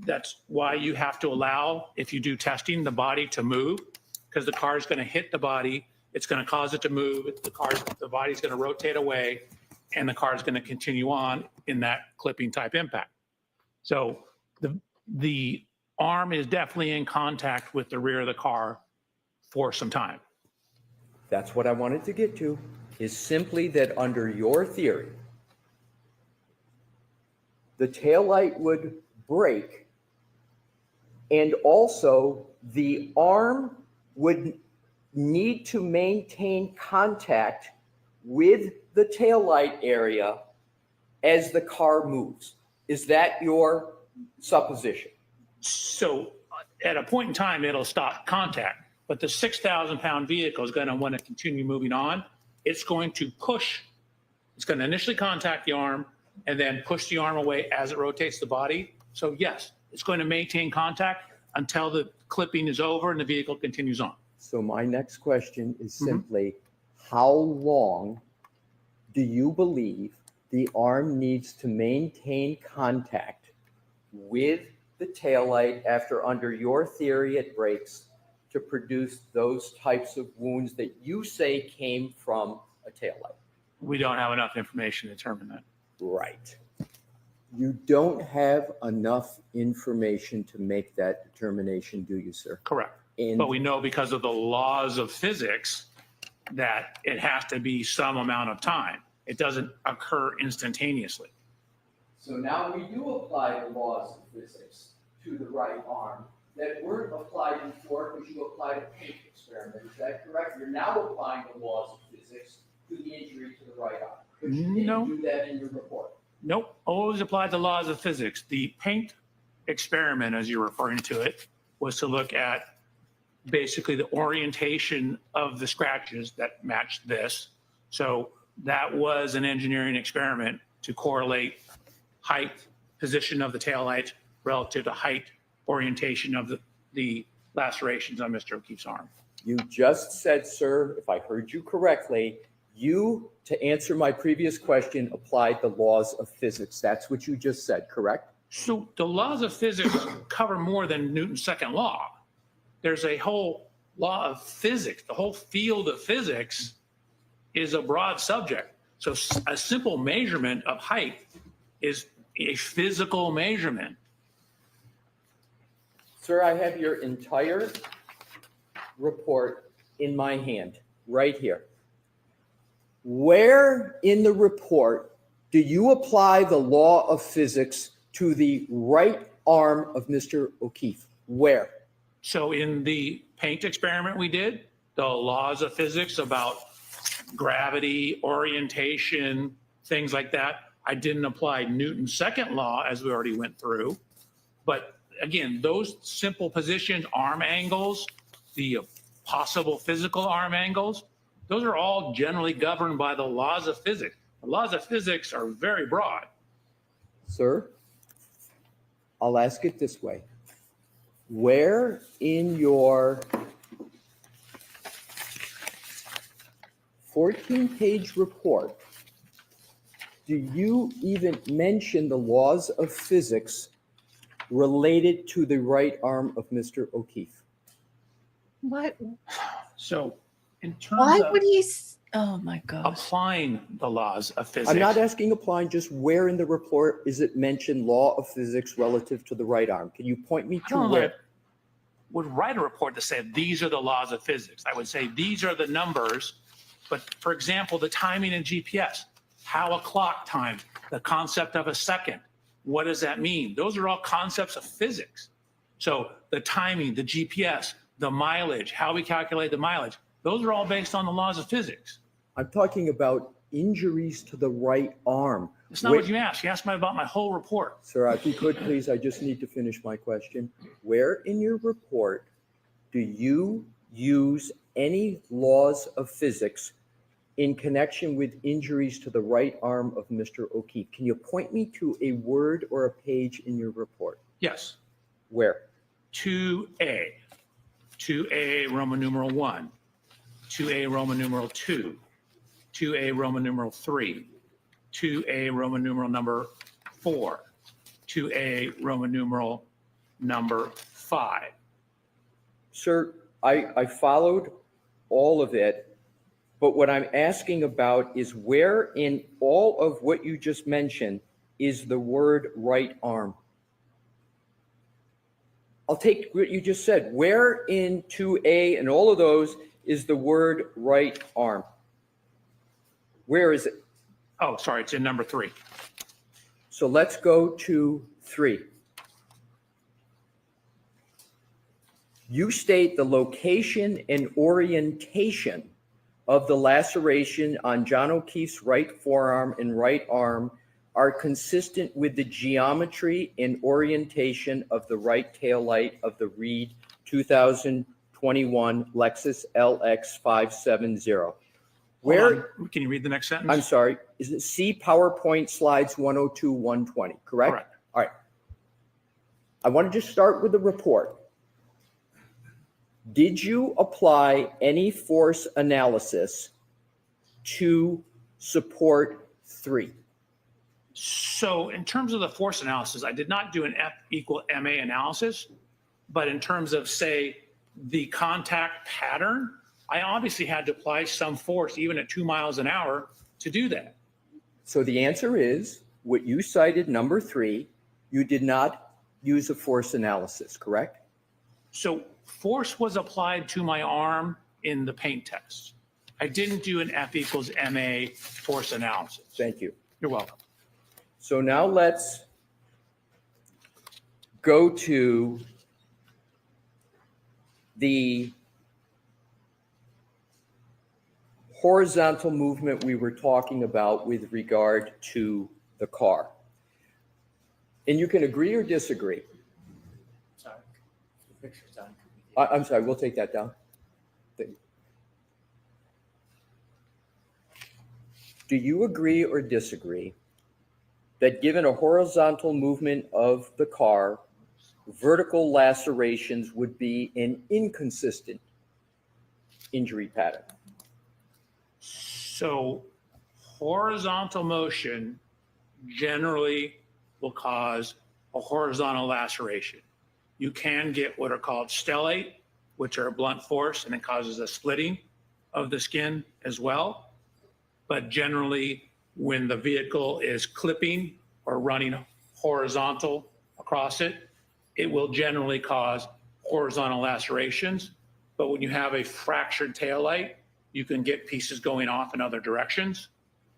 that's why you have to allow, if you do testing, the body to move, because the car is going to hit the body. It's going to cause it to move. The body's going to rotate away, and the car is going to continue on in that clipping type impact. So the arm is definitely in contact with the rear of the car for some time. That's what I wanted to get to, is simply that under your theory, the taillight would break, and also the arm would need to maintain contact with the taillight area as the car moves. Is that your supposition? So at a point in time, it'll stop contact, but the 6,000-pound vehicle is going to want to continue moving on. It's going to push. It's going to initially contact the arm and then push the arm away as it rotates the body. So yes, it's going to maintain contact until the clipping is over and the vehicle continues on. So my next question is simply, how long do you believe the arm needs to maintain contact with the taillight after, under your theory, it breaks, to produce those types of wounds that you say came from a taillight? We don't have enough information to determine that. Right. You don't have enough information to make that determination, do you, sir? Correct. And But we know because of the laws of physics that it has to be some amount of time. It doesn't occur instantaneously. so now we do apply the laws of physics to the right arm that weren't applied before, because you applied a paint experiment. Is that correct? You're now applying the laws of physics to the injury to the right arm. But you didn't No. do that in your report. Nope, always applied the laws of physics. The paint experiment, as you're referring to it, was to look at basically the orientation of the scratches that matched this. So that was an engineering experiment to correlate height, position of the taillight relative to height, orientation of the lacerations on Mr. O'Keefe's arm. You just said, sir, if I heard you correctly, you, to answer my previous question, applied the laws of physics. That's what you just said, correct? So the laws of physics cover more than Newton's second law. There's a whole law of physics. The whole field of physics is a broad subject. So a simple measurement of height is a physical measurement. Sir, I have your entire report in my hand, right here. Where in the report do you apply the law of physics to the right arm of Mr. O'Keefe? Where? So in the paint experiment we did, the laws of physics about gravity, orientation, things like that, I didn't apply Newton's second law as we already went through. But again, those simple positions, arm angles, the possible physical arm angles, those are all generally governed by the laws of physics. The laws of physics are very broad. Sir, I'll ask it this way. Where in your 14-page report do you even mention the laws of physics related to the right arm of Mr. O'Keefe? What? So in Why terms of would he? Oh my gosh. applying the laws of physics. I'm not asking applying, just where in the report is it mentioned law of physics relative to the right arm? Can you point me I to don't know where? that I would write a report that said, these are the laws of physics. I would say, these are the numbers. But for example, the timing in GPS, how a clock times, the concept of a second, what does that mean? Those are all concepts of physics. So the timing, the GPS, the mileage, how we calculate the mileage, those are all based on the laws of physics. I'm talking about injuries to the right arm. It's not what you asked. You asked me about my whole report. Sir, if you could, please, I just need to finish my question. Where in your report do you use any laws of physics in connection with injuries to the right arm of Mr. O'Keefe? Can you point me to a word or a page in your report? Yes. Where? 2A, 2A Roman numeral 1, 2A Roman numeral 2, 2A Roman numeral 3, 2A Roman numeral number 4, 2A Roman numeral number 5. Sir, I followed all of it, but what I'm asking about is where in all of what you just mentioned is the word right arm? I'll take what you just said. Where in 2A and all of those is the word right arm? Where is it? Oh, sorry, it's in number 3. So let's go to 3. You state the location and orientation of the laceration on John O'Keefe's right forearm and right arm are consistent with the geometry and orientation of the right tail light of the Reed 2021 Lexus LX 570. Where, Can you read the next sentence? I'm sorry, is it see PowerPoint slides 102, 120, correct? Correct. All right. I want to just start with the report. Did you apply any force analysis to support 3? So in terms of the force analysis, I did not do an F equal MA analysis, but in terms of, say, the contact pattern, I obviously had to apply some force, even at 2 miles an hour, to do that. So the answer is, what you cited, number 3, you did not use a force analysis, correct? So force was applied to my arm in the paint test. I didn't do an F equals MA force analysis. Thank you. You're welcome. So now let's go to the horizontal movement we were talking about with regard to the car. And you can agree or disagree. Sorry, the picture's on. I'm sorry, we'll take that down. Do you agree or disagree that given a horizontal movement of the car, vertical lacerations would be an inconsistent injury pattern? So horizontal motion generally will cause a horizontal laceration. You can get what are called stellate, which are a blunt force, and it causes a splitting of the skin as well. But generally, when the vehicle is clipping or running horizontal across it, it will generally cause horizontal lacerations. But when you have a fractured taillight, you can get pieces going off in other directions.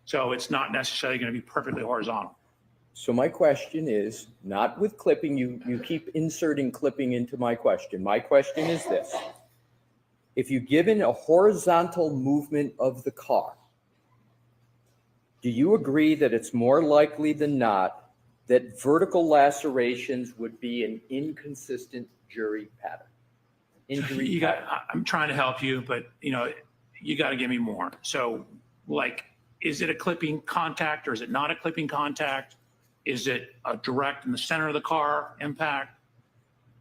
So it's not necessarily going to be perfectly horizontal. So my question is, not with clipping, you keep inserting clipping into my question. My question is this. If you're given a horizontal movement of the car, do you agree that it's more likely than not that vertical lacerations would be an inconsistent injury pattern? I'm trying to help you, but you got to give me more. So like, is it a clipping contact or is it not a clipping contact? Is it a direct in the center of the car impact?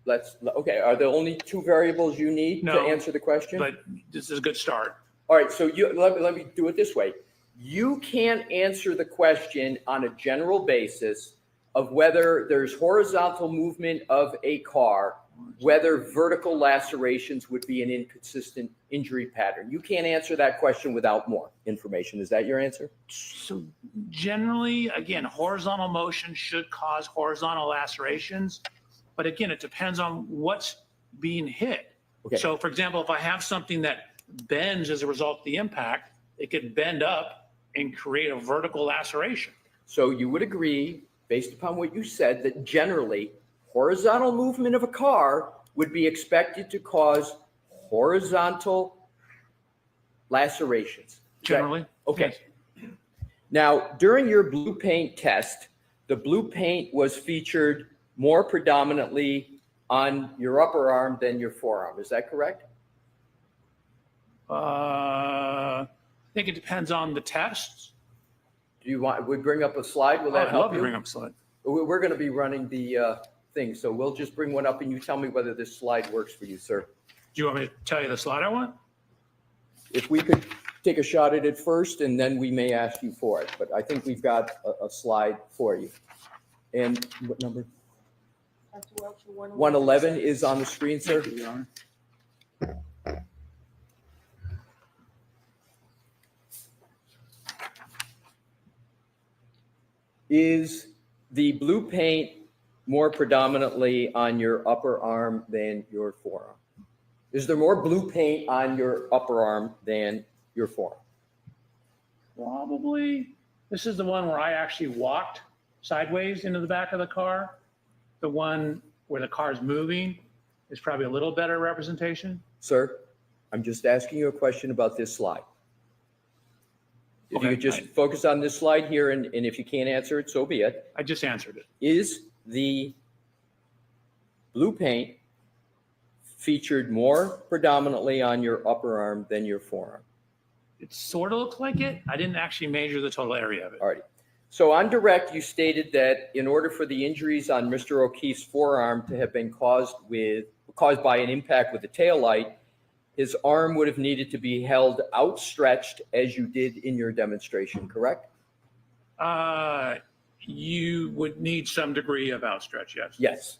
Okay, are there only two variables you need to answer the question? But this is a good start. All right, so let me do it this way. You can't answer the question on a general basis of whether there's horizontal movement of a car, whether vertical lacerations would be an inconsistent injury pattern. You can't answer that question without more information. Is that your answer? So generally, again, horizontal motion should cause horizontal lacerations. But again, it depends on what's being hit. Okay. So for example, if I have something that bends as a result of the impact, it could bend up and create a vertical laceration. So you would agree, based upon what you said, that generally horizontal movement of a car would be expected to cause horizontal lacerations. Generally. Okay. Yes. Now, during your blue paint test, the blue paint was featured more predominantly on your upper arm than your forearm. Is that correct? I think it depends on the tests. Do you want, we bring up a slide? Will that I'd help love you? to bring up a slide. We're going to be running the thing, so we'll just bring one up and you tell me whether this slide works for you, sir. Do you want me to tell you the slide I want? If we could take a shot at it first, and then we may ask you for it, but I think we've got a slide for you. And what number? Dr. Welcher, 111 is on the screen, sir. Thank you, Your Honor. Is the blue paint more predominantly on your upper arm than your forearm? Is there more blue paint on your upper arm than your forearm? Probably. This is the one where I actually walked sideways into the back of the car. The one where the car is moving is probably a little better representation. Sir, I'm just asking you a question about this slide. If Okay, you could just focus on this slide here, and if you can't answer it, so be it. I just answered it. Is the blue paint featured more predominantly on your upper arm than your forearm? It sort of looks like it. I didn't actually measure the total area of it. All righty. So on direct, you stated that in order for the injuries on Mr. O'Keefe's forearm to have been caused by an impact with the taillight, his arm would have needed to be held outstretched as you did in your demonstration, correct? You would need some degree of outstretch, yes. Yes.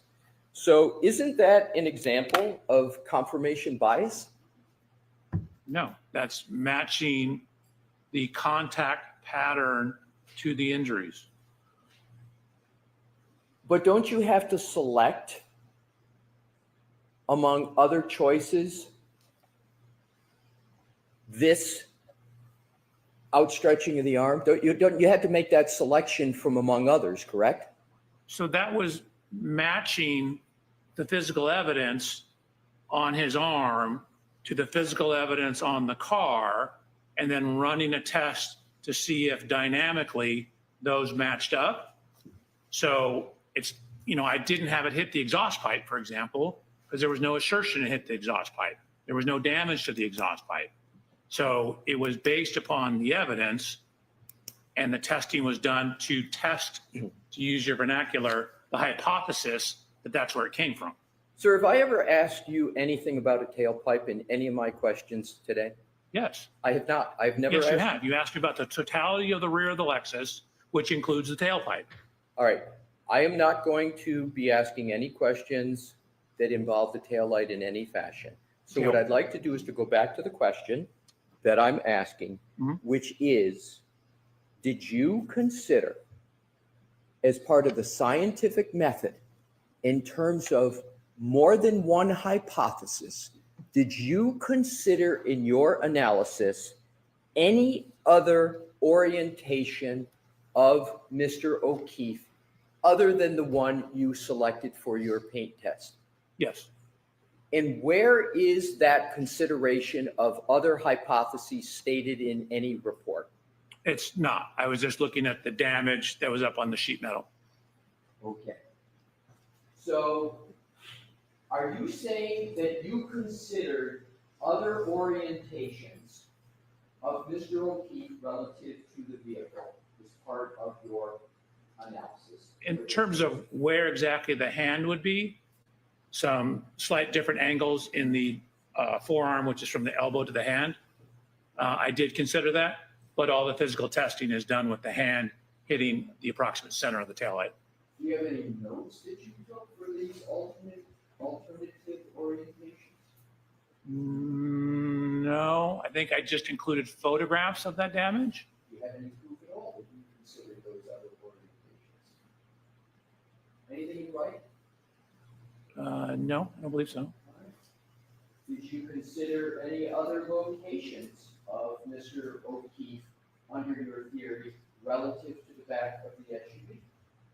So isn't that an example of confirmation bias? No, that's matching the contact pattern to the injuries. But don't you have to select among other choices this outstretching of the arm? You had to make that selection from among others, correct? So that was matching the physical evidence on his arm to the physical evidence on the car, and then running a test to see if dynamically those matched up. So it's, I didn't have it hit the exhaust pipe, for example, because there was no assertion to hit the exhaust pipe. There was no damage to the exhaust pipe. So it was based upon the evidence, and the testing was done to test, to use your vernacular, the hypothesis that that's where it came from. Sir, have I ever asked you anything about a tailpipe in any of my questions today? Yes. I have not. I've never Yes, asked. you have. You asked me about the totality of the rear of the Lexus, which includes the tailpipe. All right. I am not going to be asking any questions that involve the taillight in any fashion. So what I'd like to do is to go back to the question that I'm asking, which is, did you consider as part of the scientific method in terms of more than one hypothesis, did you consider in your analysis any other orientation of Mr. O'Keefe other than the one you selected for your paint test? Yes. And where is that consideration of other hypotheses stated in any report? It's not. I was just looking at the damage that was up on the sheet metal. Okay. So are you saying that you considered other orientations of Mr. O'Keefe relative to the vehicle as part of your analysis? In terms of where exactly the hand would be, some slight different angles in the forearm, which is from the elbow to the hand. I did consider that, but all the physical testing is done with the hand hitting the approximate center of the taillight. Do you have any notes that you took for these alternative orientations? No, I think I just included photographs of that damage. Do you have any proof at all that you considered those other orientations? Anything you write? No, I don't believe so. Did you consider any other locations of Mr. O'Keefe under your theory relative to the back of the SUV?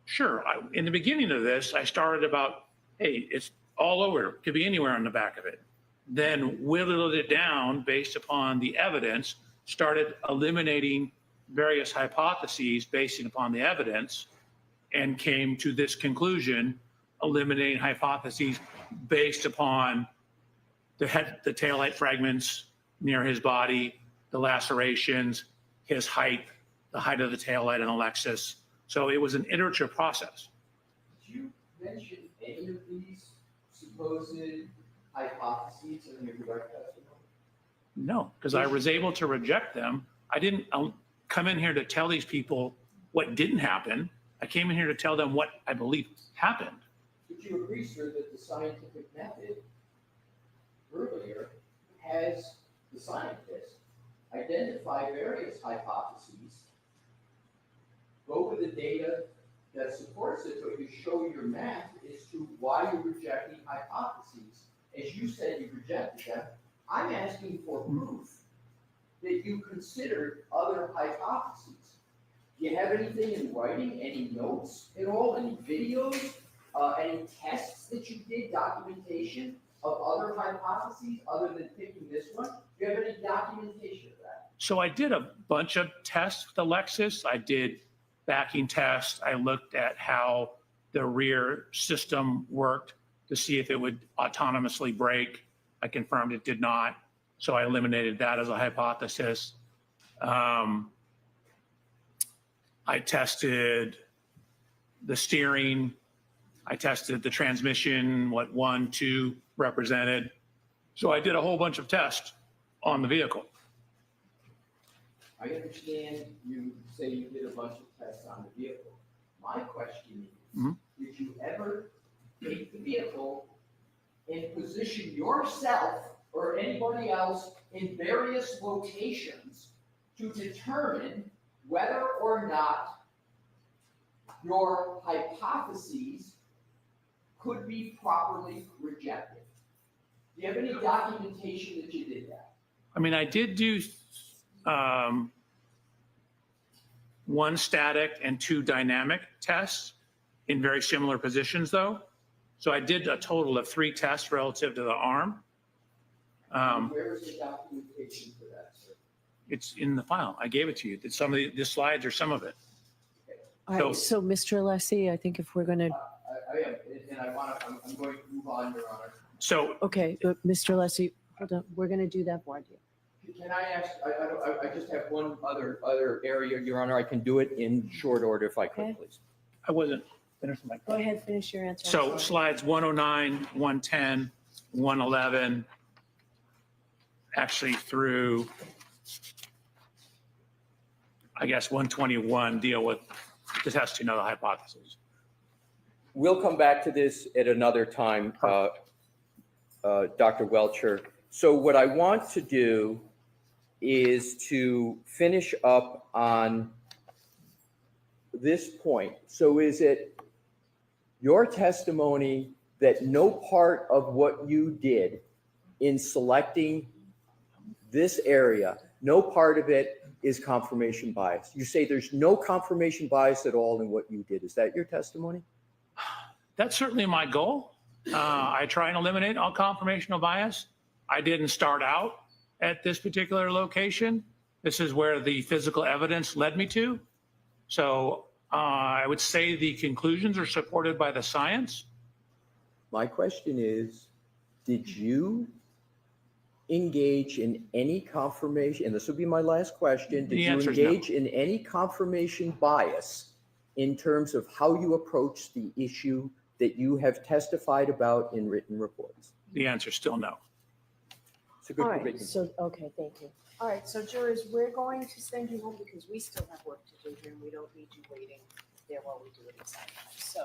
Sure. In the beginning of this, I started about, hey, it's all over. It could be anywhere on the back of it. Then whittled it down based upon the evidence, started eliminating various hypotheses based upon the evidence, and came to this conclusion, eliminating hypotheses based upon the taillight fragments near his body, the lacerations, his height, the height of the taillight on the Lexus. So it was an iterative process. Did you mention any of these supposed hypotheses in your direct testimony? No, because I was able to reject them. I didn't come in here to tell these people what didn't happen. I came in here to tell them what I believe happened. Would you agree, sir, that the scientific method earlier has the scientists identify various hypotheses, go with the data that supports it, but you show your math as to why you're rejecting hypotheses. As you said, you rejected them. I'm asking for proof that you considered other hypotheses. Do you have anything in writing, any notes at all, any videos, any tests that you did, documentation of other hypotheses other than picking this one? Do you have any documentation of that? So I did a bunch of tests with the Lexus. I did backing tests. I looked at how the rear system worked to see if it would autonomously brake. I confirmed it did not. So I eliminated that as a hypothesis. I tested the steering. I tested the transmission, what 1, 2 represented. So I did a whole bunch of tests on the vehicle. I understand you say you did a bunch of tests on the vehicle. My question is, did you ever take the vehicle and position yourself or anybody else in various locations to determine whether or not your hypotheses could be properly rejected? Do you have any documentation that you did that? I mean, I did do one static and 2 dynamic tests in very similar positions, though. So I did a total of 3 tests relative to the arm. Where is the documentation for that, sir? It's in the file. I gave it to you. Some of the slides are some of it. All right, so Mr. Alessi, I think if we're going to, I am, and I'm going to move on, Your Honor. So okay, Mr. Alessi, hold on, we're going to do that voir dire. Can I ask, I just have one other area, Your Honor. I can do it in short order if I could, Okay. please. I wasn't finished with my Go ahead, finish your answer. I'm So sorry. slides 109, 110, 111, actually through, I guess, 121 deal with the testing of the hypothesis. We'll come back to this at another time, Dr. Welcher. So what I want to do is to finish up on this point. So is it your testimony that no part of what you did in selecting this area, no part of it is confirmation bias? You say there's no confirmation bias at all in what you did. Is that your testimony? That's certainly my goal. I try and eliminate all confirmational bias. I didn't start out at this particular location. This is where the physical evidence led me to. So I would say the conclusions are supported by the science. My question is, did you engage in any confirmation, and this will be my last question, did The you answer is no. engage in any confirmation bias in terms of how you approach the issue that you have testified about in written reports? The answer is still no. It's a good All right, written. so, okay, thank you. All right, so jurors, we're going to send you home because we still have work to do here and we don't need you waiting there while we do it exactly. So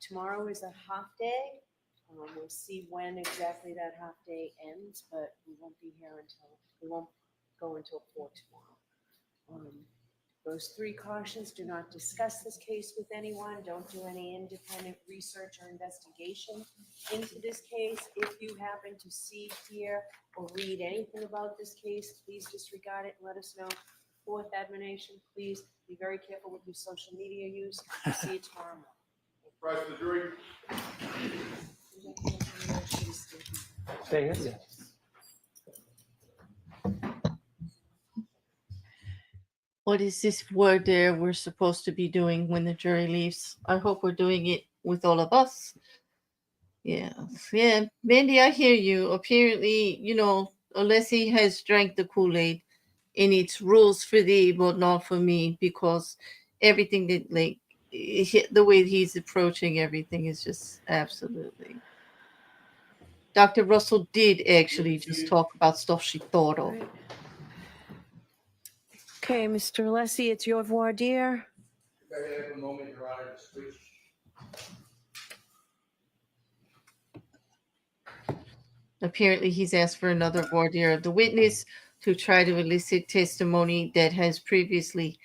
tomorrow is a half day. We'll see when exactly that half day ends, but we won't be here until, we won't go until 4 tomorrow. Those 3 cautions: do not discuss this case with anyone. Don't do any independent research or investigation into this case. If you happen to see, hear, or read anything about this case, please disregard it and let us know. 4th admonition: please be very careful with your social media use. See you tomorrow morning. Rise to the jury. Stay here. What is this word there we're supposed to be doing when the jury leaves? I hope we're doing it with all of us. Yeah. Yeah. Mandy, I hear you. Apparently, Alessi has drank the Kool-Aid, and it's rules for thee, but not for me, because everything that, the way he's approaching everything is just absolutely. Dr. Russell did actually just talk about stuff she thought of. Right. Okay, Mr. Alessi, it's your voir dire. If I have a moment, Your Honor, to switch. Apparently, he's asked for another voir dire of the witness to try to elicit testimony that has previously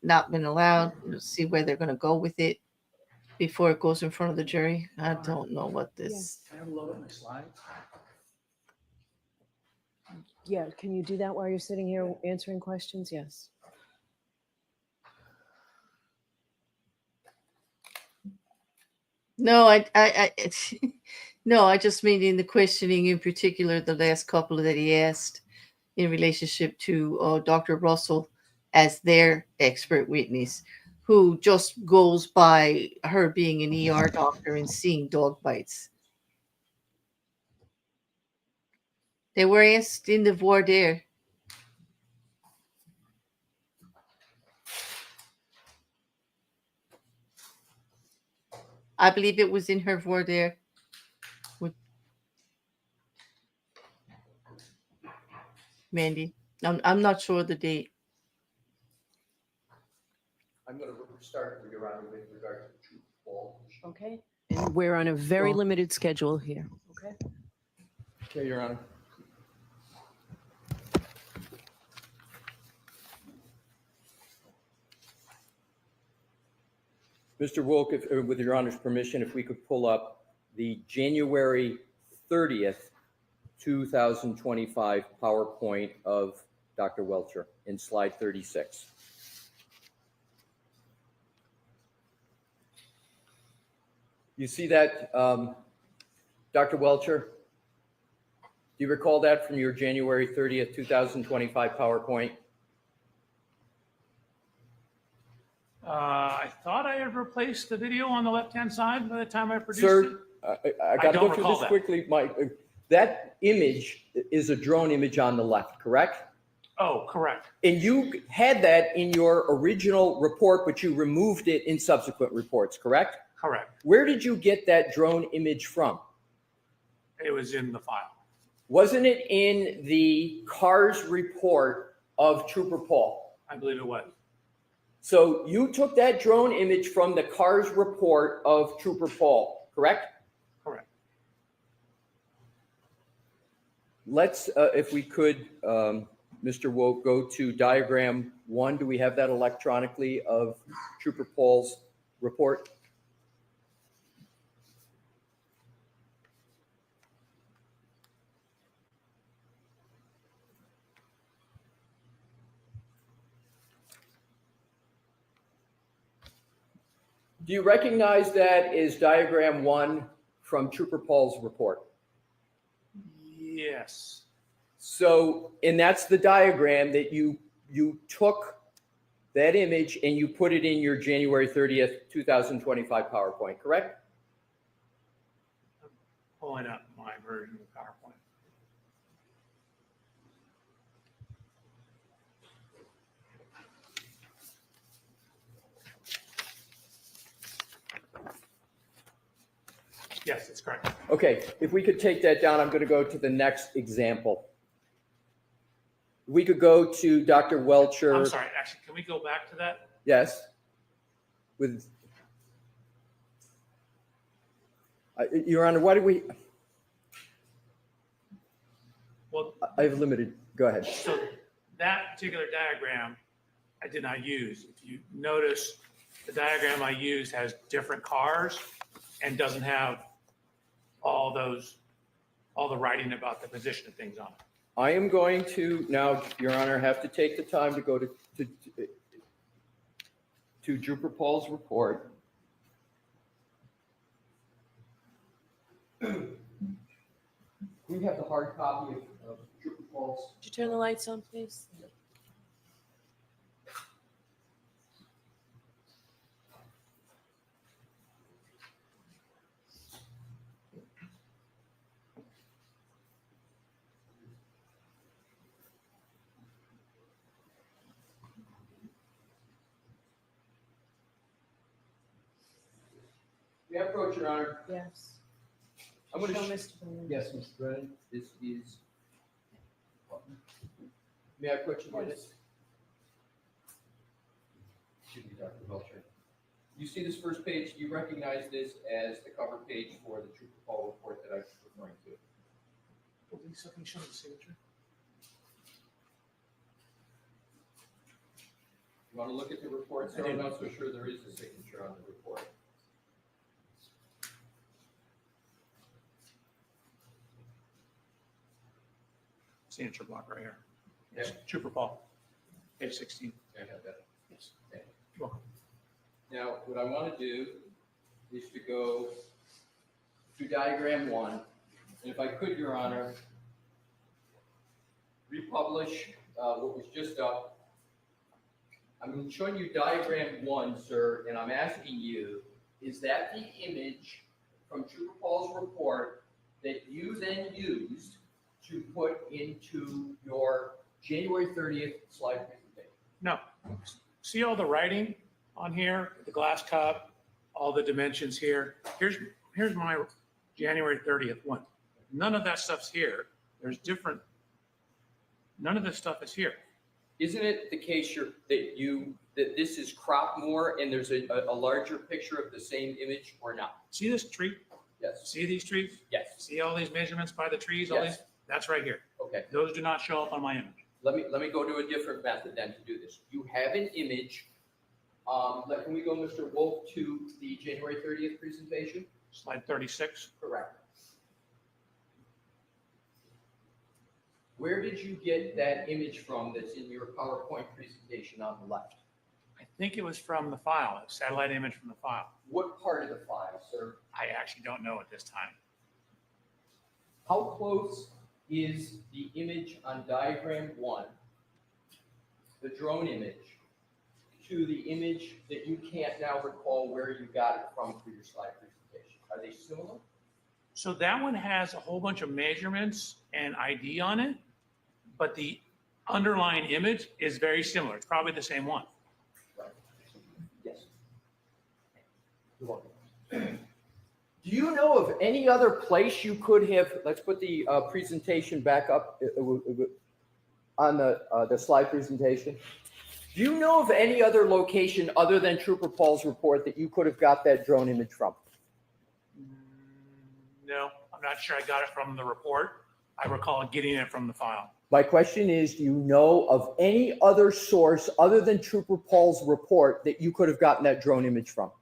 not been allowed. We'll see where they're going to go with it before it goes in front of the jury. I don't know what this. Can I have a look at my slides? Yeah, can you do that while you're sitting here answering questions? Yes. No, no, I just mean in the questioning, in particular, the last couple that he asked in relationship to Dr. Russell as their expert witness, who just goes by her being an ER doctor and seeing dog bites. They were asked in the voir dire. I believe it was in her voir dire. Mandy, I'm not sure of the date. I'm going to start, Your Honor, with regard to the truth ball. Okay. And we're on a very limited schedule here. Okay. Okay, Your Honor. Mr. Wilk, with Your Honor's permission, if we could pull up the January 30th, 2025 PowerPoint of Dr. Welcher in slide 36. You see that, Dr. Welcher? Do you recall that from your January 30th, 2025 PowerPoint? I thought I had replaced the video on the left-hand side by the time I produced it. Sir, I got to don't go through recall this that. quickly. That image is a drone image on the left, correct? Oh, correct. And you had that in your original report, but you removed it in subsequent reports, correct? Correct. Where did you get that drone image from? It was in the file. Wasn't it in the CARS report of Trooper Paul? I believe it was. So you took that drone image from the CARS report of Trooper Paul, correct? Correct. Let's, if we could, Mr. Woke, go to diagram 1. Do we have that electronically of Trooper Paul's report? Do you recognize that as diagram 1 from Trooper Paul's report? Yes. So, and that's the diagram that you took that image and you put it in your January 30th, 2025 PowerPoint, correct? Pulling up my version of PowerPoint. Yes, that's correct. Okay, if we could take that down, I'm going to go to the next example. We could go to Dr. Welcher. I'm sorry, actually, can we go back to that? Yes. With Your Honor, why do we? Well, I have limited. Go ahead. so that particular diagram I did not use. If you notice, the diagram I used has different cars and doesn't have all the writing about the position of things on it. I am going to now, Your Honor, have to take the time to go to Trooper Paul's report. We have the hard copy of Trooper Paul's. Could you turn the lights on, please? We have approach, Your Honor. Yes. I'm going to Show Mr. Brennan. Yes, Mr. Brennan, this is. May I approach you this? Excuse me, Dr. Welcher. You see this first page, you recognize this as the cover page for the Trooper Paul report that I was referring to. Lisa, can you show me the signature? You want to look at the report, sir? I'm not so sure there is a signature on the report. Signature block right here. Yeah. Trooper Paul, page 16. I have that. Yes. Okay. You're welcome. Now, what I want to do is to go to diagram 1, and if I could, Your Honor, republish what was just up. I'm showing you diagram 1, sir, and I'm asking you, is that the image from Trooper Paul's report that you then used to put into your January 30th slide presentation? No. See all the writing on here, the glass cup, all the dimensions here. Here's my January 30th one. None of that stuff's here. There's different, none of this stuff is here. Isn't it the case that this is cropped more and there's a larger picture of the same image or not? See this tree? Yes. See these trees? Yes. See all these measurements by the trees? All Yes. these? That's right here. Okay. Those do not show up on my image. Let me go to a different method then to do this. You have an image. Can we go, Mr. Wolf, to the January 30th presentation? Slide 36. Correct. Where did you get that image from that's in your PowerPoint presentation on the left? I think it was from the file, a satellite image from the file. What part of the file, sir? I actually don't know at this time. How close is the image on diagram 1, the drone image, to the image that you can't now recall where you got it from for your slide presentation? Are they similar? So that one has a whole bunch of measurements and ID on it, but the underlying image is very similar. It's probably the same one. Right. Yes. You're welcome. Do you know of any other place you could have, let's put the presentation back up on the slide presentation. Do you know of any other location other than Trooper Paul's report that you could have got that drone image from? No, I'm not sure I got it from the report. I recall getting it from the file. My question is, do you know of any other source other than Trooper Paul's report that you could have gotten that drone image from?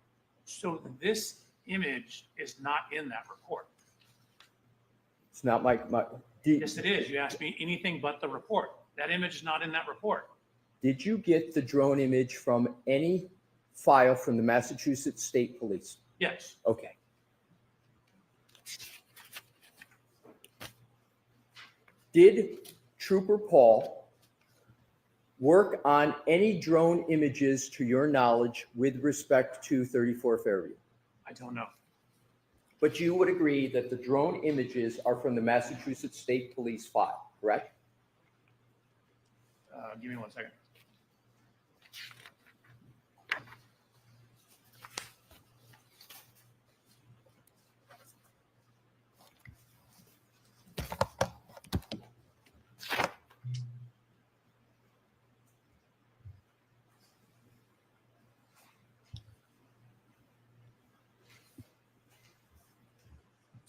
So this image is not in that report. It's not Yes, it is. You asked me anything but the report. That image is not in that report. Did you get the drone image from any file from the Massachusetts State Police? Yes. Okay. Did Trooper Paul work on any drone images to your knowledge with respect to 34 Fairview? I don't know. But you would agree that the drone images are from the Massachusetts State Police file, correct? Give me 1 second.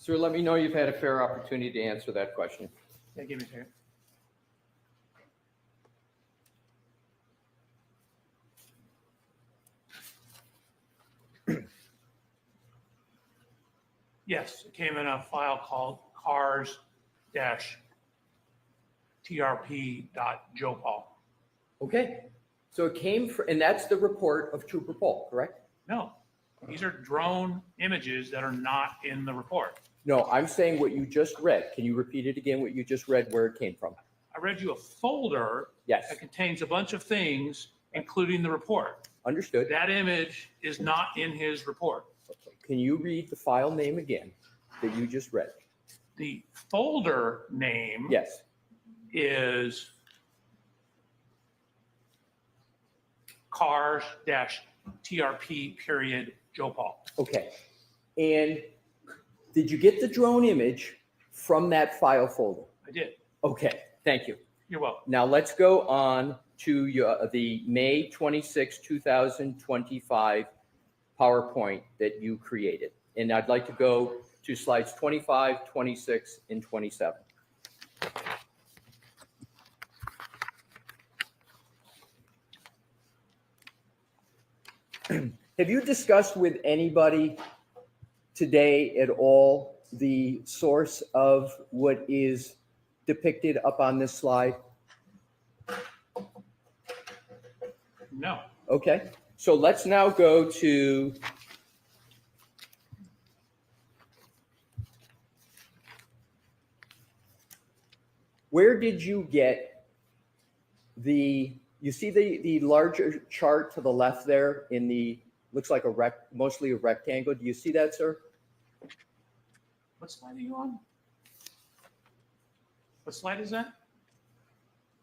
Sir, let me know you've had a fair opportunity to answer that question. Yeah, give me a second. Yes, it came in a file called cars-trp.jopal. Okay. So it came from, and that's the report of Trooper Paul, correct? No, these are drone images that are not in the report. No, I'm saying what you just read. Can you repeat it again, what you just read, where it came from? I read you a folder Yes, that contains a bunch of things, including the report. understood. That image is not in his report. Can you read the file name again that you just read? The folder name Yes. is cars-trp.jopal. Okay. And did you get the drone image from that file folder? I did. Okay, thank you. You're welcome. Now let's go on to the May 26, 2025 PowerPoint that you created. And I'd like to go to slides 25, 26, and 27. Have you discussed with anybody today at all the source of what is depicted up on this slide? No. Okay, so let's now go to where did you get you see the larger chart to the left there in the, looks like mostly a rectangle. Do you see that, sir? What slide are you on? What slide is that?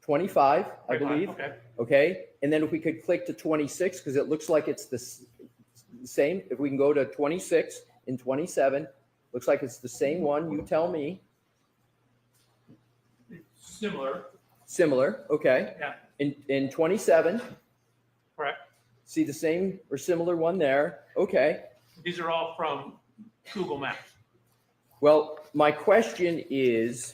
25, I 25, believe. Okay. Okay, and then if we could click to 26, because it looks like it's the same. If we can go to 26 and 27, looks like it's the same one. You tell me. Similar. Similar, okay. Yeah, In 27, correct. see the same or similar one there. Okay. These are all from Google Maps. Well, my question is,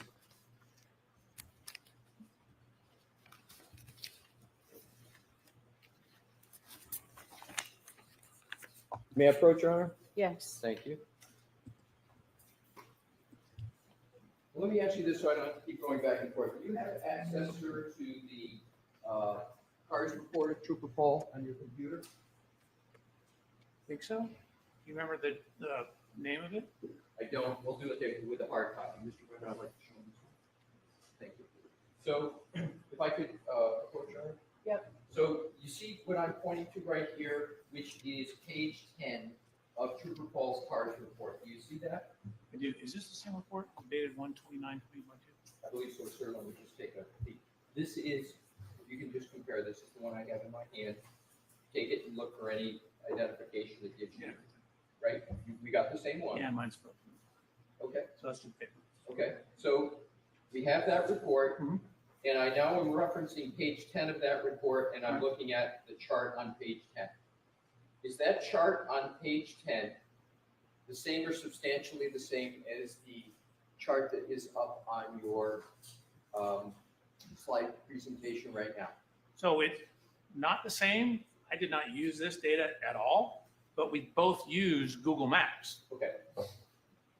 may I approach, Your Honor? Yes. Thank you. Let me ask you this so I don't have to keep going back and forth. Do you have access, sir, to the cars report of Trooper Paul on your computer? Think so? You remember the name of it? I don't. We'll do it there with the hard copy. Mr. Brennan, I'd like to show this one. Thank you. So if I could approach, Your Honor? Yep. So you see what I'm pointing to right here, which is page 10 of Trooper Paul's cars report. Do you see that? I did. Is this the same report dated 1/29/2022? I believe so, sir. Let me just take a peek. This is, you can just compare, this is the one I have in my hand. Take it and look for any identification that gives you, right? We got the same one. Yeah, mine's broken. Okay, So that's just paper. okay. So we have that report, Mhm. and I now am referencing page 10 of that report, and I'm looking at the chart on page 10. Is that chart on page 10 the same or substantially the same as the chart that is up on your slide presentation right now. So it's not the same. I did not use this data at all, but we both use Google Maps. Okay.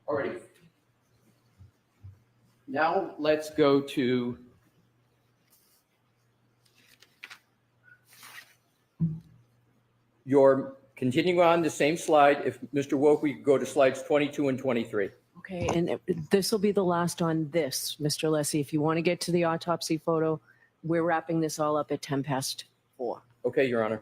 Alrighty. Now let's go to your, continuing on the same slide. If Mr. Woke, we could go to slides 22 and 23. Okay, and this will be the last on this, Mr. Alessi. If you want to get to the autopsy photo, we're wrapping this all up at 4:10. Okay, Your Honor.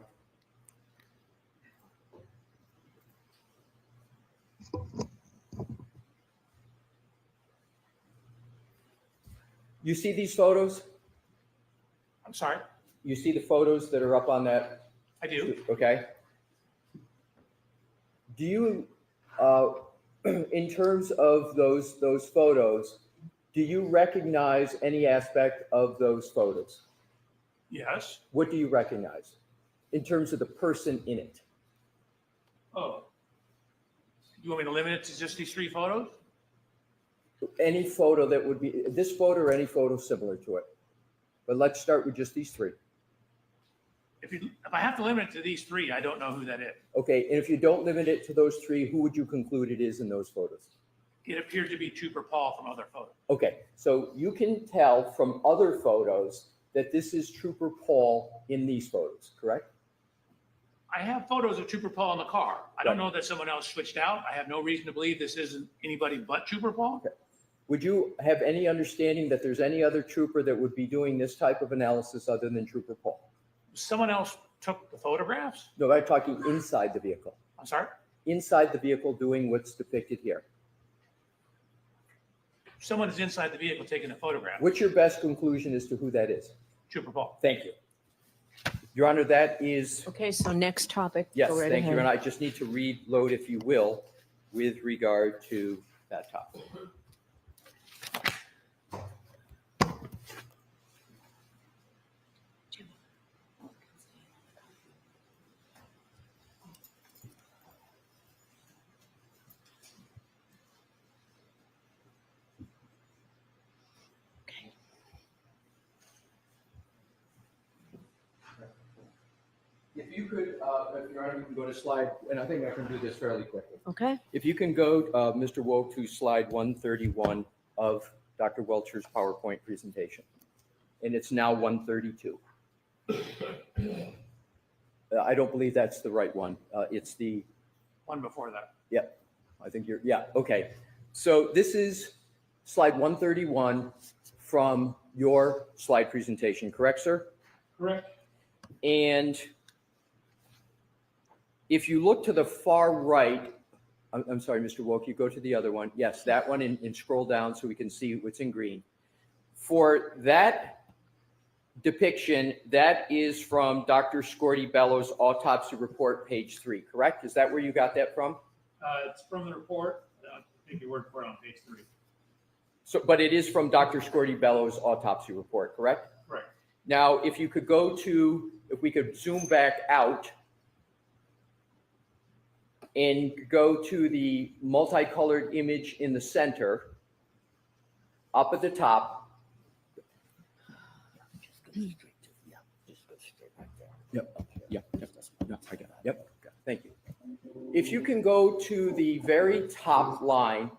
You see these photos? I'm sorry, You see the photos that are up on that? I do. Okay. Do you, in terms of those photos, do you recognize any aspect of those photos? Yes. What do you recognize in terms of the person in it? Oh. You want me to limit it to just these 3 photos? Any photo that would be, this photo or any photo similar to it. But let's start with just these 3. If I have to limit it to these 3, I don't know who that is. Okay, and if you don't limit it to those 3, who would you conclude it is in those photos? It appeared to be Trooper Paul from other photos. Okay, so you can tell from other photos that this is Trooper Paul in these photos, correct? I have photos of Trooper Paul in the car. I don't Right. know that someone else switched out. I have no reason to believe this isn't anybody but Trooper Paul. Okay. Would you have any understanding that there's any other trooper that would be doing this type of analysis other than Trooper Paul? Someone else took the photographs? No, I'm talking inside the vehicle. I'm sorry? Inside the vehicle doing what's depicted here. Someone is inside the vehicle taking a photograph. What's your best conclusion as to who that is? Trooper Paul. Thank you. Your Honor, that is, Okay, so next topic. yes, Go right thank you. ahead. And I just need to reload, if you will, with regard to that topic. If you could, if Your Honor, you can go to slide, and I think I can do this fairly quickly. Okay, If you can go, Mr. Woke, to slide 131 of Dr. Welcher's PowerPoint presentation. And it's now 132. I don't believe that's the right one. It's the, One before that. I think you're, yeah, okay. So this is slide 131 from your slide presentation, correct, sir? Correct. And if you look to the far right, I'm sorry, Mr. Woke, you go to the other one. Yes, that one, and scroll down so we can see what's in green. For that depiction, that is from Dr. Scorty Bellows' autopsy report, page 3, correct? Is that where you got that from? It's from the report. Take your word for it on page 3. So, but it is from Dr. Scorty Bellows' autopsy report, correct? Correct. Now, if you could go to, if we could zoom back out and go to the multicolored image in the center, up at the top. Yep, I got it. Yep, thank you. If you can go to the very top line,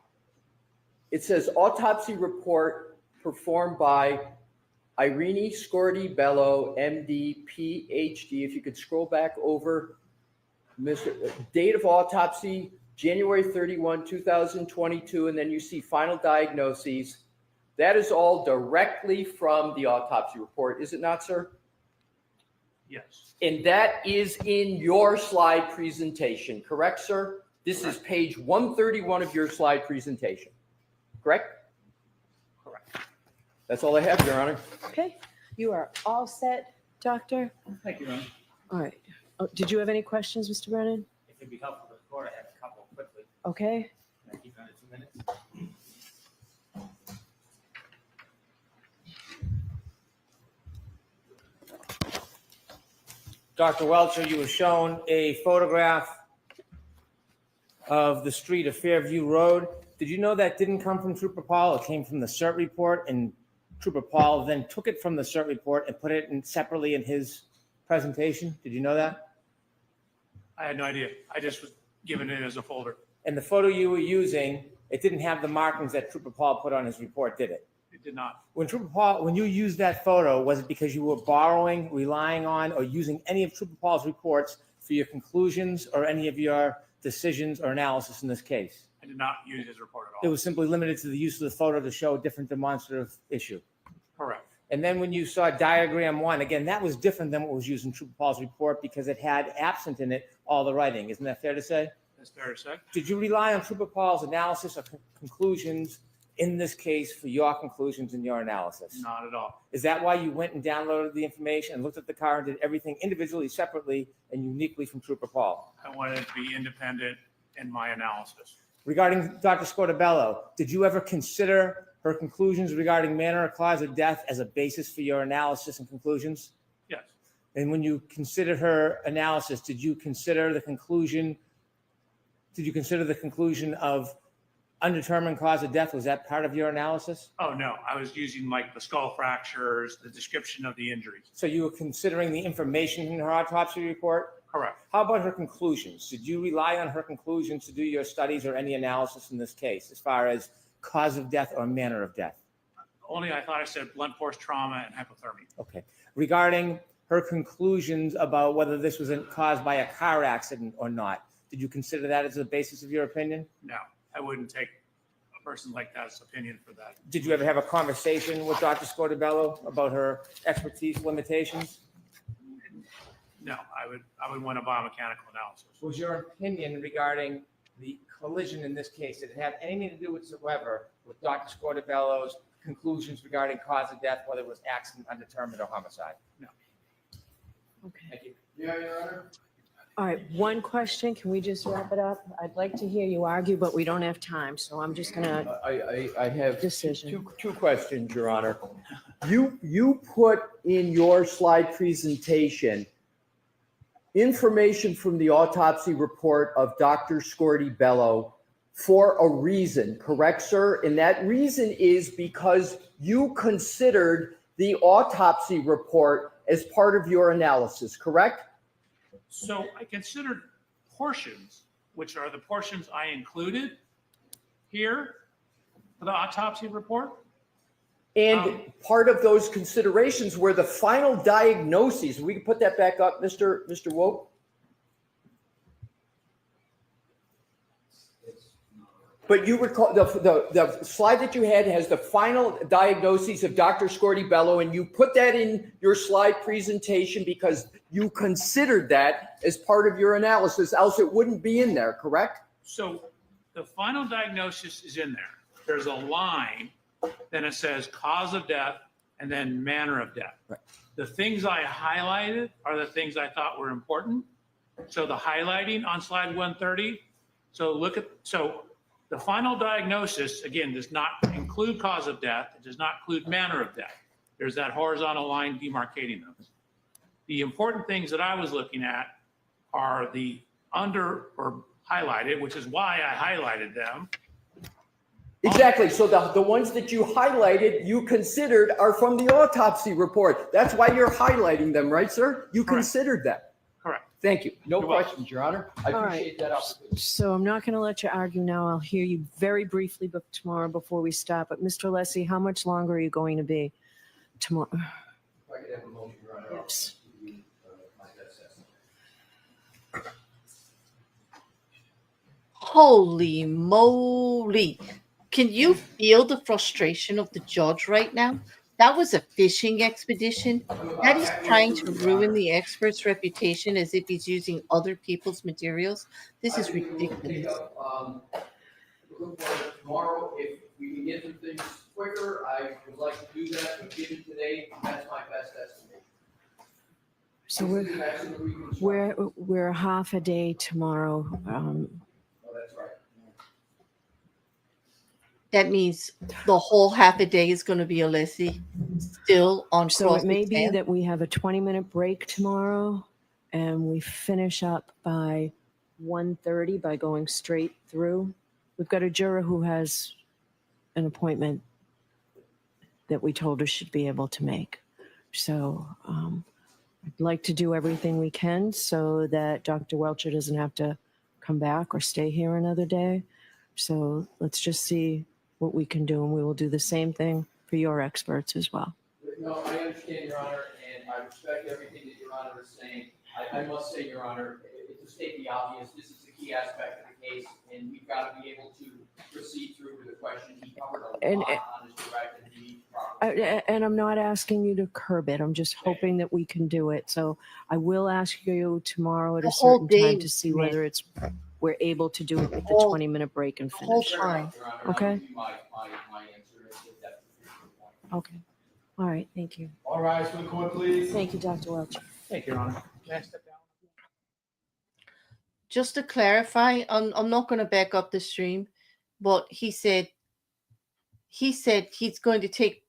it says autopsy report performed by Irene Scorty Bello, MD, PhD. If you could scroll back over, date of autopsy, January 31, 2022, and then you see final diagnoses. That is all directly from the autopsy report, is it not, sir? Yes. And that is in your slide presentation, correct, sir? This is page 131 of your slide presentation, correct? Correct. That's all I have, Your Honor. okay. You are all set, Doctor? Thank you, Ron. All right. Oh, did you have any questions, Mr. Brennan? If it'd be helpful to the court, I have a couple quickly. Okay. Can I keep it under 2 minutes? Dr. Welcher, you were shown a photograph of the street of Fairview Road. Did you know that didn't come from Trooper Paul? It came from the CERT report, and Trooper Paul then took it from the CERT report and put it in separately in his presentation? Did you know that? I had no idea. I just was given it as a folder. And the photo you were using, it didn't have the markings that Trooper Paul put on his report, did it? It did not. When Trooper Paul, when you used that photo, was it because you were borrowing, relying on, or using any of Trooper Paul's reports for your conclusions or any of your decisions or analysis in this case? I did not use his report at It all. was simply limited to the use of the photo to show a different demonstrative issue. Correct. And then when you saw diagram 1, again, that was different than what was used in Trooper Paul's report because it had absent in it all the writing. Isn't that fair to say? That's fair to say. Did you rely on Trooper Paul's analysis or conclusions in this case for your conclusions and your analysis? Not at all. Is that why you went and downloaded the information and looked at the car and did everything individually, separately, and uniquely from Trooper Paul? I wanted it to be independent in my analysis. Regarding Dr. Scotabello, did you ever consider her conclusions regarding manner or cause of death as a basis for your analysis and conclusions? Yes. And when you considered her analysis, did you consider the conclusion of undetermined cause of death? Was that part of your analysis? Oh, no. I was using like the skull fractures, the description of the injuries. So you were considering the information in her autopsy report? Correct. How about her conclusions? Did you rely on her conclusions to do your studies or any analysis in this case as far as cause of death or manner of death? Only I thought I said blunt force trauma and hypothermia. Okay. Regarding her conclusions about whether this was caused by a car accident or not, did you consider that as the basis of your opinion? No, I wouldn't take a person like that's opinion for that. Did you ever have a conversation with Dr. Scotabello about her expertise limitations? No, I would want a biomechanical analysis. Was your opinion regarding the collision in this case, did it have anything to do whatsoever with Dr. Scotabello's conclusions regarding cause of death, whether it was accident, undetermined, or homicide? No. Okay. Thank you. Yeah, Your Honor. All right, one question. Can we just wrap it up? I'd like to hear you argue, but we don't have time, so I'm just gonna I have decision. two questions, Your Honor. You put in your slide presentation information from the autopsy report of Dr. Scotabello for a reason, correct, sir? And that reason is because you considered the autopsy report as part of your analysis, correct? So I considered portions, which are the portions I included here for the autopsy report. And part of those considerations were the final diagnoses. We can put that back up, Mr. Woke. But you recall the slide that you had has the final diagnoses of Dr. Scotabello, and you put that in your slide presentation because you considered that as part of your analysis, else it wouldn't be in there, correct? So the final diagnosis is in there. There's a line, then it says cause of death, and then manner of death. Right. The things I highlighted are the things I thought were important. So the highlighting on slide 130. So the final diagnosis, again, does not include cause of death. It does not include manner of death. There's that horizontal line demarcating those. The important things that I was looking at are the under or highlighted, which is why I highlighted them. Exactly. So the ones that you highlighted, you considered are from the autopsy report. That's why you're highlighting them, right, sir? You Correct. considered that. Correct. Thank you. No You're welcome. questions, Your Honor. I All right. appreciate that opportunity. So I'm not gonna let you argue now. I'll hear you very briefly tomorrow before we stop. But Mr. Alessi, how much longer are you going to be tomorrow? If I could have a motion, Your Honor. Yes. Holy moly. Can you feel the frustration of the judge right now? That was a fishing expedition. That is trying to ruin the expert's reputation as if he's using other people's materials. This is ridiculous. Tomorrow, if we can get through things quicker, I would like to do that, but given today, that's my best estimate. So That's we're half a day tomorrow. Oh, that's right. That means the whole half a day is going to be Alessi still on So it may be cross-exam. that we have a 20-minute break tomorrow and we finish up by 1:30 by going straight through. We've got a juror who has an appointment. that we told her she'd be able to make. So I'd like to do everything we can so that Dr. Welcher doesn't have to come back or stay here another day. So let's just see what we can do, and we will do the same thing for your experts as well. No, I understand, Your Honor, and I respect everything that Your Honor is saying. I must say, Your Honor, to state the obvious, this is a key aspect of the case, and we've got to be able to proceed through with the question. He covered a lot on his direct and he properly. And I'm not asking you to curb it. I'm just hoping that we can do it. So I will ask you tomorrow at The a whole certain day, time to see Smith. whether we're able to do it with the whole- 20-minute break and whole finish. Fair enough, time. Your Honor. Okay. That would be my answer if that's the point. Okay. All right. Thank you. All rise for the court, please. Thank you, Dr. Welcher. Thank you, Your Honor. Can I step down? Just to clarify, I'm not going to back up the stream, but he said he's going to take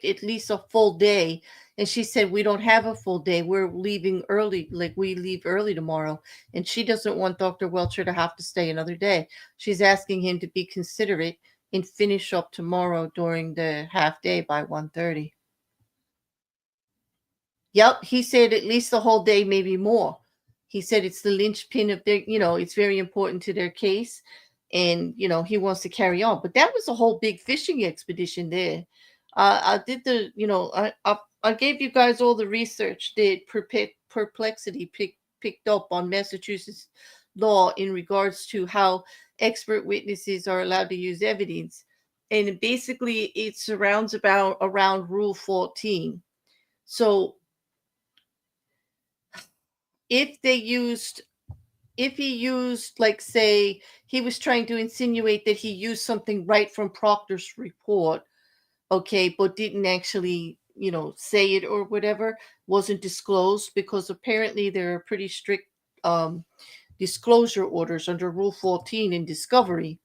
at least a full day, and she said we don't have a full day. We're leaving early, like we leave early tomorrow, and she doesn't want Dr. Welcher to have to stay another day. She's asking him to be considerate and finish up tomorrow during the half day by 1:30. Yep, he said at least the whole day, maybe more. He said it's the linchpin of their, it's very important to their case, and he wants to carry on. But that was a whole big fishing expedition there. I did I gave you guys all the research that Perplexity picked up on Massachusetts law in regards to how expert witnesses are allowed to use evidence, and basically it surrounds around Rule 14. So if he used, like, say, he was trying to insinuate that he used something right from Proctor's report, okay, but didn't actually, say it or whatever, wasn't disclosed, because apparently there are pretty strict disclosure orders under Rule 14 in discovery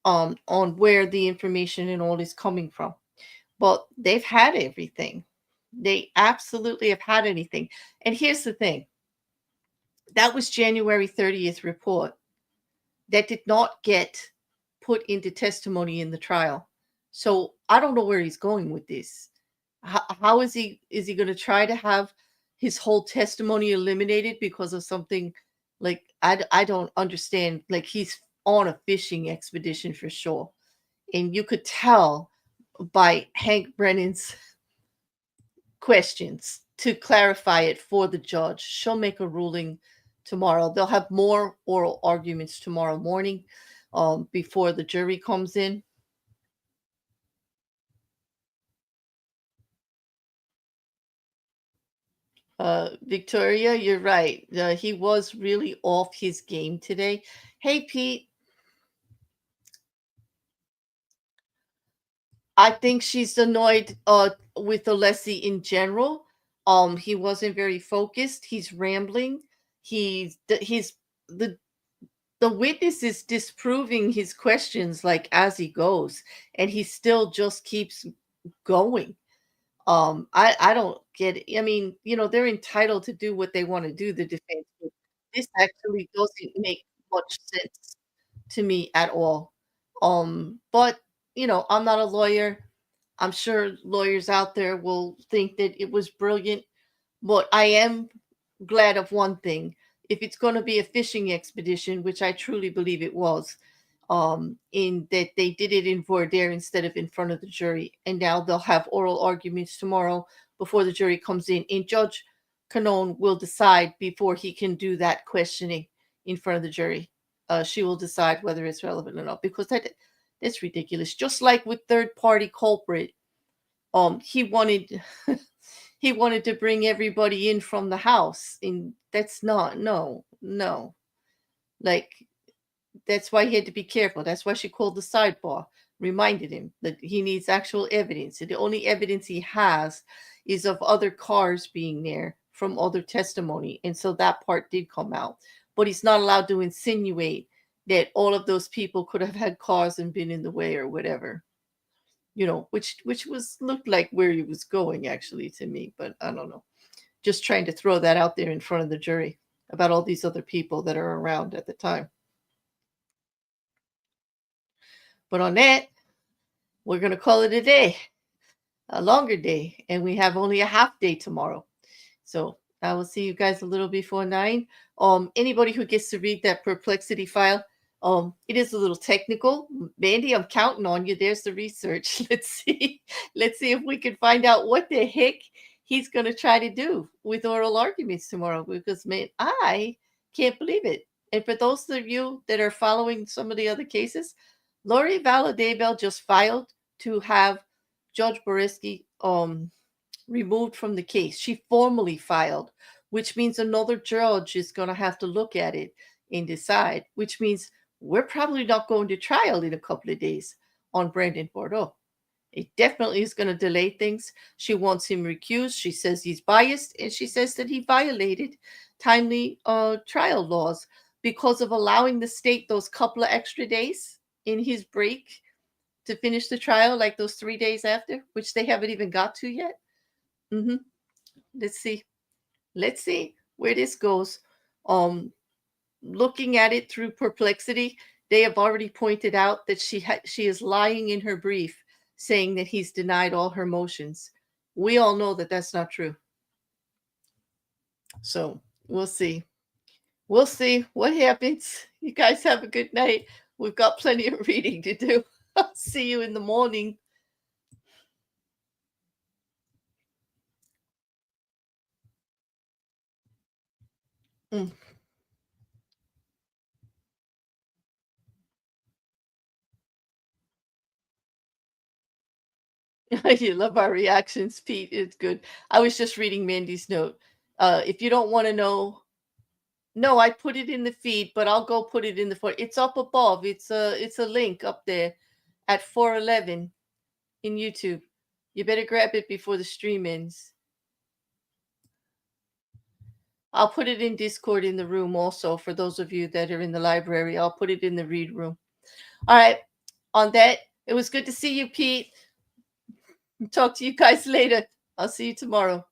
on where the information and all is coming from. But they've had everything. They absolutely have had anything. And here's the thing. That was January 30th report that did not get put into testimony in the trial. So I don't know where he's going with this. How is he going to try to have his whole testimony eliminated because of something like, I don't understand. Like, he's on a fishing expedition for sure. And you could tell by Hank Brennan's questions to clarify it for the judge. She'll make a ruling tomorrow. They'll have more oral arguments tomorrow morning before the jury comes in. Victoria, you're right. He was really off his game today. Hey, Pete. I think she's annoyed with Alessi in general. He wasn't very focused. He's rambling. The witness is disproving his questions like as he goes, and he still just keeps going. I don't get it. I mean, they're entitled to do what they want to do, the defense. But this actually doesn't make much sense to me at all. But I'm not a lawyer. I'm sure lawyers out there will think that it was brilliant, but I am glad of one thing. If it's going to be a fishing expedition, which I truly believe it was, in that they did it in voir dire instead of in front of the jury, and now they'll have oral arguments tomorrow before the jury comes in, and Judge Cannone will decide before he can do that questioning in front of the jury. She will decide whether it's relevant or not, because that's ridiculous. Just like with third-party culprit, he wanted he wanted to bring everybody in from the house, and that's not no. Like, that's why he had to be careful. That's why she called the sidebar, reminded him that he needs actual evidence. And the only evidence he has is of other cars being there from other testimony. And so that part did come out. But he's not allowed to insinuate that all of those people could have had cars and been in the way or whatever. Which looked like where he was going, actually, to me. But I don't know. Just trying to throw that out there in front of the jury about all these other people that are around at the time. But on that, we're going to call it a day. a longer day, and we have only a half day tomorrow. So I will see you guys a little before 9. Anybody who gets to read that perplexity file, it is a little technical. Mandy, I'm counting on you. There's the research. Let's see if we can find out what the heck he's going to try to do with oral arguments tomorrow, because man, I can't believe it. And for those of you that are following some of the other cases, Lori Valadabel just filed to have Judge Boreski removed from the case. She formally filed, which means another judge is going to have to look at it and decide, which means we're probably not going to trial in a couple of days on Brendan Bordeaux. It definitely is going to delay things. She wants him recused. She says he's biased, and she says that he violated timely trial laws because of allowing the state those couple of extra days in his break to finish the trial, like those 3 days after, which they haven't even got to yet. Let's see where this goes. Looking at it through perplexity, they have already pointed out that she is lying in her brief, saying that he's denied all her motions. We all know that that's not true. So we'll see what happens. You guys have a good night. We've got plenty of reading to do. I'll see you in the morning. You love our reactions, Pete. It's good. I was just reading Mandy's note. If you don't want to know, no, I put it in the feed, but I'll go put it in the. It's up above. It's a link up there at 4:11 in YouTube. You better grab it before the stream ends. I'll put it in Discord in the room also for those of you that are in the library. I'll put it in the read room. All right. On that, it was good to see you, Pete. Talk to you guys later. I'll see you tomorrow.